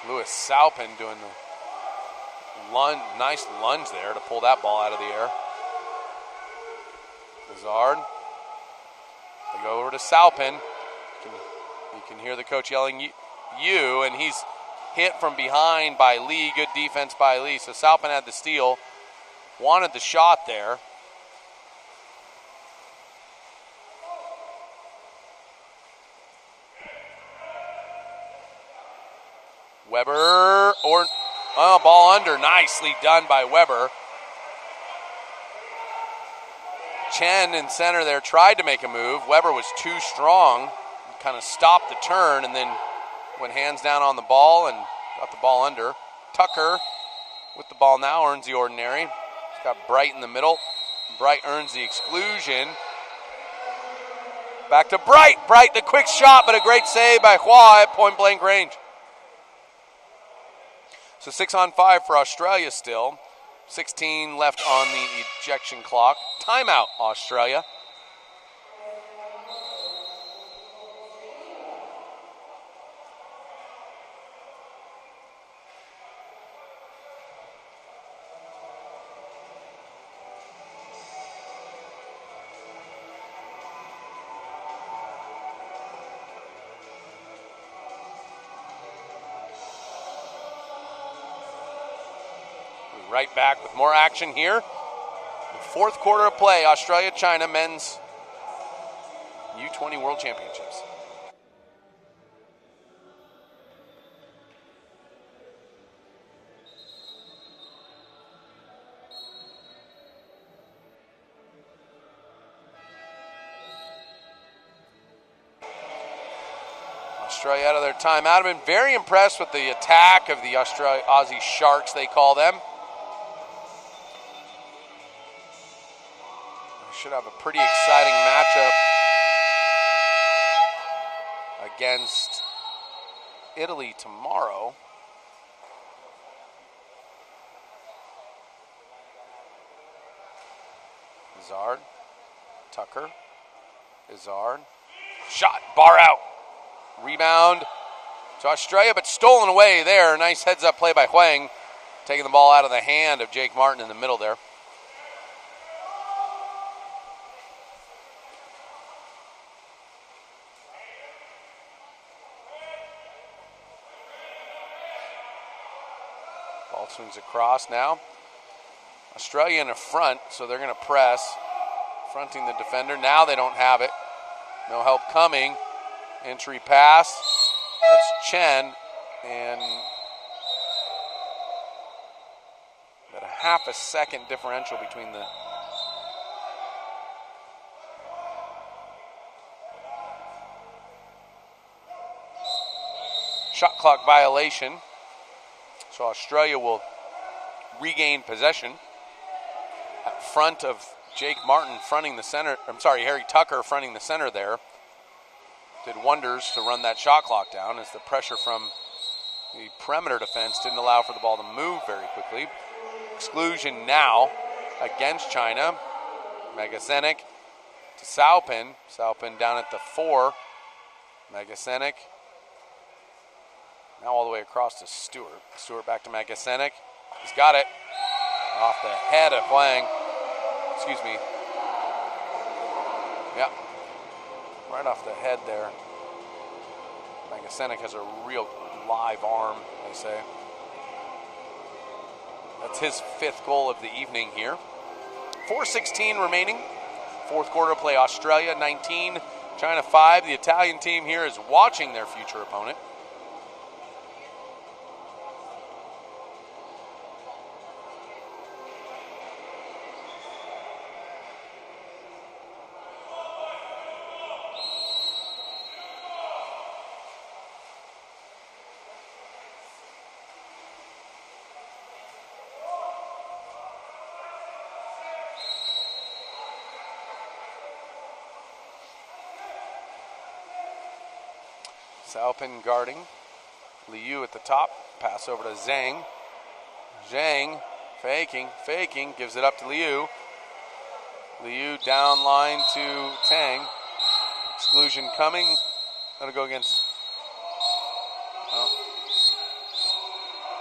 Louis Saupin doing the nice lunge there to pull that ball out of the air. Izard. They go over to Saupin. You can hear the coach yelling, you, and he's hit from behind by Lee. Good defense by Lee. So Saupin had the steal. Wanted the shot there. Weber, ball under. Nicely done by Weber. Chen in center there tried to make a move. Weber was too strong. Kind of stopped the turn and then went hands down on the ball and got the ball under. Tucker with the ball now earns the ordinary. He's got Bright in the middle. Bright earns the exclusion. Back to Bright. Bright, the quick shot, but a great save by Hua at point blank range. So 6-on-5 for Australia still. 16 left on the ejection clock. Timeout, Australia. Right back with more action here. The fourth quarter of play, Australia-China men's U20 World Championships. Australia out of their timeout. I've been very impressed with the attack of the Aussie Sharks, they call them. Should have a pretty exciting matchup against Italy tomorrow. Izard, Tucker, Izard, shot, bar out. Rebound to Australia, but stolen away there. Nice heads-up play by Huang, taking the ball out of the hand of Jake Martin in the middle there. Ball swings across now. Australia in the front, so they're going to press, fronting the defender. Now they don't have it. No help coming. Entry pass. That's Chen. And about a half a second differential between the shot clock violation. So Australia will regain possession at front of Jake Martin fronting the center. I'm sorry, Harry Tucker fronting the center there. Did wonders to run that shot clock down as the pressure from the perimeter defense didn't allow for the ball to move very quickly. Exclusion now against China. Magasenik to Saupin. Saupin down at the 4. Magasenik. Now all the way across to Stewart. Stewart back to Magasenik. He's got it. Off the head of Huang. Excuse me. Yeah. Right off the head there. Magasenik has a real live arm, they say. That's his 5th goal of the evening here. 4:16 remaining. 4th quarter play. Australia 19, China 5. The Italian team here is watching their future opponent. Saupin guarding. Liu at the top. Pass over to Zhang. Zhang faking, gives it up to Liu. Liu down line to Tang. Exclusion coming. That'll go against.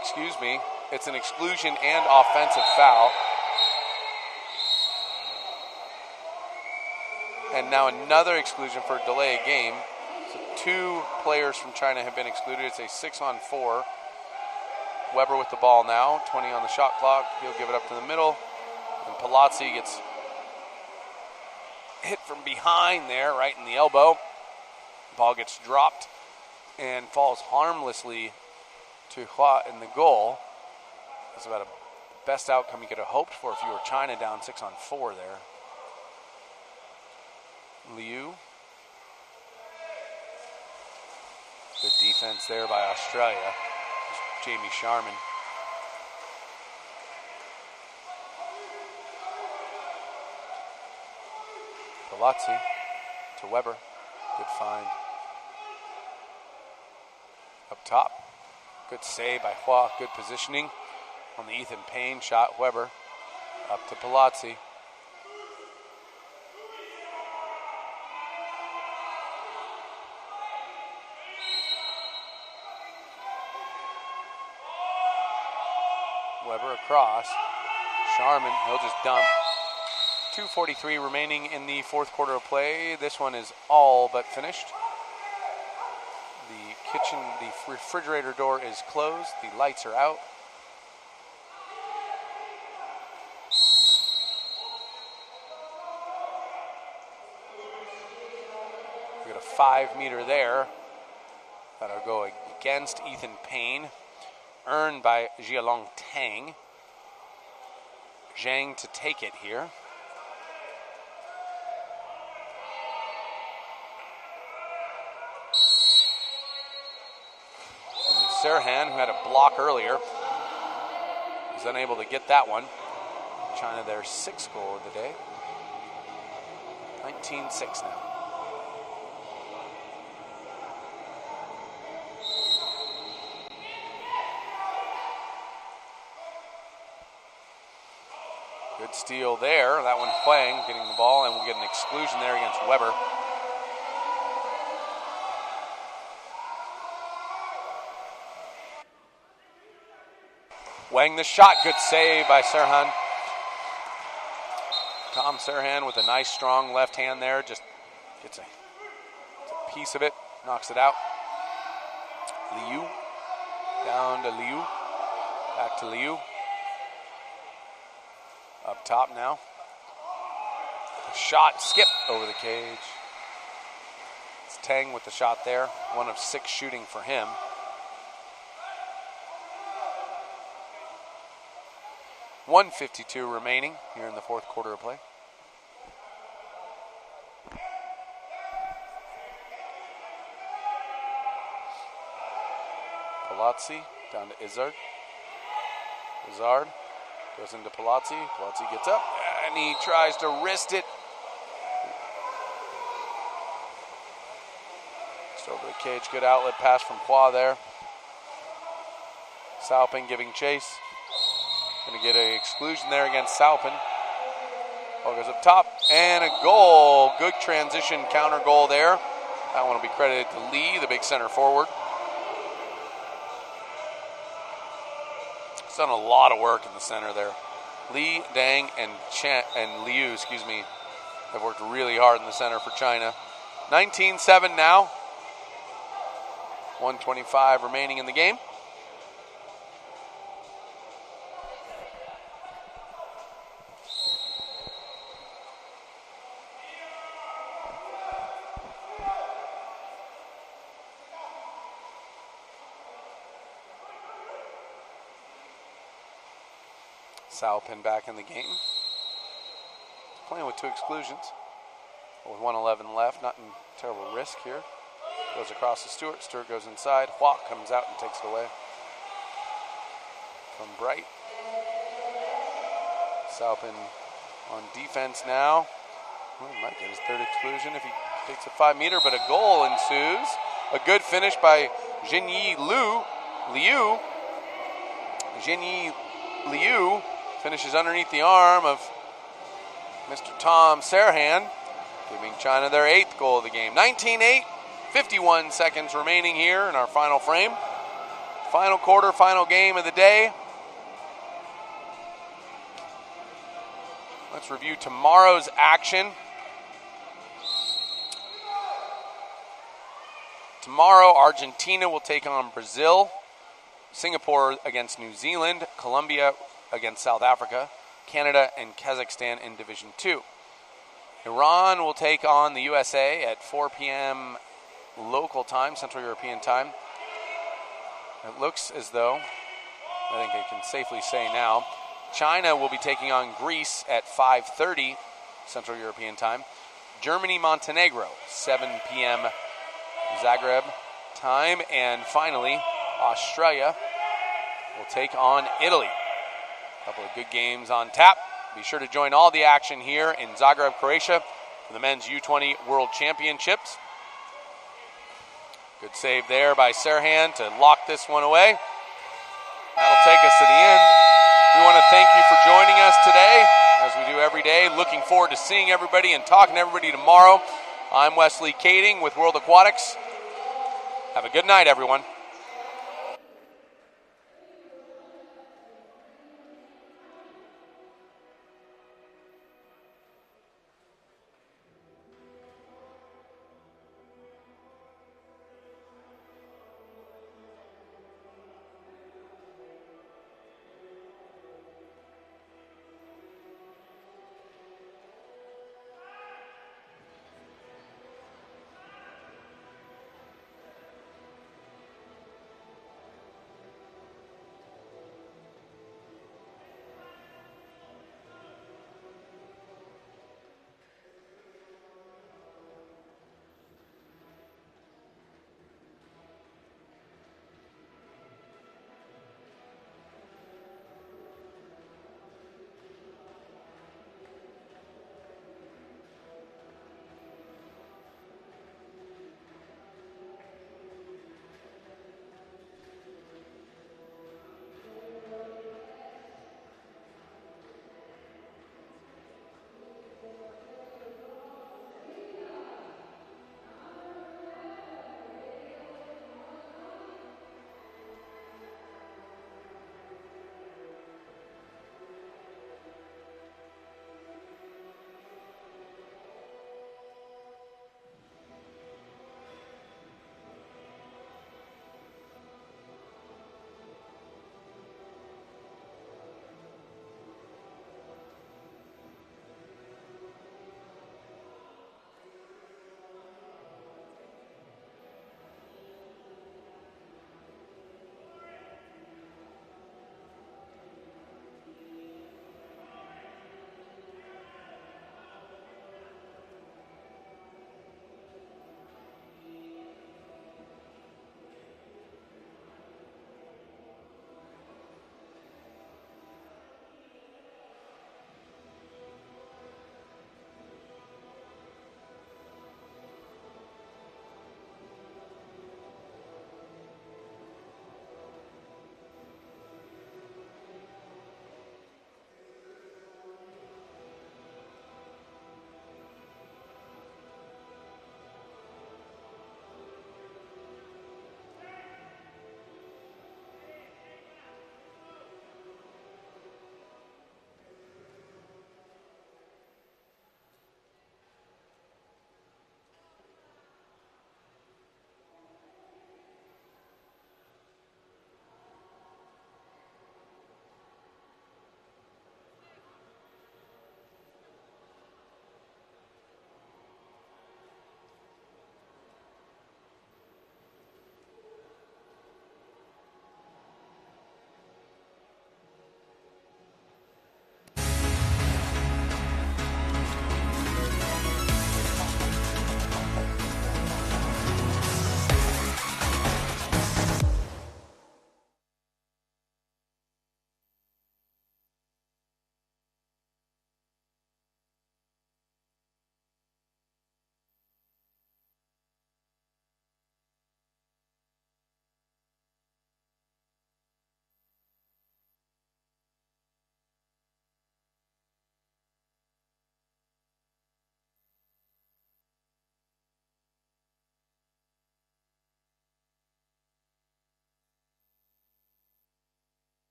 Excuse me. It's an exclusion and offensive foul. And now another exclusion for a delay of game. 2 players from China have been excluded. It's a 6-on-4. Weber with the ball now. 20 on the shot clock. He'll give it up to the middle. And Palazzi gets hit from behind there, right in the elbow. Ball gets dropped and falls harmlessly to Hua in the goal. That's about the best outcome you could have hoped for if you were China down 6-on-4 there. Liu. Good defense there by Australia. Jamie Sharman. Palazzi to Weber. Good find. Up top. Good save by Hua. Good positioning on the Ethan Payne shot. Weber up to Palazzi. Weber across. Sharman, he'll just dump. 2:43 remaining in the 4th quarter of play. This one is all but finished. The refrigerator door is closed. The lights are out. We got a 5-meter there. That'll go against Ethan Payne. Earned by Jialong Tang. Zhang to take it here. And Serhan, who had a block earlier, was unable to get that one. China their 6th goal of the day. 19-6 now. Good steal there. That one Huang getting the ball, and we'll get an exclusion there against Weber. Huang the shot. Good save by Serhan. Tom Serhan with a nice strong left hand there. Just gets a piece of it. Knocks it out. Liu. Down to Liu. Back to Liu. Up top now. The shot skipped over the cage. It's Tang with the shot there. 1 of 6 shooting for him. 1:52 remaining here in the fourth quarter of play. Palazzi down to Izzard. Izzard goes into Palazzi. Palazzi gets up and he tries to wrist it. Just over the cage. Good outlet pass from Qua there. Salpin giving chase. Going to get an exclusion there against Salpin. Ball goes up top and a goal. Good transition counter goal there. That one will be credited to Lee, the big center forward. He's done a lot of work in the center there. Lee, Dang, and Liu, have worked really hard in the center for China. 19-7 now. 1:25 remaining in the game. Salpin back in the game. Playing with 2 exclusions. With 1:11 left, not in terrible risk here. Goes across to Stewart. Stewart goes inside. Hua comes out and takes it away. From Bright. Salpin on defense now. Well, he might get his 3rd exclusion if he takes a 5-meter, but a goal ensues. A good finish by Jinyi Liu. Jinyi Liu finishes underneath the arm of Mr. Tom Serhan, giving China their 8th goal of the game. 19-8, 51 seconds remaining here in our final frame. Final quarter, final game of the day. Let's review tomorrow's action. Tomorrow, Argentina will take on Brazil. Singapore against New Zealand. Colombia against South Africa. Canada and Kazakhstan in Division 2. Iran will take on the USA at 4 p.m. local time, Central European time. It looks as though, I think I can safely say now, China will be taking on Greece at 5:30 Central European time. Germany, Montenegro, 7 p.m. Zagreb time. And finally, Australia will take on Italy. A couple of good games on tap. Be sure to join all the action here in Zagreb, Croatia for the men's U20 World Championships. Good save there by Serhan to lock this one away. That'll take us to the end. We want to thank you for joining us today, as we do every day. Looking forward to seeing everybody and talking to everybody tomorrow. I'm Wesley Kading with World Aquatics. Have a good night, everyone.